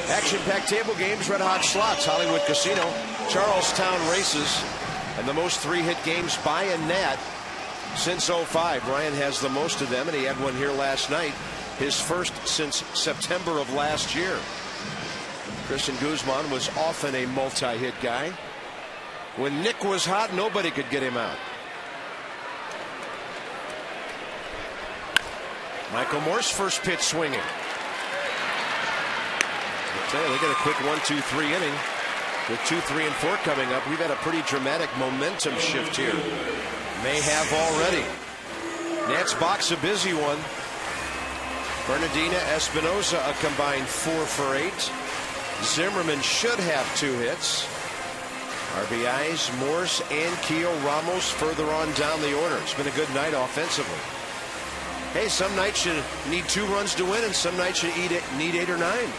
Action-packed table games, red hot slots, Hollywood Casino, Charlestown races, and the most 3-hit games by a Nat since '05. Ryan has the most of them, and he had one here last night, his first since September of last year. Christian Guzman was often a multi-hit guy. When Nick was hot, nobody could get him out. Michael Morse first pitch swinging. I tell you, they get a quick 1-2-3 inning with 2, 3, and 4 coming up. We've had a pretty dramatic momentum shift here. May have already. Nats box a busy one. Bernardina, Espinosa a combined 4 for 8. Zimmerman should have 2 hits. RBIs, Morse, Ankiel, Ramos further on down the order. It's been a good night offensively. Hey, some nights you need 2 runs to win, and some nights you need 8 or 9.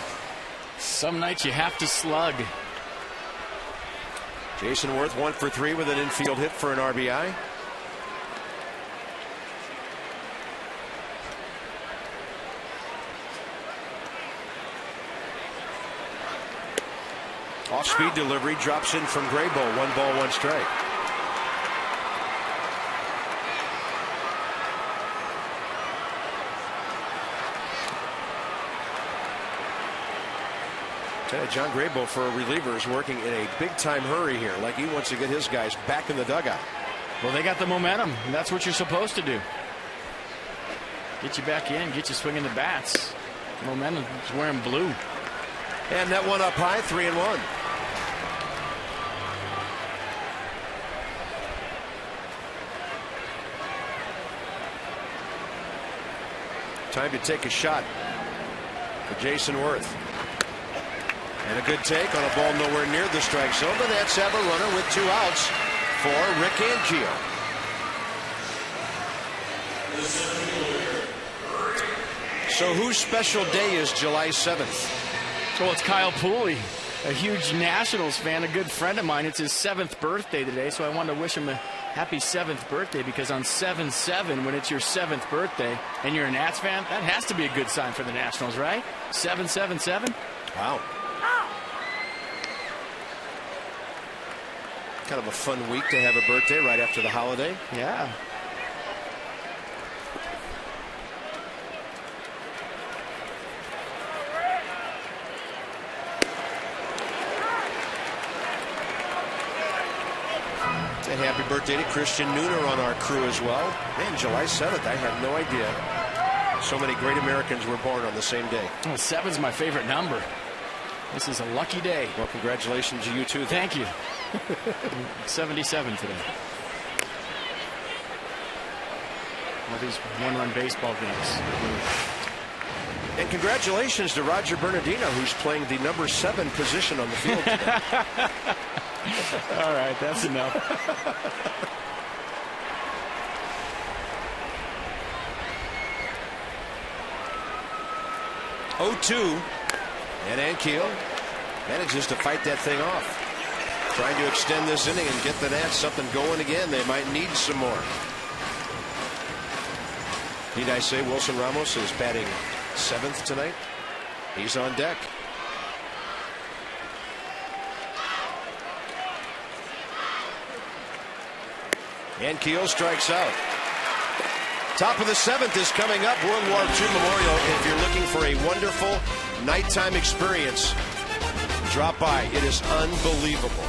Some nights you have to slug. Jason Worth 1 for 3 with an infield hit for an RBI. Off-speed delivery drops in from Graybo. 1 ball, 1 strike. John Graybo, for a reliever, is working in a big-time hurry here, like he wants to get his guys back in the dugout. Well, they got the momentum, and that's what you're supposed to do. Get you back in, get you swinging the bats. Momentum is wearing blue. And that one up high, 3-1. Time to take a shot for Jason Worth. And a good take on a ball nowhere near the strike zone. The Nats have a runner with 2 outs for Rick Ankiel. So whose special day is July 7th? Well, it's Kyle Pooley, a huge Nationals fan, a good friend of mine. It's his 7th birthday today, so I wanted to wish him a happy 7th birthday, because on 7/7, when it's your 7th birthday and you're a Nats fan, that has to be a good sign for the Nationals, right? 7-7-7. Wow. Kind of a fun week to have a birthday right after the holiday. Yeah. And happy birthday to Christian Nooner on our crew as well. Man, July 7th, I had no idea so many great Americans were born on the same day. Well, 7's my favorite number. This is a lucky day. Well, congratulations to you too. Thank you. 77 today. All these 1-run baseball games. And congratulations to Roger Bernardino, who's playing the number 7 position on the field today. All right, that's enough. And Ankiel manages to fight that thing off. Trying to extend this inning and get the Nats something going again. They might need some more. Need I say Wilson Ramos is batting 7th tonight? He's on deck. Ankiel strikes out. Top of the 7th is coming up. World War II Memorial. If you're looking for a wonderful nighttime experience, drop by. It is unbelievable.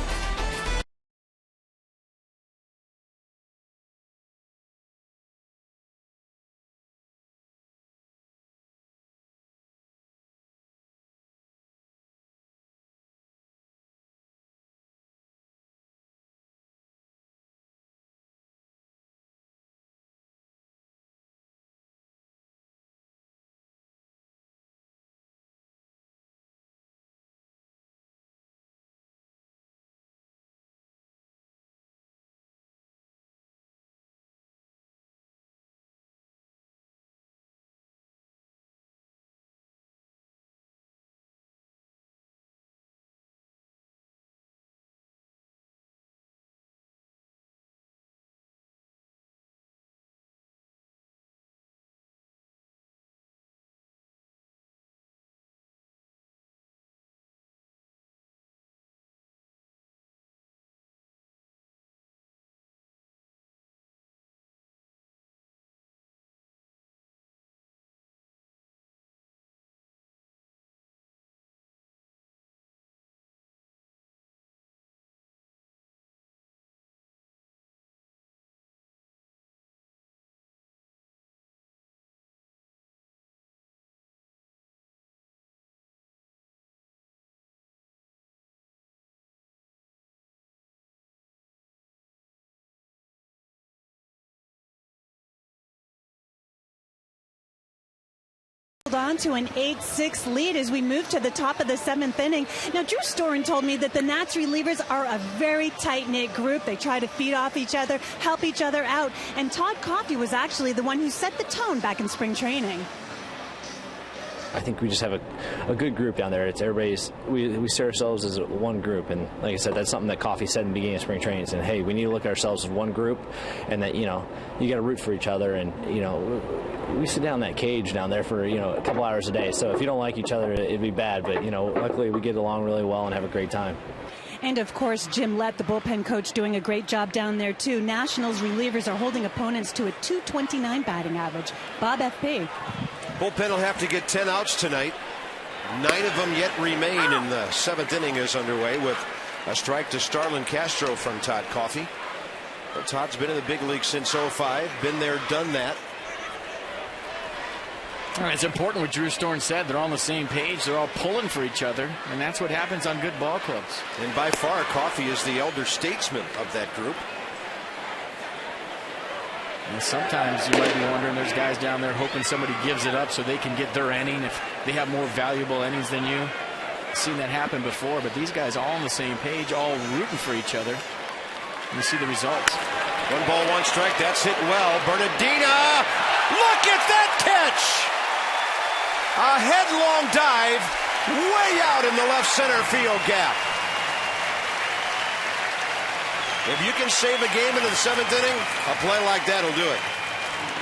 on to an 8-6 lead as we move to the top of the 7th inning. Now, Drew Storen told me that the Nats relievers are a very tight-knit group. They try to feed off each other, help each other out. And Todd Coffey was actually the one who set the tone back in spring training. I think we just have a good group down there. It's everybody's. We see ourselves as one group, and like I said, that's something that Coffey said in the beginning of spring training. Saying, "Hey, we need to look at ourselves as one group, and that you got to root for each other." And we sit down in that cage down there for a couple hours a day. So if you don't like each other, it'd be bad. But luckily we get along really well and have a great time. And, of course, Jim Lett, the bullpen coach, doing a great job down there, too. Nationals relievers are holding opponents to a .229 batting average. Bob FP. Bullpen will have to get 10 outs tonight. 9 of them yet remain, and the 7th inning is underway with a strike to STARLIN Castro from Todd Coffey. But Todd's been in the big league since '05. Been there, done that. It's important what Drew Storen said. They're all on the same page. They're all pulling for each other, and that's what happens on good ball clubs. And by far, Coffey is the elder statesman of that group. And sometimes you might be wondering, there's guys down there hoping somebody gives it up so they can get their inning if they have more valuable innings than you. I've seen that happen before, but these guys all on the same page, all rooting for each other. And you see the results. 1 ball, 1 strike. That's hit well. Bernardina, look at that catch! A headlong dive way out in the left center field gap. If you can save a game into the 7th inning, a play like that will do it.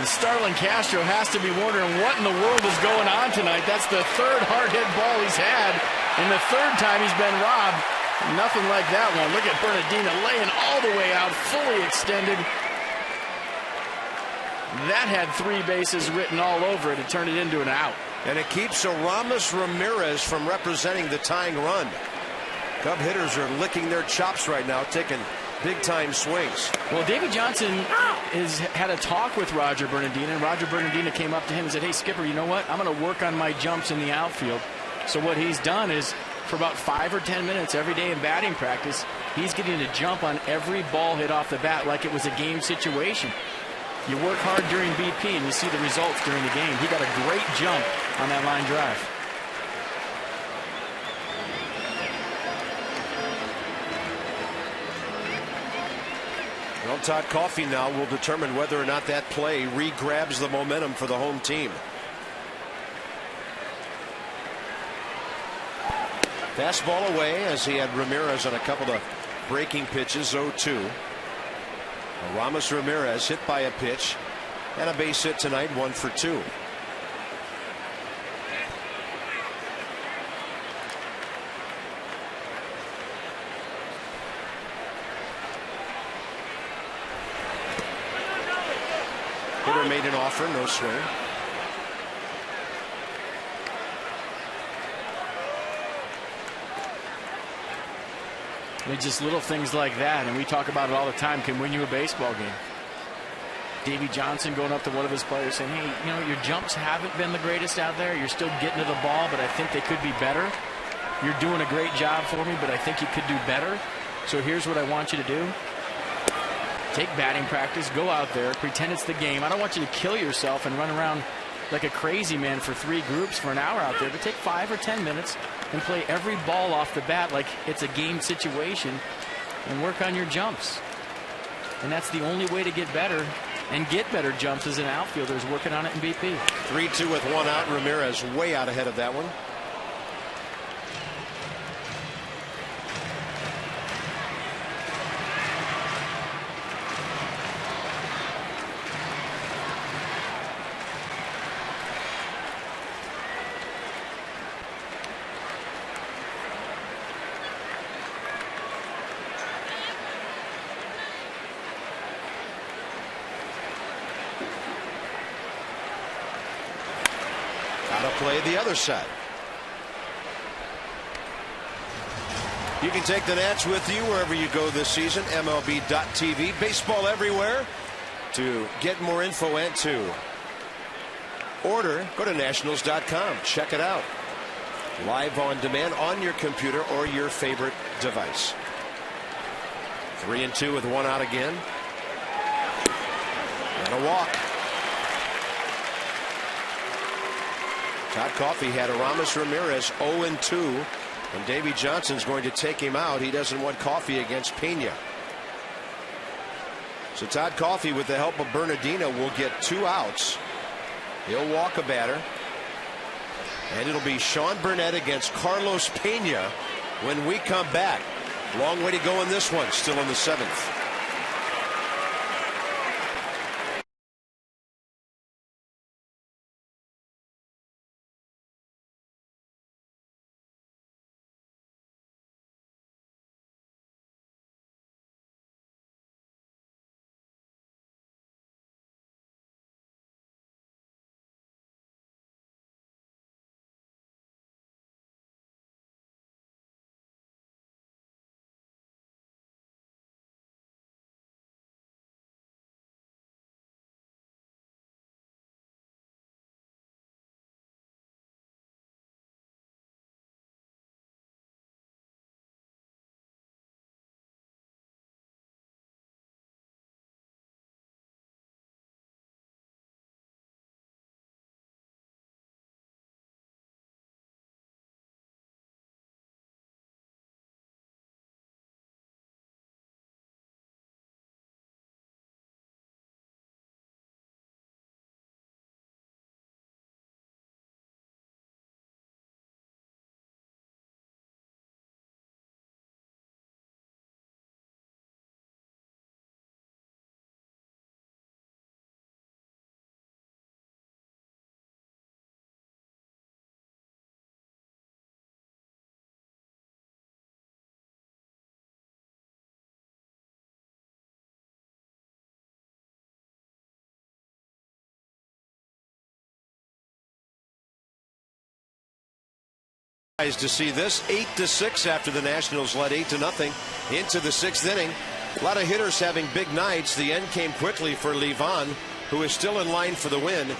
And STARLIN Castro has to be wondering what in the world is going on tonight. That's the 3rd hard hit ball he's had, and the 3rd time he's been robbed. Nothing like that one. Look at Bernardina laying all the way out, fully extended. That had 3 bases written all over it. It turned it into an out. And it keeps RAMIREZ from representing the tying run. Cub hitters are licking their chops right now, taking big-time swings. Well, Davey Johnson has had a talk with Roger Bernardina, and Roger Bernardina came up to him and said, "Hey, Skipper, you know what? I'm going to work on my jumps in the outfield." So what he's done is, for about 5 or 10 minutes every day in batting practice, he's getting to jump on every ball hit off the bat like it was a game situation. You work hard during BP and you see the results during the game. He got a great jump on that line drive. Well, Todd Coffey now will determine whether or not that play re-grabs the momentum for the home team. Fastball away as he had Ramirez on a couple of breaking pitches. 0-2. Ramirez hit by a pitch and a base hit tonight, 1 for 2. Hitter made an offer, no swing. It's just little things like that, and we talk about it all the time, can win you a baseball game. Davey Johnson going up to one of his players saying, "Hey, your jumps haven't been the greatest out there. You're still getting to the ball, but I think they could be better. You're doing a great job for me, but I think you could do better. So here's what I want you to do. Take batting practice, go out there, pretend it's the game. I don't want you to kill yourself and run around like a crazy man for 3 groups for an hour out there, but take 5 or 10 minutes and play every ball off the bat like it's a game situation and work on your jumps." And that's the only way to get better and get better jumps as an outfielder, is working on it in BP. 3-2 with 1 out. Ramirez way out ahead of that one. Play the other side. You can take the Nats with you wherever you go this season. MLB.tv, baseball everywhere. To get more info and to order, go to nationals.com. Check it out. Live on demand on your computer or your favorite device. 3-2 with 1 out again. And a walk. Todd Coffey had Aramis Ramirez 0-2, and Davey Johnson's going to take him out. He doesn't want Coffey against Pena. So Todd Coffey, with the help of Bernardino, will get 2 outs. He'll walk a batter. And it'll be Sean Burnett against Carlos Pena when we come back. Long way to go in this one, still in the 7th. To see this 8-6 after the Nationals led 8-0 into the 6th inning. A lot of hitters having big nights. The end came quickly for Livan, who is still in line for the win.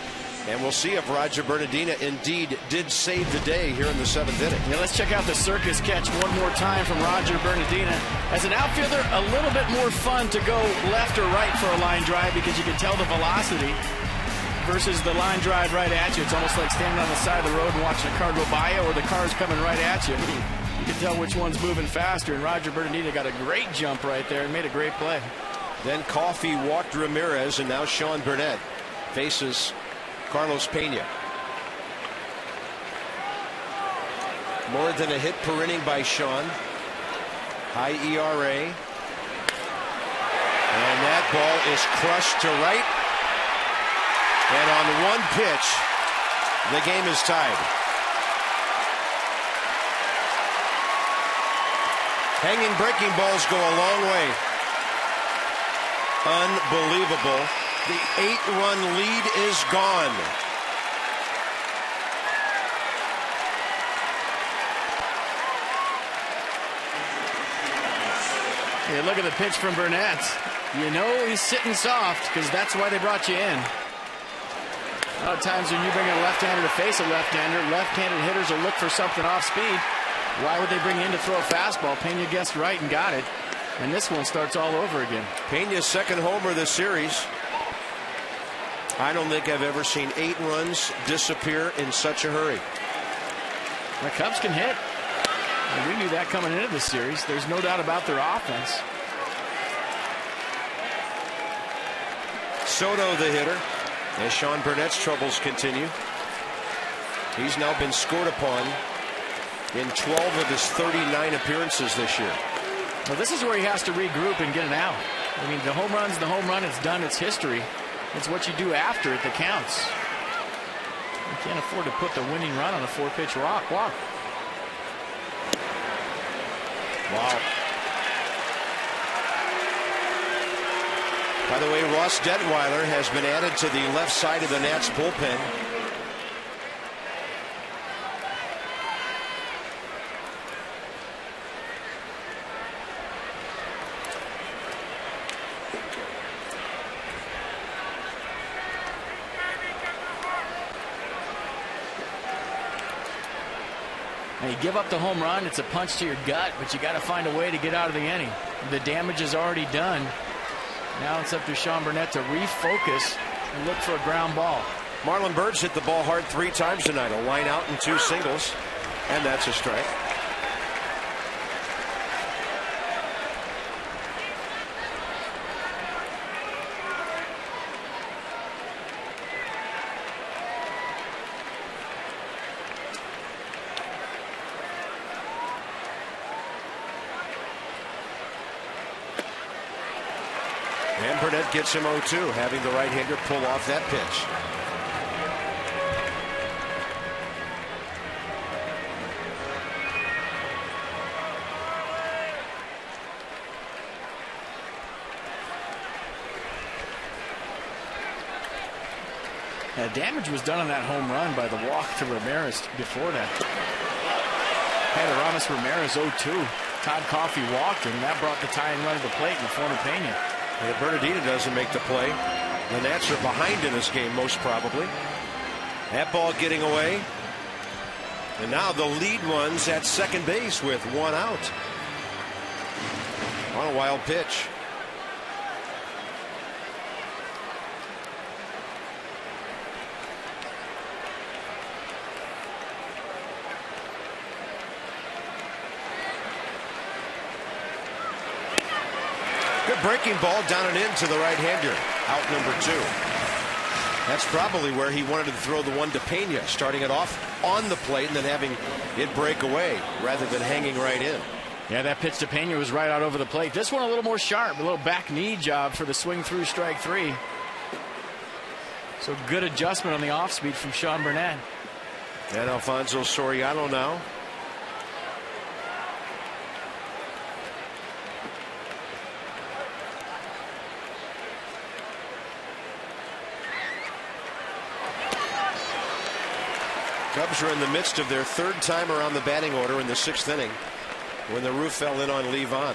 And we'll see if Roger Bernardino indeed did save the day here in the 7th inning. Yeah, let's check out the circus catch one more time from Roger Bernardino. As an outfielder, a little bit more fun to go left or right for a line drive because you can tell the velocity versus the line drive right at you. It's almost like standing on the side of the road and watching a car go by you, or the car's coming right at you. You can tell which one's moving faster, and Roger Bernardino got a great jump right there and made a great play. Then Coffey walked Ramirez, and now Sean Burnett faces Carlos Pena. More than a hit per inning by Sean. High ERA. And that ball is crushed to right. And on one pitch, the game is tied. Hanging breaking balls go a long way. Unbelievable. The 8-run lead is gone. Yeah, look at the pitch from Burnett. You know he's sitting soft because that's why they brought you in. A lot of times when you bring a left-hander to face a left-hander, left-handed hitters will look for something off speed. Why would they bring you in to throw a fastball? Pena guessed right and got it. And this one starts all over again. Pena's second homer this series. I don't think I've ever seen 8 runs disappear in such a hurry. The Cubs can hit. And we knew that coming into this series. There's no doubt about their offense. Soto the hitter. As Sean Burnett's troubles continue. He's now been scored upon in 12 of his 39 appearances this year. Well, this is where he has to regroup and get an out. I mean, the home run's the home run. It's done. It's history. It's what you do after it that counts. You can't afford to put the winning run on a 4-pitch walk. Wow. By the way, Ross Detweiler has been added to the left side of the Nats bullpen. Now you give up the home run, it's a punch to your gut, but you got to find a way to get out of the inning. The damage is already done. Now it's up to Sean Burnett to refocus and look for a ground ball. Marlon Bird's hit the ball hard 3 times tonight. A line out and 2 singles, and that's a strike. And Burnett gets him 0-2, having the right-hander pull off that pitch. Damage was done on that home run by the walk to Ramirez before that. Had Aramis Ramirez 0-2. Todd Coffey walked, and that brought the tying run to the plate in the form of Pena. And Bernardino doesn't make the play. The Nats are behind in this game, most probably. That ball getting away. And now the lead runs at second base with 1 out. On a wild pitch. Good breaking ball down and in to the right-hander. Out number 2. That's probably where he wanted to throw the one to Pena, starting it off on the plate and then having it break away rather than hanging right in. Yeah, that pitch to Pena was right out over the plate. This one a little more sharp, a little back knee job for the swing through strike 3. So good adjustment on the off speed from Sean Burnett. And Alfonso Soriano now. Cubs are in the midst of their 3rd time around the batting order in the 6th inning when the roof fell in on Levon.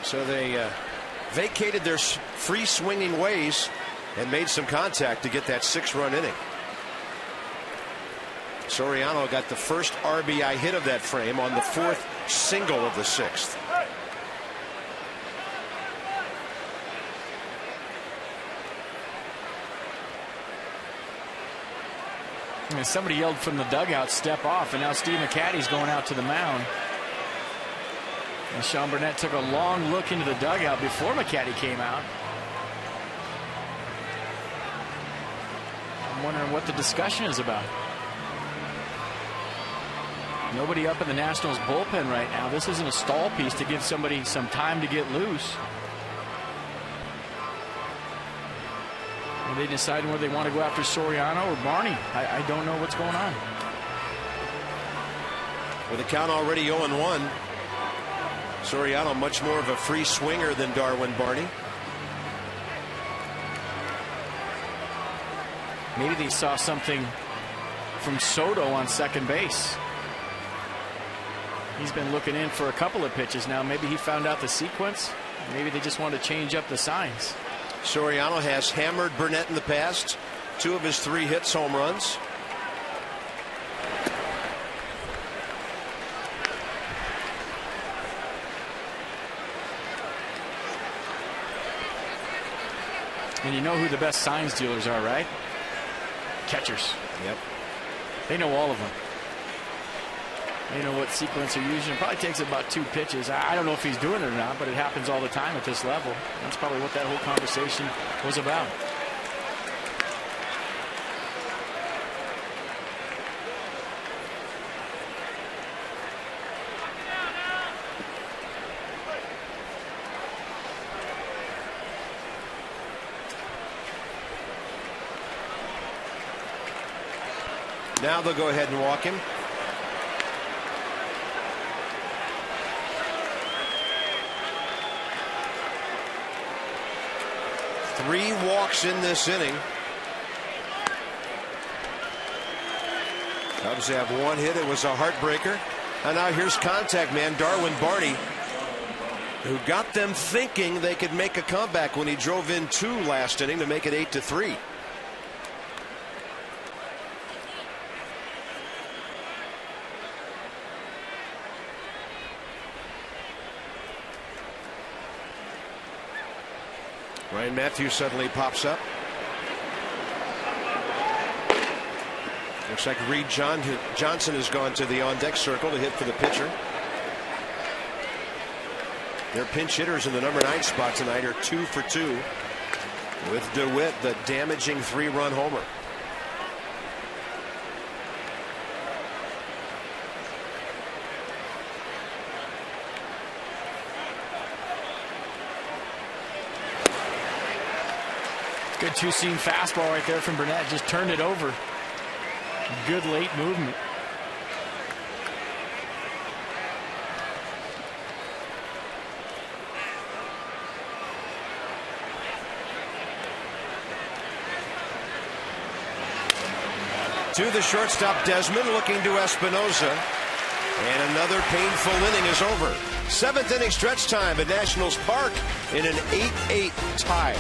So they vacated their free swinging ways and made some contact to get that 6-run inning. Soriano got the first RBI hit of that frame on the 4th single of the 6th. And somebody yelled from the dugout, step off, and now Steve McCatty's going out to the mound. And Sean Burnett took a long look into the dugout before McCatty came out. I'm wondering what the discussion is about. Nobody up in the Nationals bullpen right now. This isn't a stall piece to give somebody some time to get loose. Are they deciding whether they want to go after Soriano or Barney? I don't know what's going on. With the count already 0-1, Soriano much more of a free swinger than Darwin Barney. Maybe they saw something from Soto on second base. He's been looking in for a couple of pitches now. Maybe he found out the sequence. Maybe they just want to change up the signs. Soriano has hammered Burnett in the past. 2 of his 3 hits, home runs. And you know who the best signs dealers are, right? Catchers. Yep. They know all of them. They know what sequence they're using. It probably takes about 2 pitches. I don't know if he's doing it or not, but it happens all the time at this level. That's probably what that whole conversation was about. Now they'll go ahead and walk him. Three walks in this inning. Cubs have 1 hit. It was a heartbreaker. And now here's contact man Darwin Barney, who got them thinking they could make a comeback when he drove in 2 last inning to make it 8-3. Ryan Matthews suddenly pops up. Looks like Reed Johnson has gone to the on-deck circle to hit for the pitcher. Their pinch hitters in the number 9 spot tonight are 2 for 2 with DeWitt, the damaging 3-run homer. Good two-seam fastball right there from Burnett. Just turned it over. Good late movement. To the shortstop, Desmond, looking to Espinosa. And another painful inning is over. 7th inning stretch time at Nationals Park in an 8-8 tie.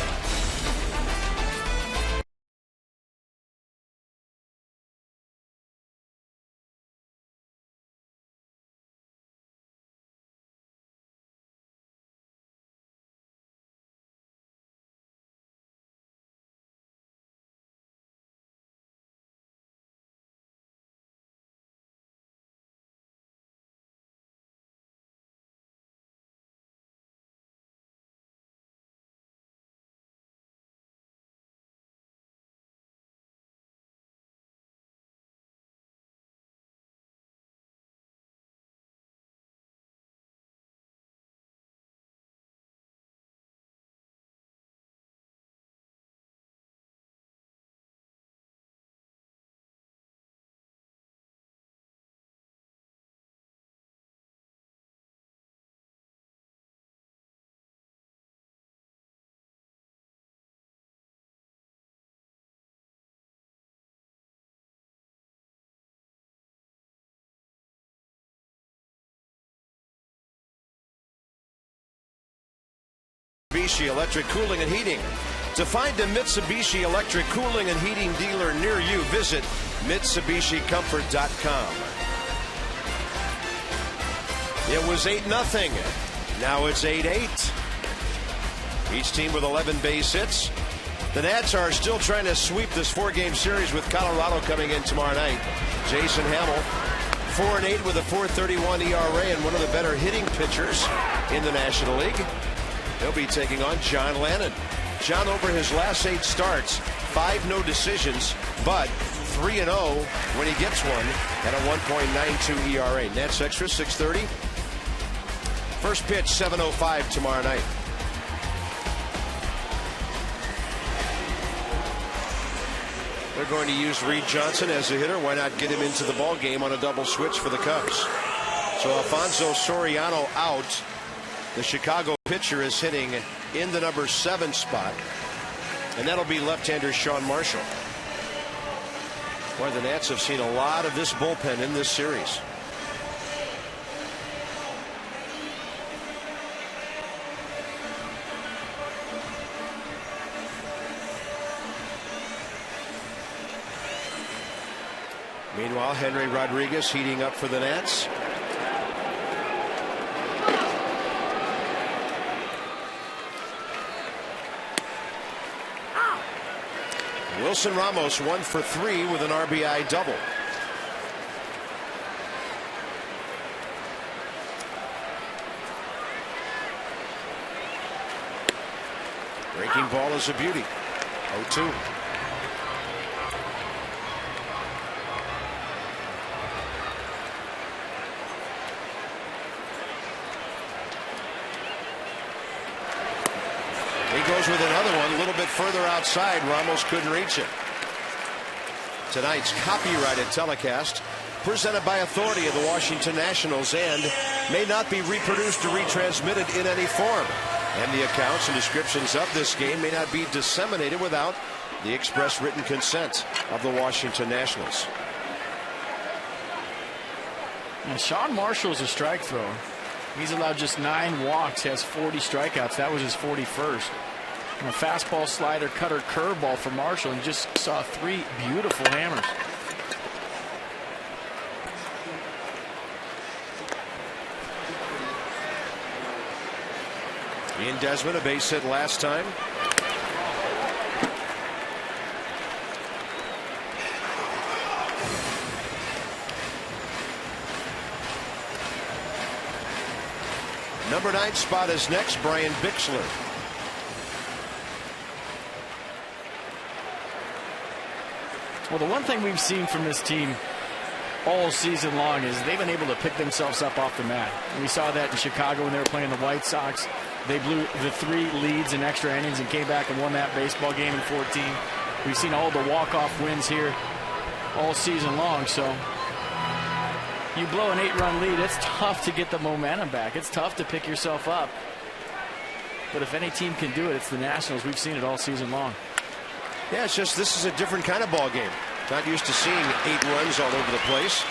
Mitsubishi Electric Cooling and Heating. To find a Mitsubishi Electric Cooling and Heating dealer near you, visit MitsubishiComfort.com. It was 8-0. Now it's 8-8. Each team with 11 base hits. The Nats are still trying to sweep this 4-game series with Colorado coming in tomorrow night. Jason Hamill, 4-8 with a 4.31 ERA and one of the better hitting pitchers in the National League. He'll be taking on John Lannon. John, over his last 8 starts, 5 no decisions, but 3-0 when he gets one at a 1.92 ERA. Nats extra 6:30. First pitch 7:05 tomorrow night. They're going to use Reed Johnson as a hitter. Why not get him into the ball game on a double switch for the Cubs? So ALFONSO Soriano out. The Chicago pitcher is hitting in the number 7 spot, and that'll be left-hander Sean Marshall. Boy, the Nats have seen a lot of this bullpen in this series. Meanwhile, Henry Rodriguez heating up for the Nats. Wilson Ramos 1 for 3 with an RBI double. Breaking ball is a beauty. 0-2. Goes with another one a little bit further outside. Ramos couldn't reach it. Tonight's copyrighted telecast presented by authority of the Washington Nationals and may not be reproduced or retransmitted in any form. And the accounts and descriptions of this game may not be disseminated without the express written consent of the Washington Nationals. And Sean Marshall's a strike thrower. He's allowed just 9 walks, has 40 strikeouts. That was his 41st. And a fastball, slider, cutter, curveball for Marshall, and just saw 3 beautiful hammers. Ian Desmond, a base hit last time. Number 9 spot is next, Brian Bixler. Well, the one thing we've seen from this team all season long is they've been able to pick themselves up off the mat. We saw that in Chicago when they were playing the White Sox. They blew the 3 leads in extra innings and came back and won that baseball game in 14. We've seen all the walk-off wins here all season long. So you blow an 8-run lead, it's tough to get the momentum back. It's tough to pick yourself up. But if any team can do it, it's the Nationals. We've seen it all season long. Yeah, it's just this is a different kind of ball game. Not used to seeing 8 runs all over the place.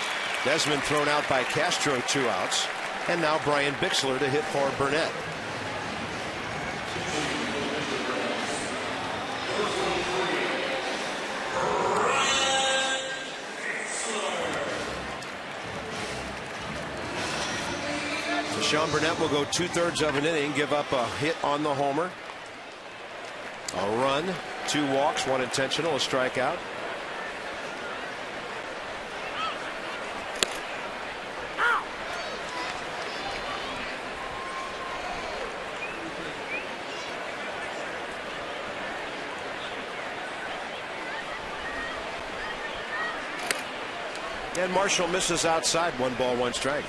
Desmond thrown out by Castro, 2 outs. And now Brian Bixler to hit for Burnett. So Sean Burnett will go 2/3 of an inning, give up a hit on the homer, a run, 2 walks, 1 intentional, a strikeout. And Marshall misses outside, 1 ball, 1 strike.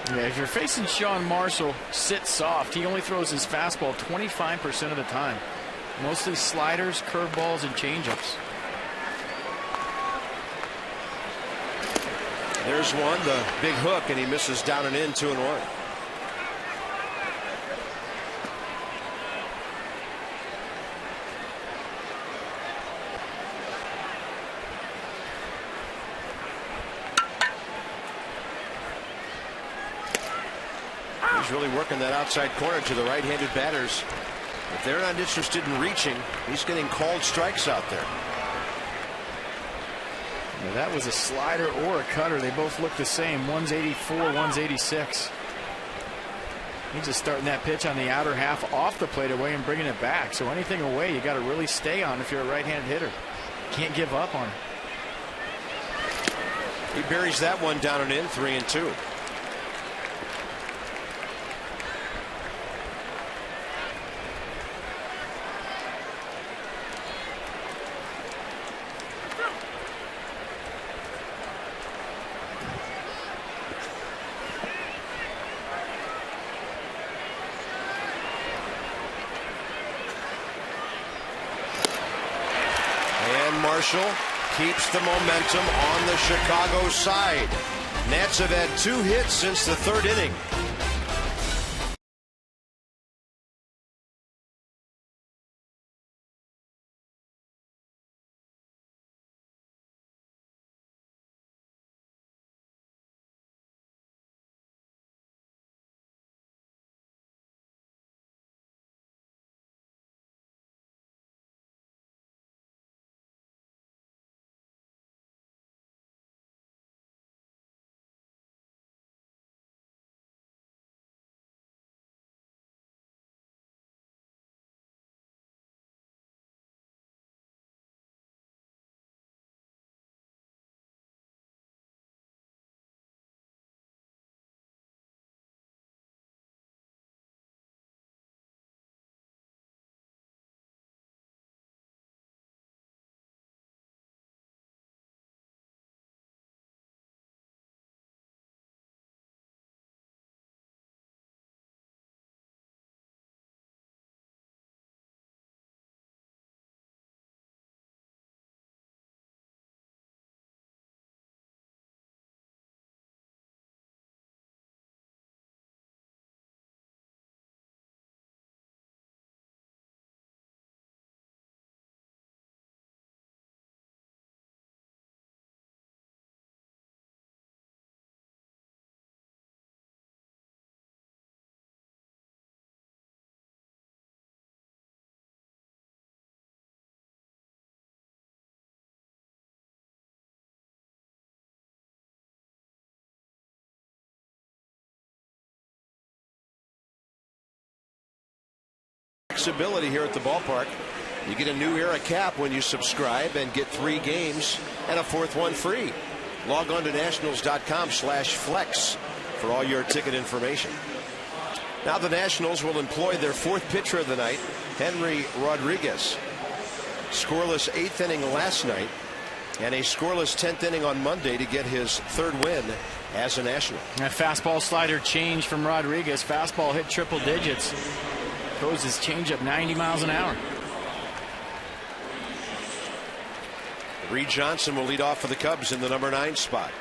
Yeah, if you're facing Sean Marshall, sit soft. He only throws his fastball 25% of the time. Mostly sliders, curveballs, and changeups. There's one, the big hook, and he misses down and in, 2-1. He's really working that outside corner to the right-handed batters. If they're not interested in reaching, he's getting called strikes out there. Now that was a slider or a cutter. They both look the same. One's 84, one's 86. He's just starting that pitch on the outer half off the plate away and bringing it back. So anything away, you got to really stay on if you're a right-handed hitter. Can't give up on it. He buries that one down and in, 3-2. Marshall keeps the momentum on the Chicago side. Nats have had 2 hits since the 3rd inning. Flexibility here at the ballpark. You get a new era cap when you subscribe and get 3 games and a 4th one free. Log on to nationals.com/flex for all your ticket information. Now the Nationals will employ their fourth pitcher of the night, Henry Rodriguez. Scoreless 8th inning last night and a scoreless 10th inning on Monday to get his third win as a National. That fastball slider change from Rodriguez. Fastball hit triple digits. Throws his changeup 90 miles an hour. Reed Johnson will lead off for the Cubs in the number 9 spot.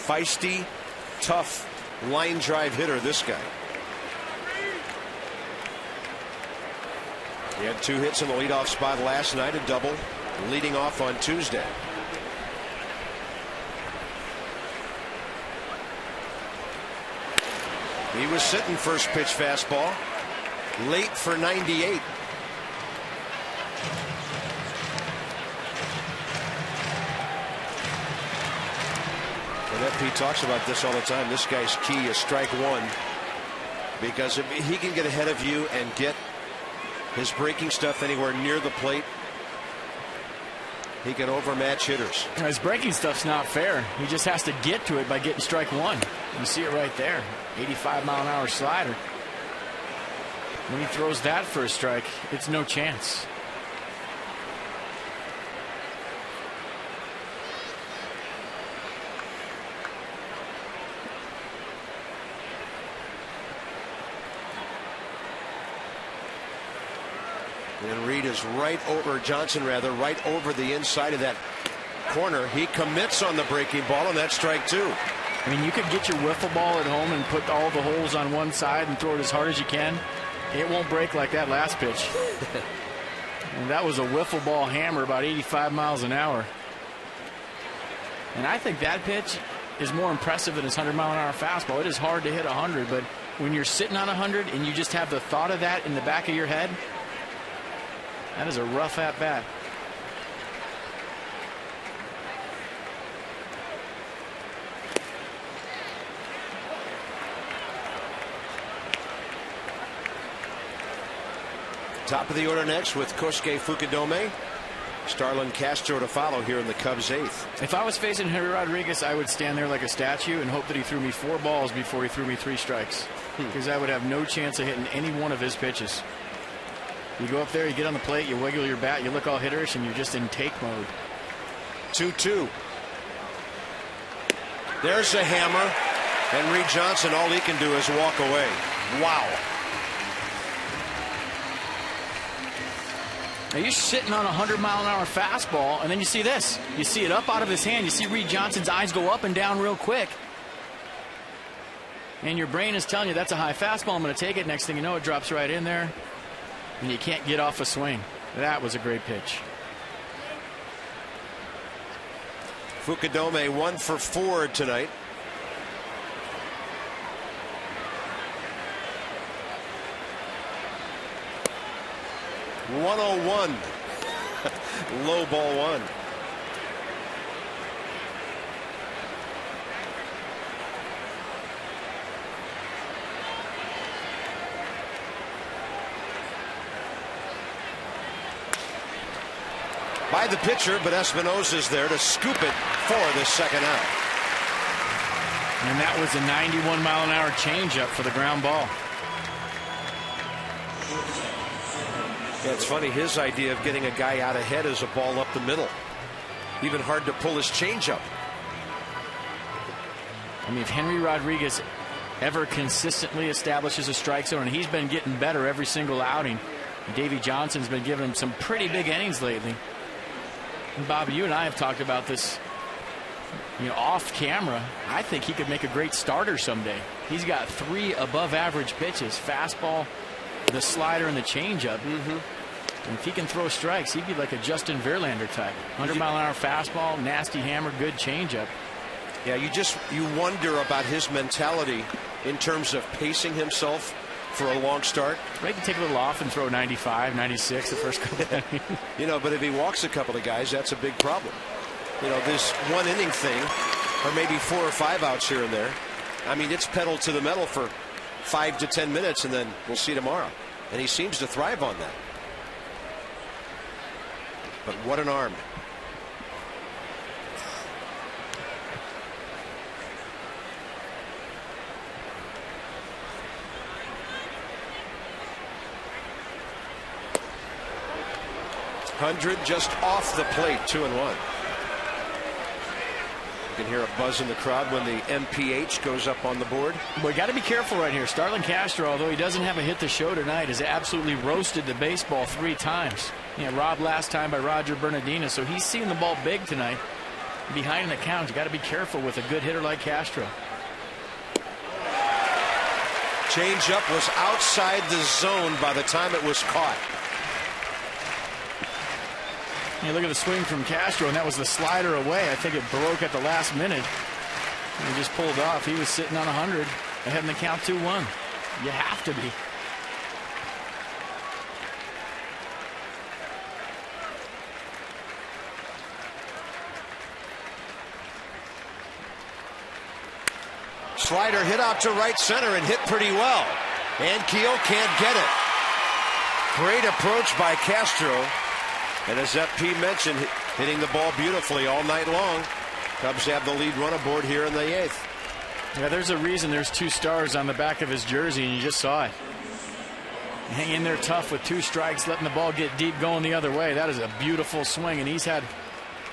Feisty, tough line drive hitter, this guy. He had 2 hits in the leadoff spot last night, a double, leading off on Tuesday. He was sitting first pitch fastball, late for 98. FP talks about this all the time. This guy's key is strike one, because if he can get ahead of you and get his breaking stuff anywhere near the plate, he can overmatch hitters. His breaking stuff's not fair. He just has to get to it by getting strike one. You see it right there. 85-mile-an-hour slider. When he throws that for a strike, it's no chance. And Reed is right over, Johnson rather, right over the inside of that corner. He commits on the breaking ball, and that's strike 2. I mean, you could get your wiffle ball at home and put all the holes on one side and throw it as hard as you can. It won't break like that last pitch. And that was a wiffle ball hammer, about 85 miles an hour. And I think that pitch is more impressive than his 100-mile-an-hour fastball. It is hard to hit 100, but when you're sitting on 100 and you just have the thought of that in the back of your head, that is a rough at bat. Top of the order next with Kosuke Fukudome. Starlin, Castro to follow here in the Cubs' 8th. If I was facing Henry Rodriguez, I would stand there like a statue and hope that he threw me 4 balls before he threw me 3 strikes. Because I would have no chance of hitting any one of his pitches. You go up there, you get on the plate, you wiggle your bat, you look all hitterish, and you're just in take mode. 2-2. There's a hammer. And Reed Johnson, all he can do is walk away. Wow. Now you're sitting on a 100-mile-an-hour fastball, and then you see this. You see it up out of his hand. You see Reed Johnson's eyes go up and down real quick. And your brain is telling you that's a high fastball. I'm going to take it. Next thing you know, it drops right in there. And you can't get off a swing. That was a great pitch. Fukudome 1 for 4 tonight. .101. Low ball 1. By the pitcher, but Espinosa is there to scoop it for the second out. And that was a 91-mile-an-hour changeup for the ground ball. Yeah, it's funny, his idea of getting a guy out ahead is a ball up the middle. Even hard to pull his changeup. I mean, if Henry Rodriguez ever consistently establishes a strike zone, and he's been getting better every single outing. Davey Johnson's been giving him some pretty big innings lately. And Bob, you and I have talked about this, off camera. I think he could make a great starter someday. He's got 3 above-average pitches: fastball, the slider, and the changeup. And if he can throw strikes, he'd be like a Justin Verlander type. 100-mile-an-hour fastball, nasty hammer, good changeup. Yeah, you wonder about his mentality in terms of pacing himself for a long start. He can take a little off and throw 95, 96 the first couple of innings. But if he walks a couple of guys, that's a big problem. This 1 inning thing, or maybe 4 or 5 outs here and there. I mean, it's pedal to the metal for 5 to 10 minutes, and then we'll see tomorrow. And he seems to thrive on that. But what an arm. Just off the plate, 2-1. You can hear a buzz in the crowd when the MPH goes up on the board. We got to be careful right here. Starlin Castro, although he doesn't have a hit to show tonight, has absolutely roasted the baseball 3 times. Robbed last time by Roger Bernardina, so he's seeing the ball big tonight. Behind the count, you got to be careful with a good hitter like Castro. Changeup was outside the zone by the time it was caught. Look at the swing from Castro, and that was the slider away. I think it broke at the last minute. He just pulled off. He was sitting on 100, ahead in the count 2-1. You have to be. Slider hit out to right center and hit pretty well. ANKIEL can't get it. Great approach by Castro. And as FP mentioned, hitting the ball beautifully all night long. Cubs have the lead run aboard here in the 8th. Yeah, there's a reason there's 2 stars on the back of his jersey, and you just saw it. Hang in there tough with 2 strikes, letting the ball get deep, going the other way. That is a beautiful swing, and he's had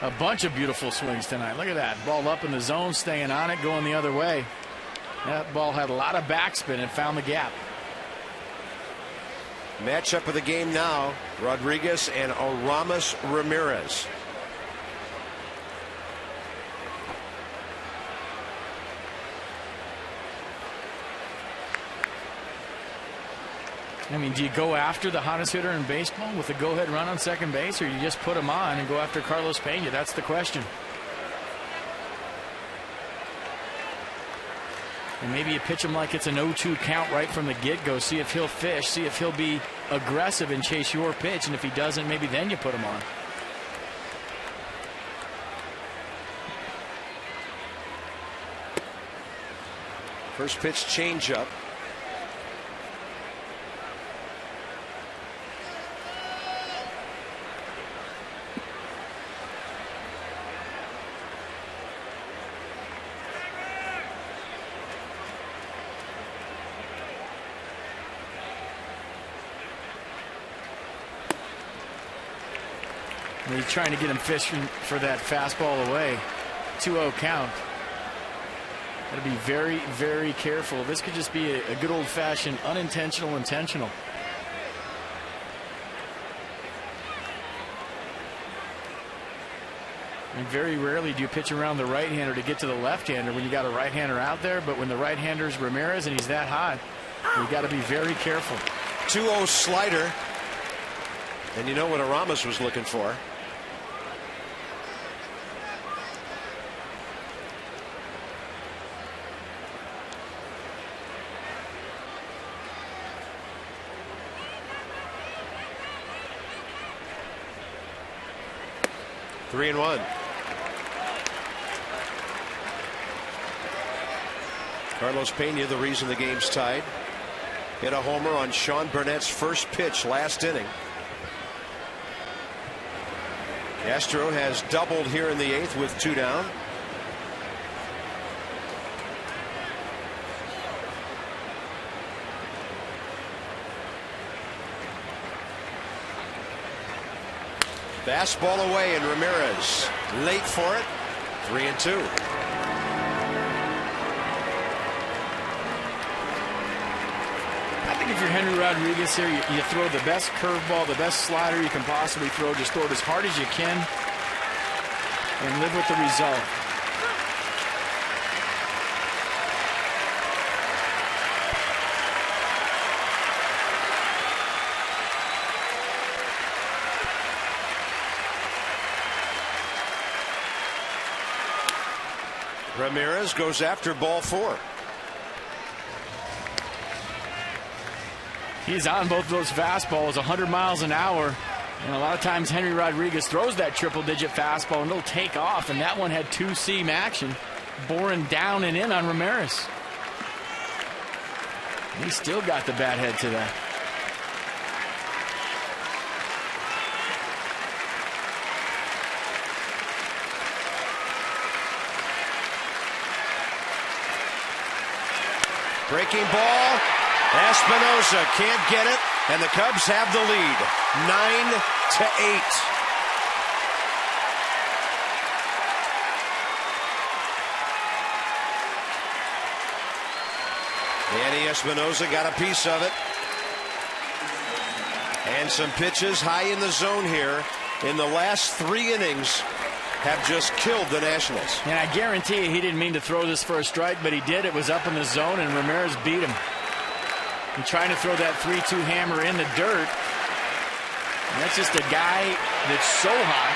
a bunch of beautiful swings tonight. Look at that. Ball up in the zone, staying on it, going the other way. That ball had a lot of backspin and found the gap. Matchup of the game now, Rodriguez and Aramis Ramirez. I mean, do you go after the hottest hitter in baseball with a go-ahead run on second base, or you just put him on and go after Carlos Pena? That's the question. And maybe you pitch him like it's an 0-2 count right from the get-go. See if he'll fish. See if he'll be aggressive and chase your pitch. And if he doesn't, maybe then you put him on. First pitch changeup. He's trying to get him fishing for that fastball away. 2-0 count. Got to be very, very careful. This could just be a good old-fashioned unintentional intentional. And very rarely do you pitch around the right-hander to get to the left-hander when you got a right-hander out there. But when the right-hander's Ramirez and he's that high, you got to be very careful. 2-0 slider. And you know what Aramis was looking for. Three and one. Carlos Pena, the reason the game's tied. Hit a homer on Sean Burnett's first pitch last inning. Castro has doubled here in the 8th with 2 down. Fastball away, and Ramirez late for it. 3-2. I think if you're Henry Rodriguez here, you throw the best curveball, the best slider you can possibly throw. Just throw it as hard as you can and live with the result. Ramirez goes after ball 4. He's on both of those fastballs, 100 miles an hour. And a lot of times Henry Rodriguez throws that triple-digit fastball and it'll take off. And that one had 2-seam action, boring down and in on Ramirez. He still got the bat head to that. Breaking ball. Espinosa can't get it, and the Cubs have the lead, 9-8. Danny Espinosa got a piece of it. And some pitches high in the zone here in the last 3 innings have just killed the Nationals. And I guarantee you he didn't mean to throw this for a strike, but he did. It was up in the zone, and Ramirez beat him. And trying to throw that 3-2 hammer in the dirt. And that's just a guy that's so hot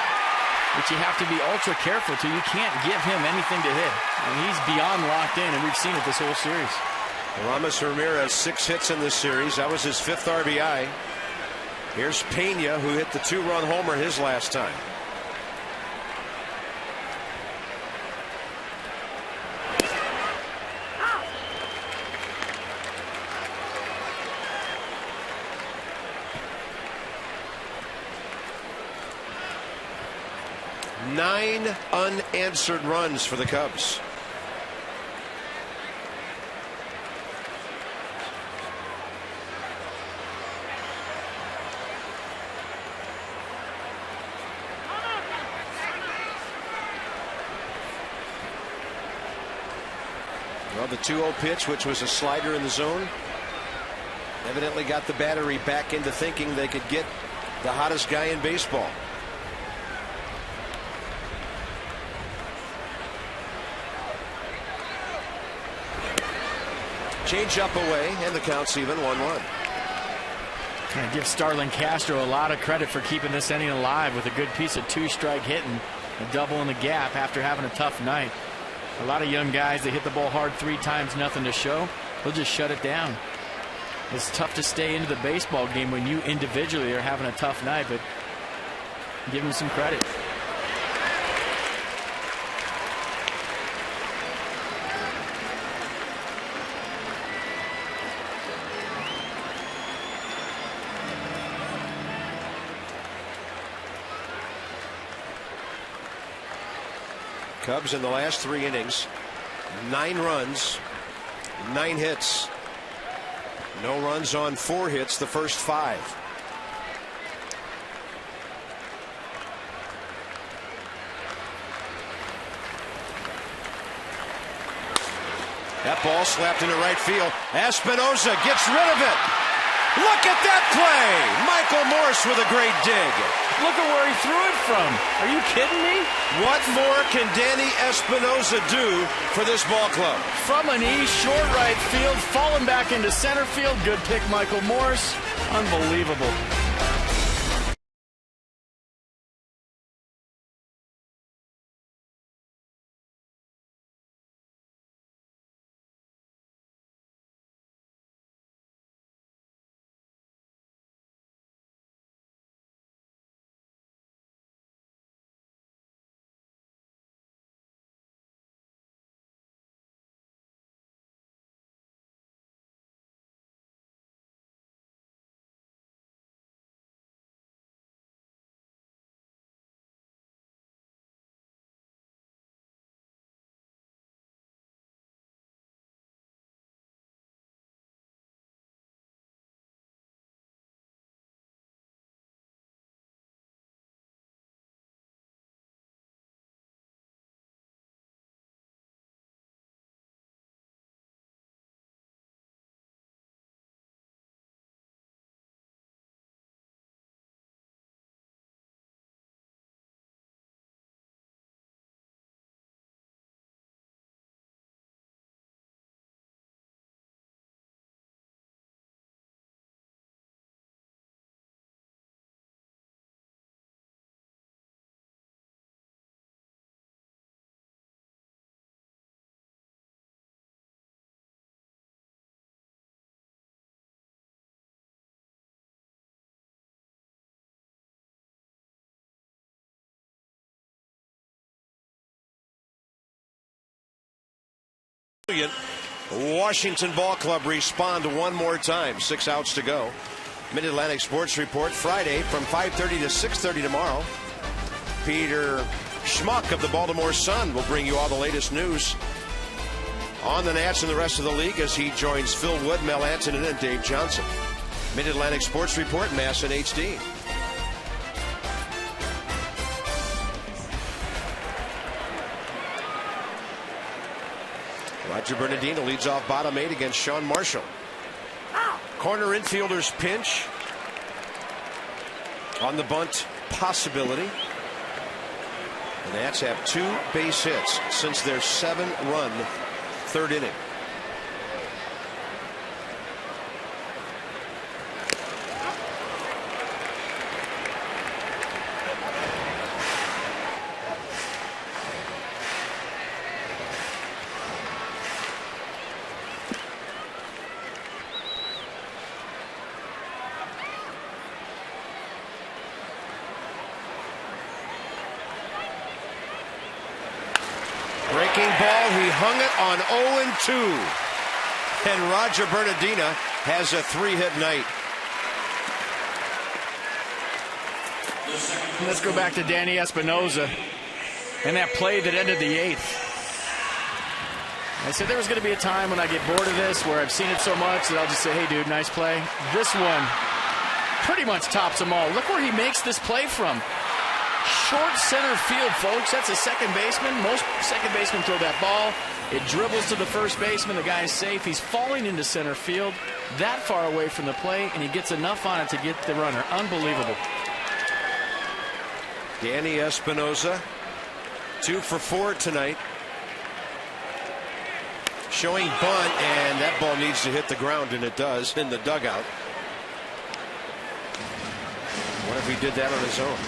that you have to be ultra careful to. You can't give him anything to hit. And he's beyond locked in, and we've seen it this whole series. Ramos Ramirez, 6 hits in this series. That was his 5th RBI. Here's Pena, who hit the 2-run homer his last time. Nine unanswered runs for the Cubs. Well, the 2-0 pitch, which was a slider in the zone, evidently got the battery back into thinking they could get the hottest guy in baseball. Change up away, and the count's even 1-1. I give Starlin Castro a lot of credit for keeping this inning alive with a good piece of 2-strike hitting, a double in the gap after having a tough night. A lot of young guys, they hit the ball hard 3 times, nothing to show. They'll just shut it down. It's tough to stay into the baseball game when you individually are having a tough night, but give them some credit. Cubs in the last 3 innings, 9 runs, 9 hits. No runs on 4 hits the first 5. That ball slapped into right field. Espinosa gets rid of it. Look at that play. Michael Morse with a great dig. Look at where he threw it from. Are you kidding me? What more can Danny Espinosa do for this ball club? From an E, short right field, falling back into center field. Good pick, Michael Morse. Unbelievable. Washington Ball Club respond one more time. 6 outs to go. Mid-Atlantic Sports Report Friday from 5:30 to 6:30 tomorrow. Peter Schmuck of the Baltimore Sun will bring you all the latest news on the Nats and the rest of the league as he joins Phil Wood, Mel Antonin, and Dave Johnson. Mid-Atlantic Sports Report, Mass in HD. Roger Bernardino leads off bottom 8 against Sean Marshall. Corner infielders pinch on the bunt possibility. The Nats have 2 base hits since their 7-run third inning. Breaking ball, he hung it on 0-2. And Roger Bernardino has a 3-hit night. Let's go back to Danny Espinosa and that play that ended the 8th. I said there was going to be a time when I get bored of this where I've seen it so much that I'll just say, hey, dude, nice play. This one pretty much tops them all. Look where he makes this play from. Short center field, folks. That's a second baseman. Most second basemen throw that ball. It dribbles to the first baseman. The guy's safe. He's falling into center field that far away from the plate, and he gets enough on it to get the runner. Unbelievable. Danny Espinosa, 2 for 4 tonight. Showing bunt, and that ball needs to hit the ground, and it does in the dugout. What if he did that on his own?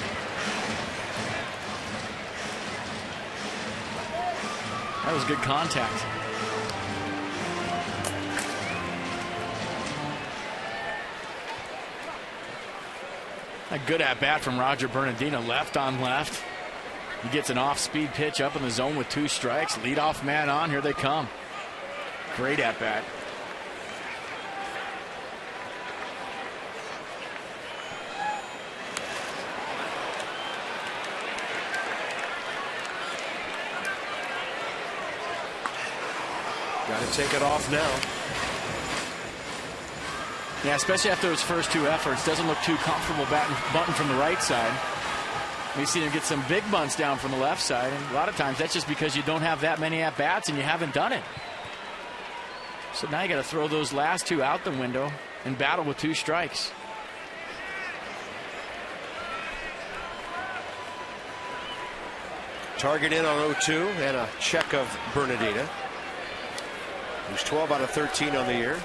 That was good contact. A good at-bat from Roger Bernardino, left on left. He gets an off-speed pitch up in the zone with 2 strikes. Leadoff man on. Here they come. Great at-bat. Got to take it off now. Yeah, especially after those first 2 efforts. Doesn't look too comfortable bunting from the right side. We've seen him get some big bunts down from the left side. And a lot of times that's just because you don't have that many at-bats and you haven't done it. So now you got to throw those last 2 out the window and battle with 2 strikes. Target in on 0-2 and a check of Bernardino. He's 12 out of 13 on the year.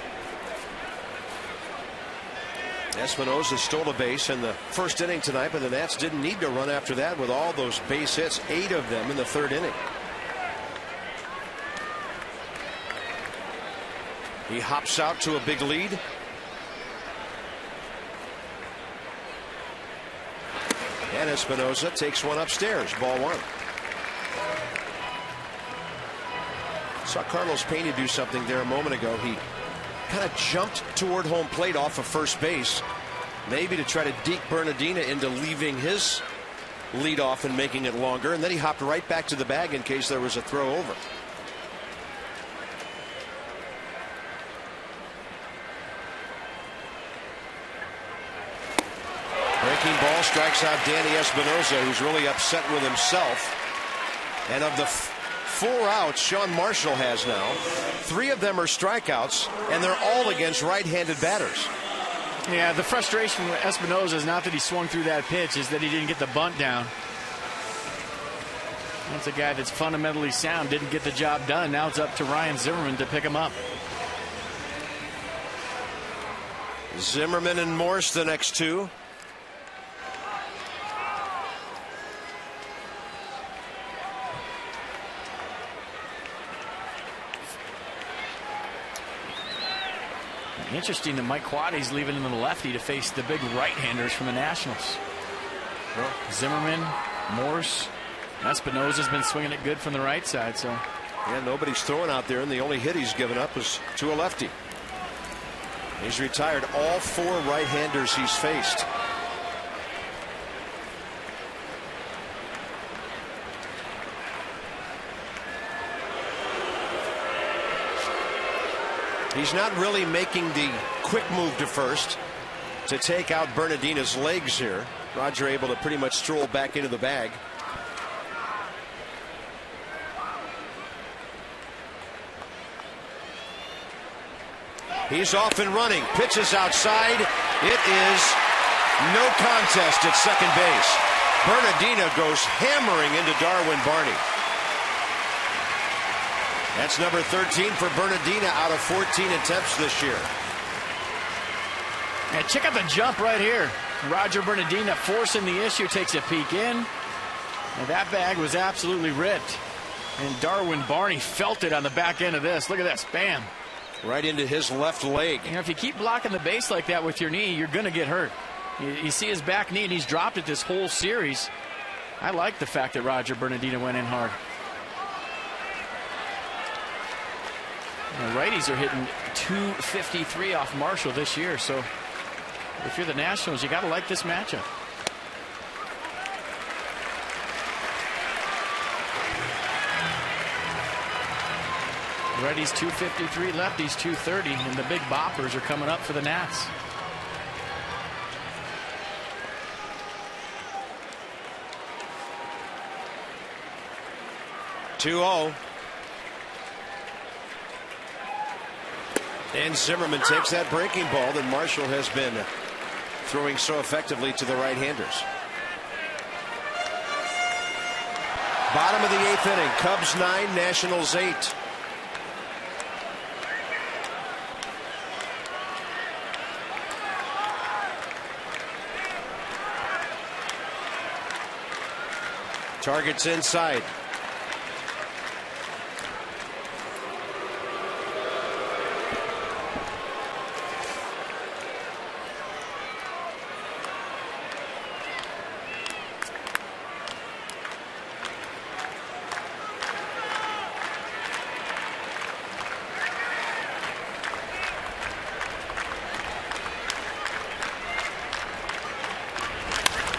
Espinosa stole a base in the first inning tonight, but the Nats didn't need to run after that with all those base hits, 8 of them in the third inning. He hops out to a big lead. And Espinosa takes one upstairs, ball 1. Saw Carlos Pena do something there a moment ago. He kind of jumped toward home plate off of first base, maybe to try to deke Bernardino into leaving his lead off and making it longer, and then he hopped right back to the bag in case there was a throw over. Breaking ball strikes out Danny Espinosa, who's really upset with himself. And of the 4 outs Sean Marshall has now, 3 of them are strikeouts, and they're all against right-handed batters. Yeah, the frustration with Espinosa is not that he swung through that pitch, is that he didn't get the bunt down. That's a guy that's fundamentally sound, didn't get the job done. Now it's up to Ryan Zimmerman to pick him up. Zimmerman and Morse the next 2. Interesting that Mike Quaddy's leaving him to the lefty to face the big right-handers from the Nationals. Zimmerman, Morse, Espinosa's been swinging it good from the right side, so Yeah, nobody's throwing out there, and the only hit he's given up was to a lefty. He's retired all 4 right-handers he's faced. He's not really making the quick move to first to take out Bernardina's legs here. Roger able to pretty much stroll back into the bag. He's off and running. Pitches outside. It is no contest at second base. Bernardina goes hammering into Darwin Barney. That's number 13 for Bernardina out of 14 attempts this year. And check out the jump right here. Roger Bernardina forcing the issue, takes a peek in. And that bag was absolutely ripped. And Darwin Barney felt it on the back end of this. Look at this. Bam. Right into his left leg. You know, if you keep blocking the base like that with your knee, you're going to get hurt. You see his back knee, and he's dropped it this whole series. I like the fact that Roger Bernardina went in hard. The righties are hitting .253 off Marshall this year, so if you're the Nationals, you got to like this matchup. Righties .253, lefties .230, and the big boppers are coming up for the Nats. (2-0). And Zimmerman takes that breaking ball that Marshall has been throwing so effectively to the right-handers. Bottom of the 8th inning. Cubs 9, Nationals 8. Targets inside.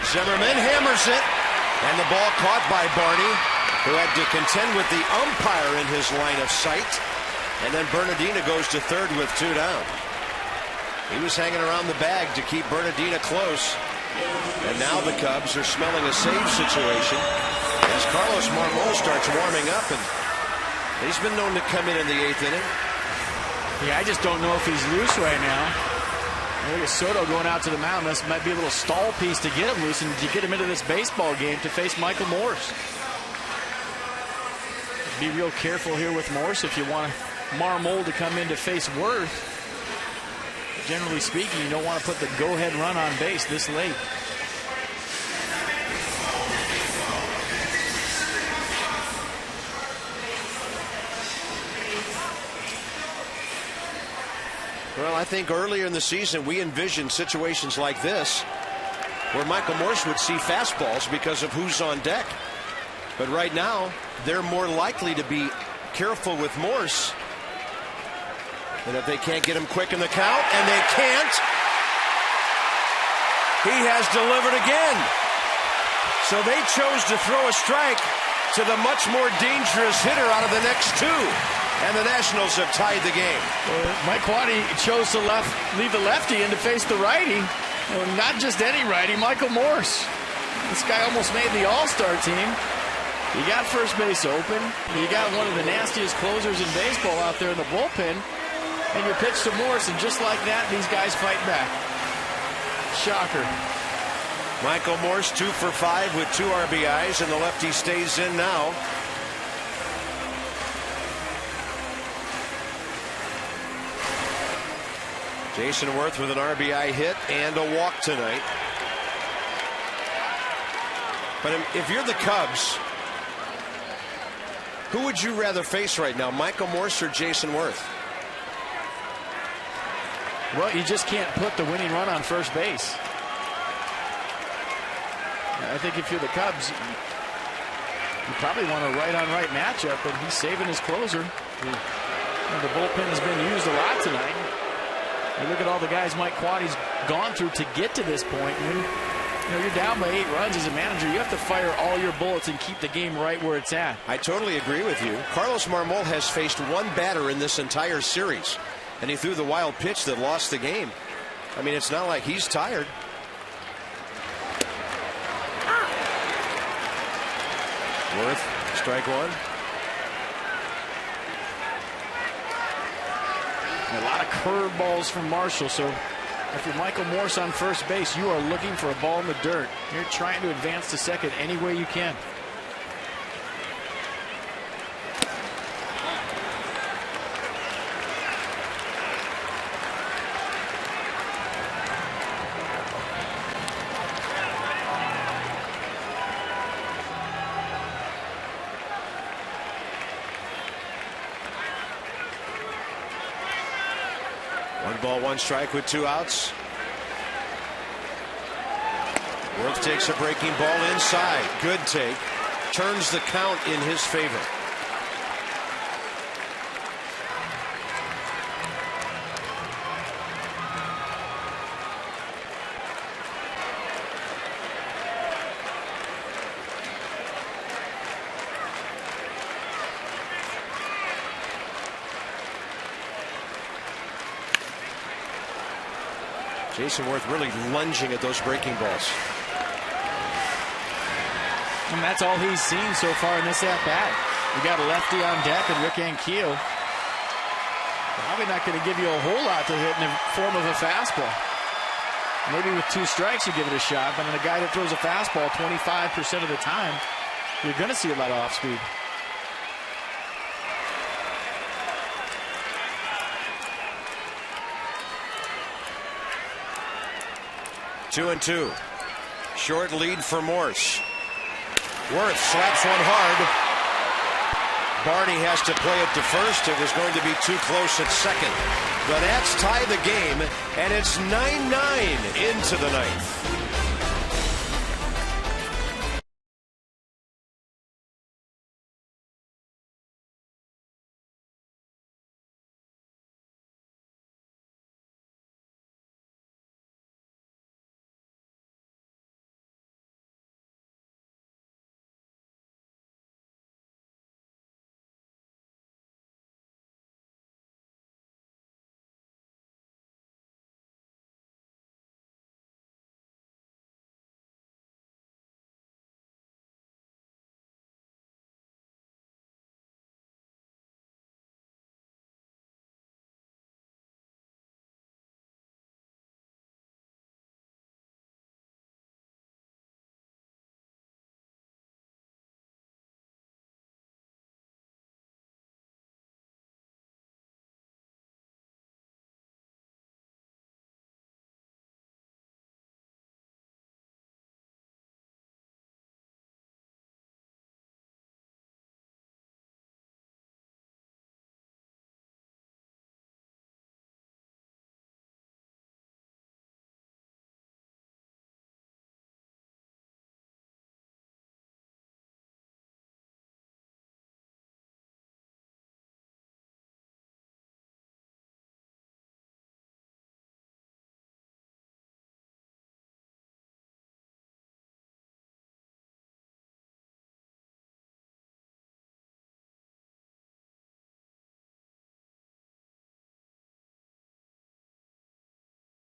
Zimmerman hammers it, and the ball caught by Barney, who had to contend with the umpire in his line of sight. And then Bernardina goes to third with 2 down. He was hanging around the bag to keep Bernardina close. And now the Cubs are smelling a save situation as Carlos Marmol starts warming up, and he's been known to come in the 8th inning. Yeah, I just don't know if he's loose right now. Look at Soto going out to the mound. This might be a little stall piece to get him loose and to get him into this baseball game to face Michael Morse. Be real careful here with Morse if you want Marmol to come in to face Worth. Generally speaking, you don't want to put the go-ahead run on base this late. Well, I think earlier in the season we envisioned situations like this where Michael Morse would see fastballs because of who's on deck. But right now, they're more likely to be careful with Morse. And if they can't get him quick in the count, and they can't, he has delivered again. So they chose to throw a strike to the much more dangerous hitter out of the next 2. And the Nationals have tied the game. Mike Quaddy chose to leave the lefty in to face the righty. Not just any righty, Michael Morse. This guy almost made the All-Star team. You got first base open. You got one of the nastiest closers in baseball out there in the bullpen. And you pitch to Morse, and just like that, these guys fight back. Shocker. Michael Morse 2 for 5 with 2 RBIs, and the lefty stays in now. Jason Worth with an RBI hit and a walk tonight. But if you're the Cubs, who would you rather face right now, Michael Morse or Jason Worth? Well, you just can't put the winning run on first base. I think if you're the Cubs, You probably want a right-on-right matchup, but he's saving his closer. And the bullpen has been used a lot tonight. You look at all the guys Mike Quaddy's gone through to get to this point. When you're down by 8 runs as a manager, you have to fire all your bullets and keep the game right where it's at. I totally agree with you. Carlos Marmol has faced one batter in this entire series, and he threw the wild pitch that lost the game. I mean, it's not like he's tired. Worth, strike one. A lot of curveballs from Marshall. So if you're Michael Morse on first base, you are looking for a ball in the dirt. You're trying to advance to second any way you can. Ball, 1 strike with 2 outs. Worth takes a breaking ball inside. Good take. Turns the count in his favor. Jason Worth really lunging at those breaking balls. And that's all he's seen so far in this at-bat. We got a lefty on deck and Rick Ankiel. Probably not going to give you a whole lot to hit in the form of a fastball. Maybe with 2 strikes you give it a shot, but in a guy that throws a fastball 25% of the time, you're going to see a lot of off-speed. Two and two. Short lead for Morse. Worth slaps one hard. Barney has to play it to first. It was going to be too close at second. The Nats tie the game, and it's 9-9 into the 9th.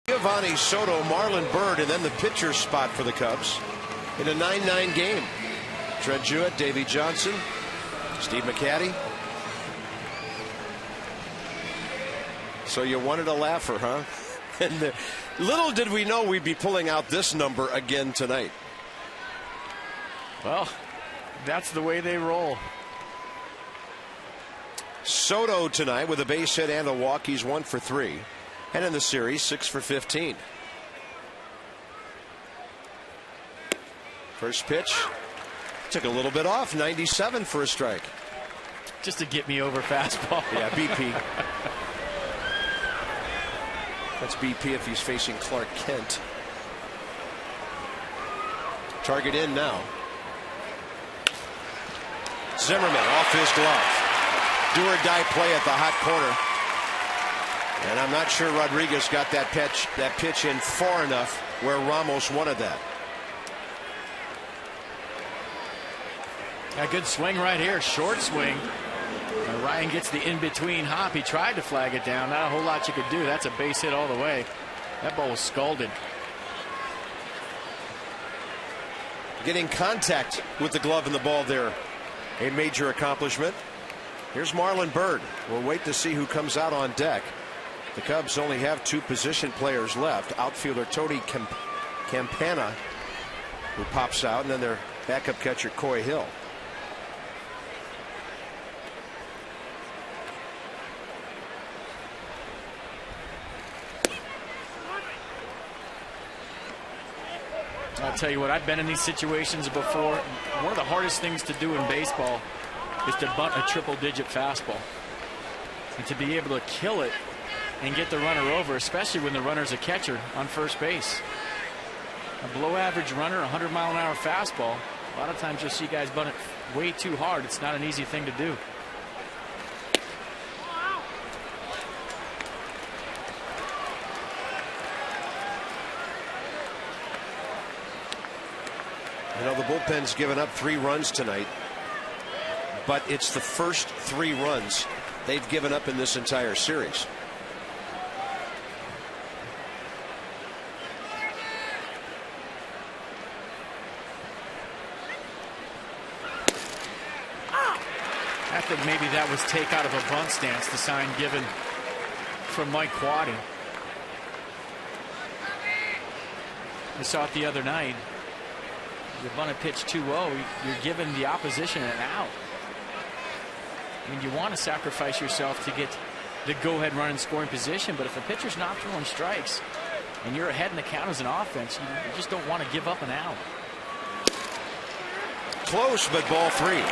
Giovanni, Soto, Marlon, Byrd, and then the pitcher's spot for the Cubs in a 9-9 game. Trent Jewett, Davey Johnson, Steve McCaddy. So you wanted a laugher, huh? And little did we know we'd be pulling out this number again tonight. Well, that's the way they roll. Soto tonight with a base hit and a walk. He's 1 for 3. And in the series, 6 for 15. First pitch. Took a little bit off. 97 for a strike. Just to get me over fastball. Yeah, BP. That's BP if he's facing Clark Kent. Zimmerman off his glove. Do or die play at the hot corner. And I'm not sure Rodriguez got that pitch in far enough where Ramos wanted that. A good swing right here, short swing. Ryan gets the in-between hop. He tried to flag it down. Not a whole lot you could do. That's a base hit all the way. That ball was scalded. Getting contact with the glove and the ball there, a major accomplishment. Here's Marlon Byrd. We'll wait to see who comes out on deck. The Cubs only have 2 position players left. Outfielder Tony Campana, who pops out, and then their backup catcher Coy Hill. I'll tell you what, I've been in these situations before. One of the hardest things to do in baseball is to bunt a triple-digit fastball. And to be able to kill it and get the runner over, especially when the runner's a catcher on first base. A below-average runner, 100-mile-an-hour fastball. A lot of times you'll see guys bunt it way too hard. It's not an easy thing to do. You know, the bullpen's given up 3 runs tonight, but it's the first 3 runs they've given up in this entire series. I think maybe that was take out of a bunt stance, the sign given from Mike Quaddy. We saw it the other night. You bunt a pitch 2-0, you're giving the opposition an out. I mean, you want to sacrifice yourself to get the go-ahead run in scoring position, but if a pitcher's not throwing strikes and you're ahead in the count as an offense, you just don't want to give up an out. Close, but ball 3.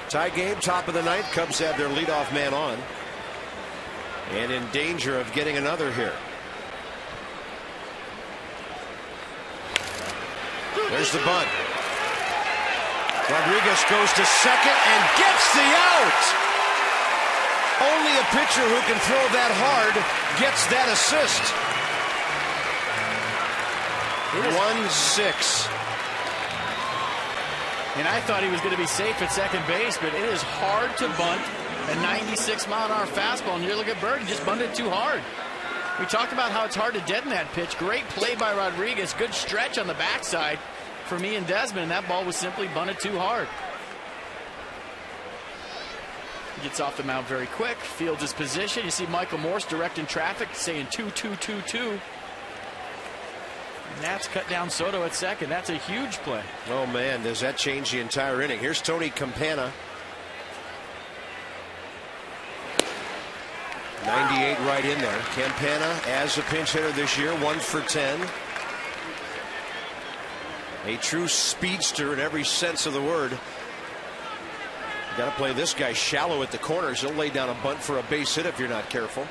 Tie game, top of the ninth. Cubs have their leadoff man on and in danger of getting another here. There's the bunt. Rodriguez goes to second and gets the out. Only a pitcher who can throw that hard gets that assist. 1-6. And I thought he was going to be safe at second base, but it is hard to bunt a 96-mile-an-hour fastball. And you look at Bird, he just bunted too hard. We talked about how it's hard to deaden that pitch. Great play by Rodriguez. Good stretch on the backside for me and Desmond, and that ball was simply bunted too hard. He gets off the mound very quick, fields his position. You see Michael Morse directing traffic, saying 2-2-2-2. And that's cut down Soto at second. That's a huge play. Oh, man, does that change the entire inning. Here's Tony Campana. 98 right in there. Campana as a pinch hitter this year, 1 for 10. A true speedster in every sense of the word. You got to play this guy shallow at the corners. He'll lay down a bunt for a base hit if you're not careful.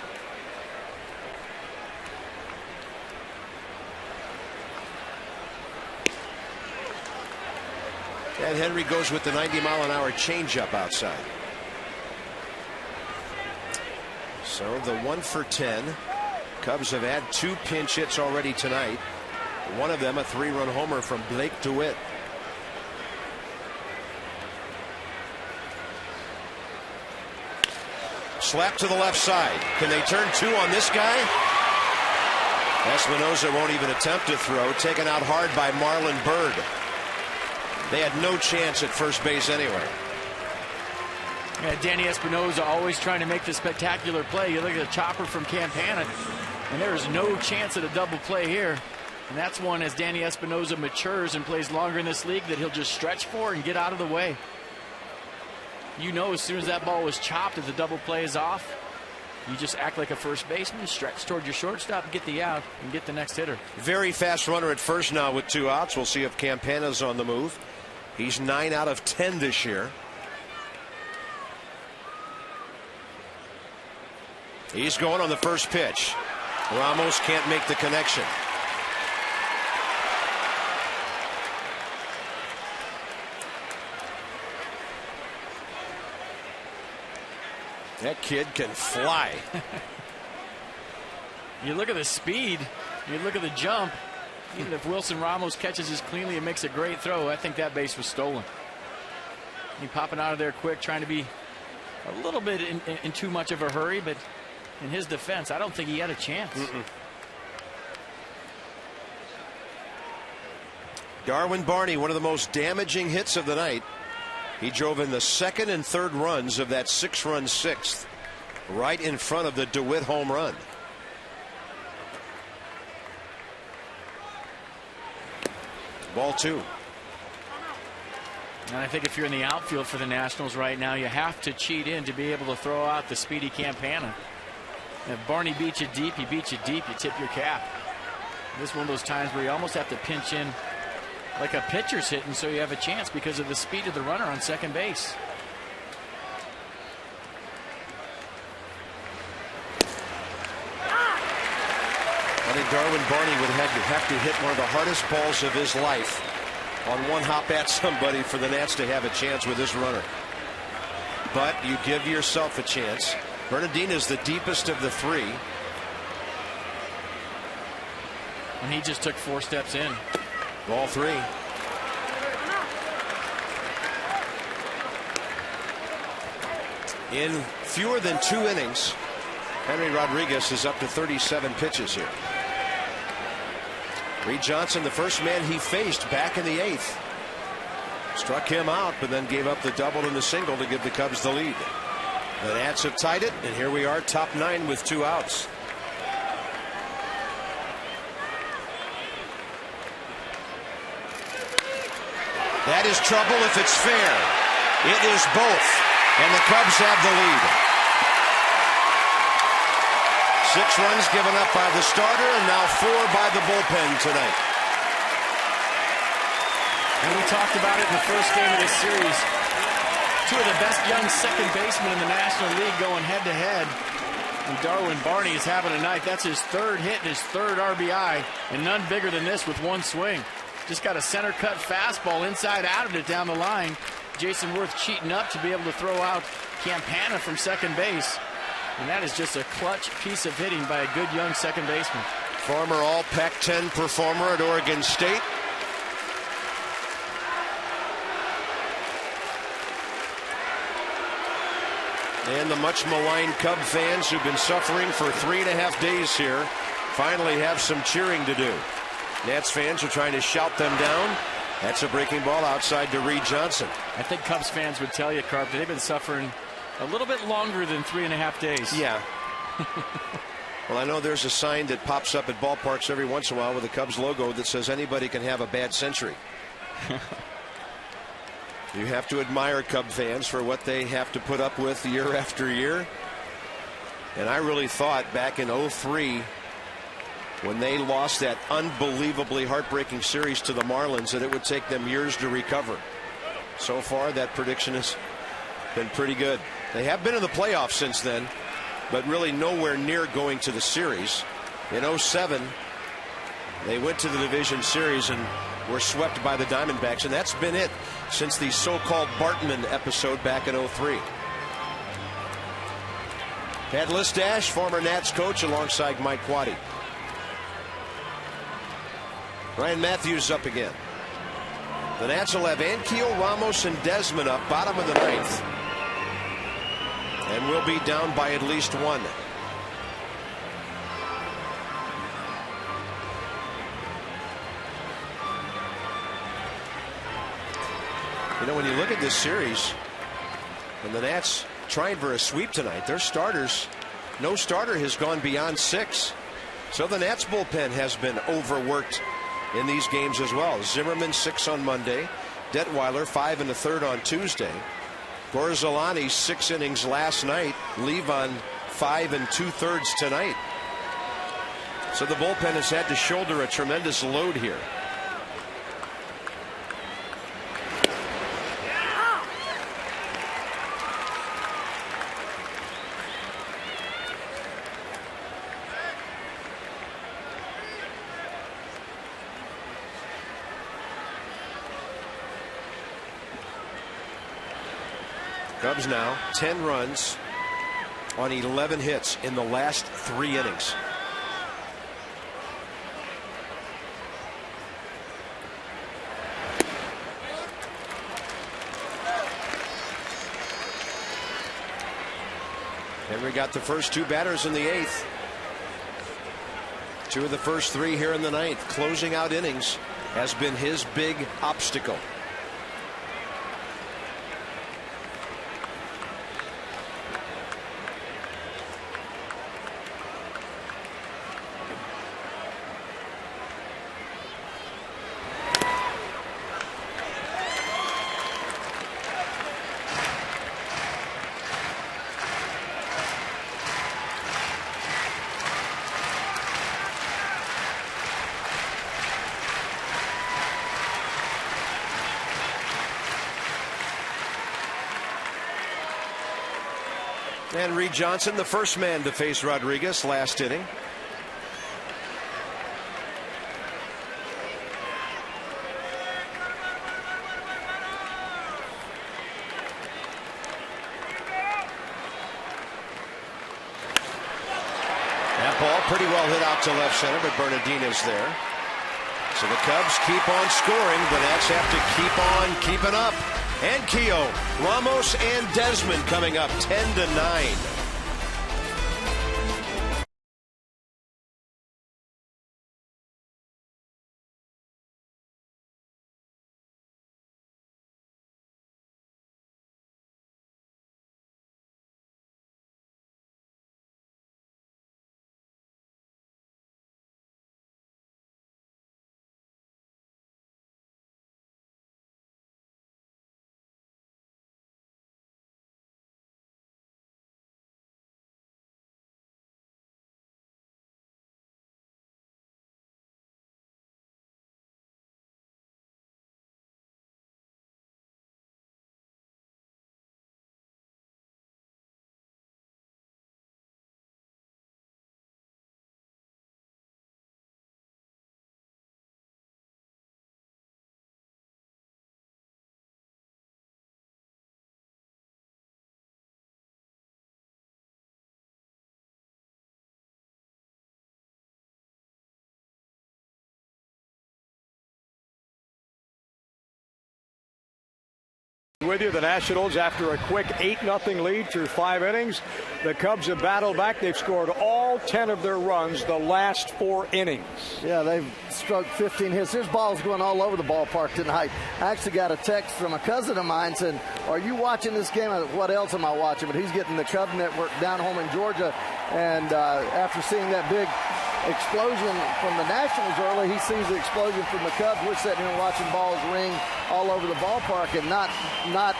And Henry goes with the 90-mile-an-hour changeup outside. So the 1 for 10. Cubs have had 2 pinch hits already tonight. One of them a 3-run homer from Blake DeWitt. Slap to the left side. Can they turn 2 on this guy? ESPINOSA won't even attempt to throw. Taken out hard by Marlon Byrd. They had no chance at first base anyway. Yeah, Danny ESPINOSA always trying to make the spectacular play. You look at the chopper from Campana, and there is no chance at a double play here. And that's one, as Danny ESPINOSA matures and plays longer in this league, that he'll just stretch for and get out of the way. You know, as soon as that ball was chopped, if the double play is off, you just act like a first baseman, stretch toward your shortstop, and get the out, and get the next hitter. Very fast runner at first now with 2 outs. We'll see if Campana's on the move. He's 9 out of 10 this year. He's going on the first pitch. Ramos can't make the connection. That kid can fly. You look at the speed, you look at the jump. Even if Wilson Ramos catches this cleanly and makes a great throw, I think that base was stolen. He popping out of there quick, trying to be a little bit in too much of a hurry, but in his defense, I don't think he had a chance. Darwin Barney, one of the most damaging hits of the night. He drove in the second and third runs of that 6-run sixth, right in front of the DeWitt home run. Ball 2. And I think if you're in the outfield for the Nationals right now, you have to cheat in to be able to throw out the speedy Campana. If Barney beats you deep, he beats you deep, you tip your cap. This is one of those times where you almost have to pinch in like a pitcher's hitting so you have a chance because of the speed of the runner on second base. I think Darwin Barney would have to hit one of the hardest balls of his life on one hop at somebody for the Nats to have a chance with this runner. But you give yourself a chance. Bernardine is the deepest of the 3. And he just took 4 steps in. Ball 3. In fewer than 2 innings, Henry Rodriguez is up to 37 pitches here. Reed Johnson, the first man he faced back in the 8th. Struck him out, but then gave up the double and the single to give the Cubs the lead. The Nats have tied it, and here we are, top 9 with 2 outs. That is trouble if it's fair. It is both, and the Cubs have the lead. 6 runs given up by the starter, and now 4 by the bullpen tonight. And we talked about it in the first game of this series. 2 of the best young second basemen in the National League going head-to-head. And Darwin Barney is having a night. That's his 3rd hit and his 3rd RBI, and none bigger than this with 1 swing. Just got a center cut fastball inside out of it down the line. Jason Worth cheating up to be able to throw out Campana from second base. And that is just a clutch piece of hitting by a good young second baseman. Former All Pac-10 performer at Oregon State. And the much maligned Cub fans who've been suffering for 3.5 days here finally have some cheering to do. Nats fans are trying to shout them down. That's a breaking ball outside to Reed Johnson. I think Cubs fans would tell you, Carp, they've been suffering a little bit longer than 3.5 days. Yeah. Well, I know there's a sign that pops up at ballparks every once in a while with a Cubs logo that says anybody can have a bad century. You have to admire Cub fans for what they have to put up with year after year. And I really thought back in 2003, when they lost that unbelievably heartbreaking series to the Marlins, that it would take them years to recover. So far, that prediction has been pretty good. They have been in the playoffs since then, but really nowhere near going to the series. In 2007, they went to the division series and were swept by the Diamondbacks, and that's been it since the so-called Bartman episode back in 2003. Pat Listash, former Nats coach, alongside Mike Quaddy. Ryan Matthews up again. The Nats will have Ankiel, Ramos, and Desmond up, bottom of the 9th. And will be down by at least 1. You know, when you look at this series, and the Nats trying for a sweep tonight, their starters, no starter has gone beyond 6. So the Nats bullpen has been overworked in these games as well. Zimmerman 6 on Monday, Detweiler 5 1/3 on Tuesday, Gorzolani 6 innings last night, Levon 5 2/3 tonight. So the bullpen has had to shoulder a tremendous load here. Cubs now 10 runs on 11 hits in the last 3 innings. Henry got the first 2 batters in the 8th. 2 of the first 3 here in the 9th. Closing out innings has been his big obstacle. And Reed Johnson, the first man to face Rodriguez last inning. That ball pretty well hit out to left center, but Bernardina's there. So the Cubs keep on scoring. The Nats have to keep on keeping up. ANKIEL, Ramos, and Desmond coming up 10-9. With you, the Nationals, after a quick 8-0 lead through 5 innings, the Cubs have battled back. They've scored all 10 of their runs the last 4 innings. Yeah, they've struck 15 hits. There's balls going all over the ballpark tonight. I actually got a text from a cousin of mine saying, "Are you watching this game?" I said, "What else am I watching?" But he's getting the Cub Network down home in Georgia, and after seeing that big explosion from the Nationals early, he sees the explosion from the Cubs. We're sitting here watching balls ring all over the ballpark, and not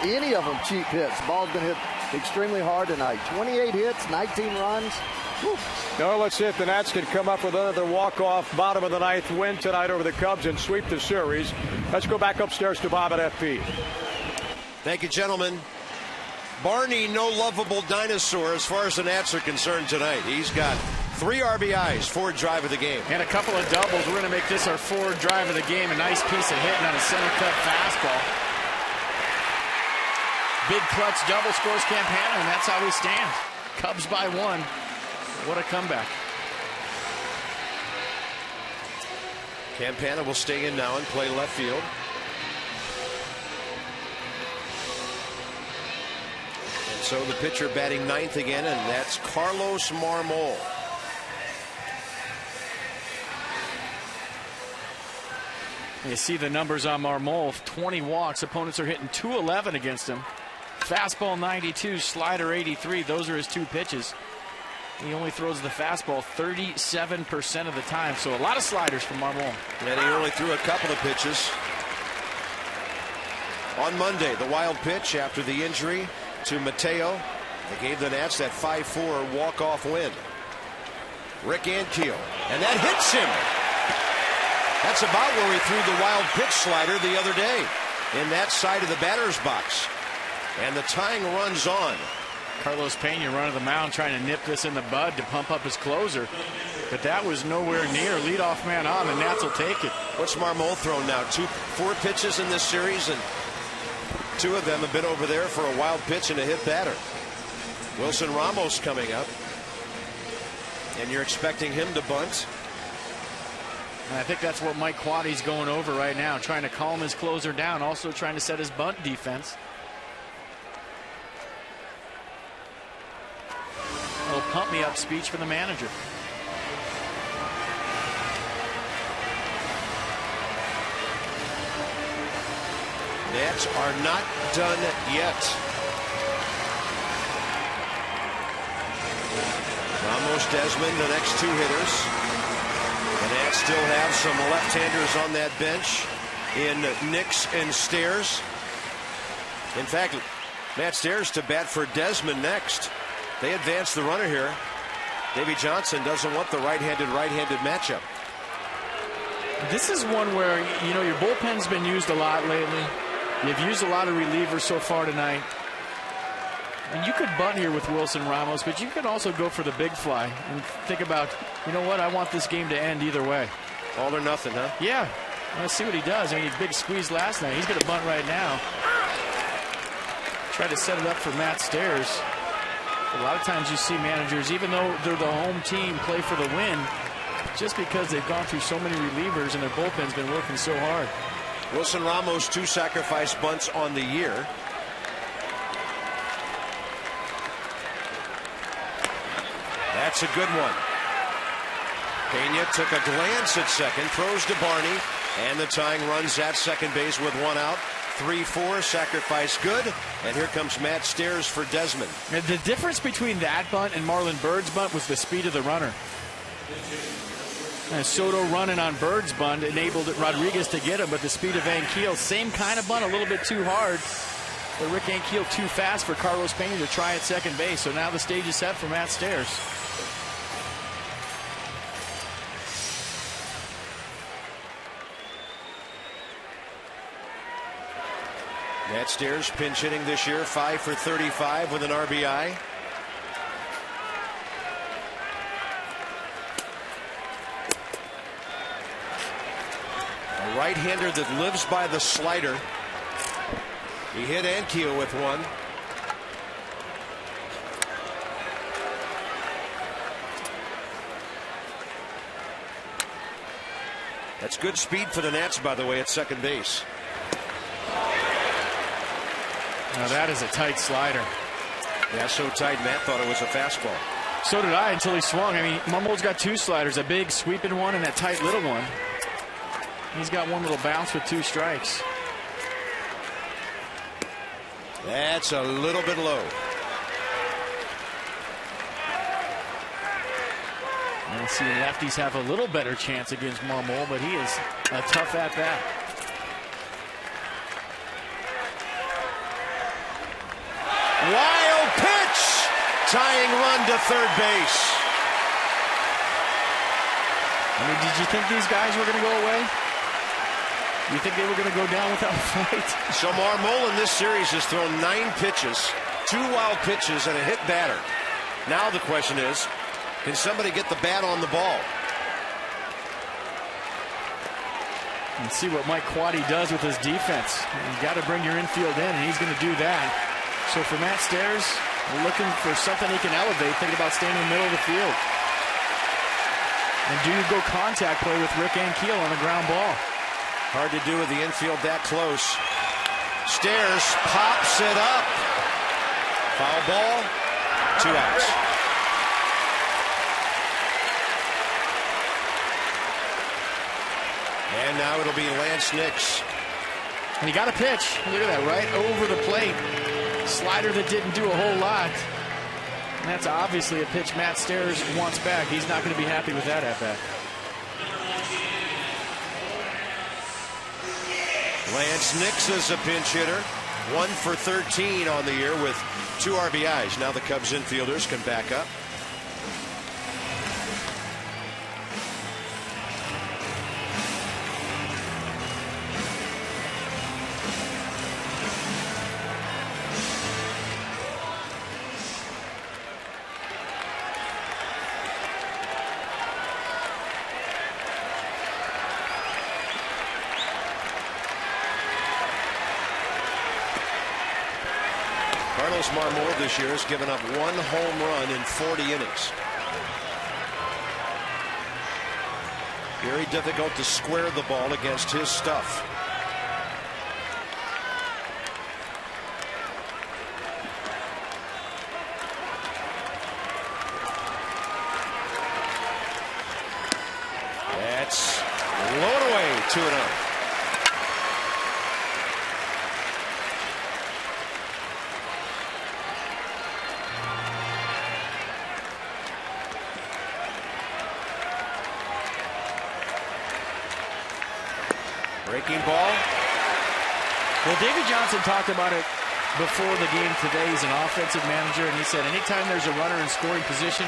any of them cheap hits. Ball's been hit extremely hard tonight. 28 hits, 19 runs. Whew. Now let's see if the Nats can come up with another walk-off bottom of the 9th win tonight over the Cubs and sweep the series. Let's go back upstairs to Bob at FP. Thank you, gentlemen. Barney, no lovable dinosaur as far as the Nats are concerned tonight. He's got 3 RBIs, 4 drive of the game. And a couple of doubles. We're going to make this our 4th drive of the game. A nice piece of hitting on a center cut fastball. Big clutch double scores Campana, and that's how we stand. Cubs by 1. What a comeback. Campana will stay in now and play left field. And so the pitcher batting 9th again, and that's Carlos Marmol. You see the numbers on Marmol. 20 walks. Opponents are hitting .211 against him. Fastball 92, slider 83. Those are his 2 pitches. He only throws the fastball 37% of the time. So a lot of sliders from Marmol. And he only threw a couple of pitches. On Monday, the wild pitch after the injury to Mateo. They gave the Nats that 5-4 walk-off win. Rick Ankiel. And that hits him. That's about where he threw the wild pitch slider the other day, in that side of the batter's box. And the tying runs on. Carlos Pena running the mound trying to nip this in the bud to pump up his closer. But that was nowhere near. Leadoff man on. The Nats will take it. What's Marmol thrown now? 4 pitches in this series, and Two of them have been over there for a wild pitch and a hit batter. Wilson Ramos coming up. And you're expecting him to bunt. And I think that's what Mike Quaddy's going over right now, trying to calm his closer down, also trying to set his bunt defense. A little pump me up speech for the manager. Nats are not done yet. Ramos, Desmond, the next two hitters. The Nats still have some left-handers on that bench in Nix and Stairs. In fact, Matt Stairs to bat for Desmond next. They advance the runner here. Davey Johnson doesn't want the right-handed matchup. This is one where, you know, your bullpen's been used a lot lately. You've used a lot of relievers so far tonight. And you could bunt here with Wilson Ramos, but you could also go for the big fly and think about, you know what, I want this game to end either way. All or nothing, huh? Yeah. Let's see what he does. I mean, he big squeeze last night. He's going to bunt right now. Try to set it up for Matt Stairs. A lot of times you see managers, even though they're the home team, play for the win, just because they've gone through so many relievers and their bullpen's been working so hard. Wilson Ramos, 2 sacrifice bunts on the year. That's a good one. Pena took a glance at second, throws to Barney, and the tying run's at second base with 1 out. 3-4, sacrifice good, and here comes Matt Stairs for Desmond. And the difference between that bunt and Marlon Byrd's bunt was the speed of the runner. And Soto running on Bird's bunt enabled Rodriguez to get him, but the speed of Ankiel, same kind of bunt, a little bit too hard. But Rick Ankiel too fast for Carlos Pena to try at second base. So now the stage is set for Matt Stairs. Matt Stairs pinch hitting this year, 5 for 35 with an RBI. A right-hander that lives by the slider. He hit Ankiel with one. That's good speed for the Nats, by the way, at second base. Now that is a tight slider. Yeah, so tight, Matt thought it was a fastball. So did I until he swung. I mean, Mumbold's got 2 sliders, a big sweeping one and that tight little one. He's got one little bounce with 2 strikes. That's a little bit low. Let's see, lefties have a little better chance against Marmol, but he is a tough at-bat. Wild pitch! Tying run to third base. I mean, did you think these guys were going to go away? You think they were going to go down without a fight? So Marmol in this series has thrown 9 pitches, 2 wild pitches, and a hit batter. Now the question is, can somebody get the bat on the ball? And see what Mike Quaddy does with his defense. You got to bring your infield in, and he's going to do that. So for Matt Stairs, we're looking for something he can elevate, thinking about staying in the middle of the field. And do you go contact play with Rick Ankiel on a ground ball? Hard to do with the infield that close. Stairs pops it up. Foul ball. 2 outs. And now it'll be Lance Nix. And he got a pitch. Look at that, right over the plate. Slider that didn't do a whole lot. And that's obviously a pitch Matt Stairs wants back. He's not going to be happy with that at bat. Lance Nix is a pinch hitter. 1 for 13 on the year with 2 RBIs. Now the Cubs infielders can back up. Travis Marmol this year has given up 1 home run in 40 innings. Very difficult to square the ball against his stuff. That's blown away, 2-0. Breaking ball. Well, David Johnson talked about it before the game today. He's an offensive manager, and he said anytime there's a runner in scoring position,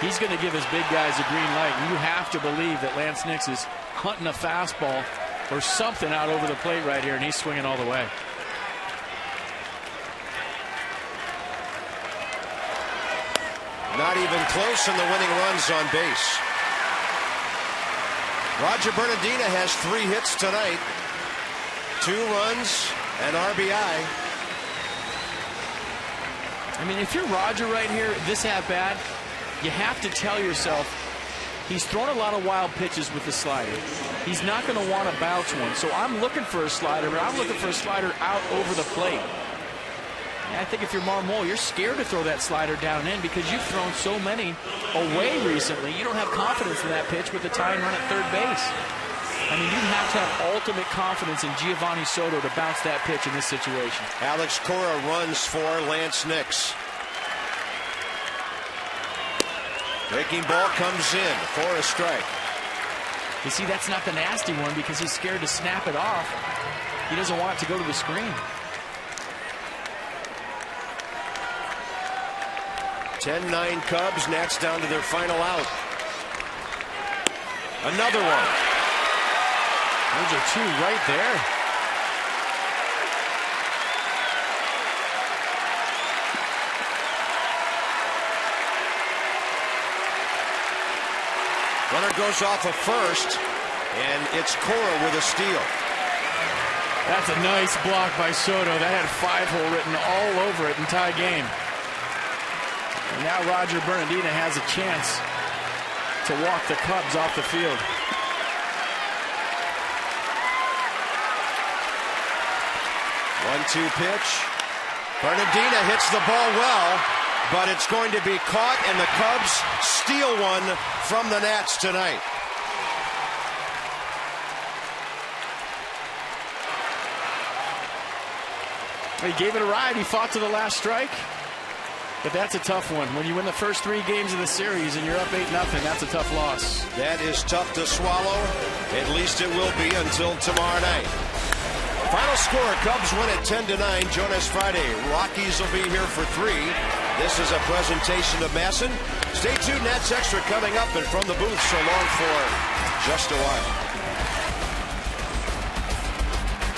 he's going to give his big guys a green light. And you have to believe that Lance Nix is hunting a fastball or something out over the plate right here, and he's swinging all the way. Not even close, and the winning runs on base. Roger Bernardina has 3 hits tonight, 2 runs, and RBI. I mean, if you're Roger right here, this at-bat, you have to tell yourself he's thrown a lot of wild pitches with the slider. He's not going to want to bounce one. So I'm looking for a slider, but I'm looking for a slider out over the plate. I think if you're Marmol, you're scared to throw that slider down in because you've thrown so many away recently. You don't have confidence in that pitch with the tying run at third base. I mean, you have to have ultimate confidence in Giovanni Soto to bounce that pitch in this situation. Alex Cora runs for Lance Nix. Breaking ball comes in for a strike. You see, that's not the nasty one because he's scared to snap it off. He doesn't want it to go to the screen. 10-9 Cubs. Nats down to their final out. Another one. Those are 2 right there. Runner goes off of first, and it's Cora with a steal. That's a nice block by Soto. That had 5-hole written all over it in tie game. And now Roger Bernardina has a chance to walk the Cubs off the field. 1-2 pitch. Bernardina hits the ball well, but it's going to be caught, and the Cubs steal one from the Nats tonight. He gave it a ride. He fought to the last strike. But that's a tough one. When you win the first 3 games of the series and you're up 8-0, that's a tough loss. That is tough to swallow. At least it will be until tomorrow night. Final score, Cubs win at 10-9. Join us Friday. Rockies will be here for 3. This is a presentation of Masson. Stay tuned. Nats Extra coming up, and from the booth, so long for just a while.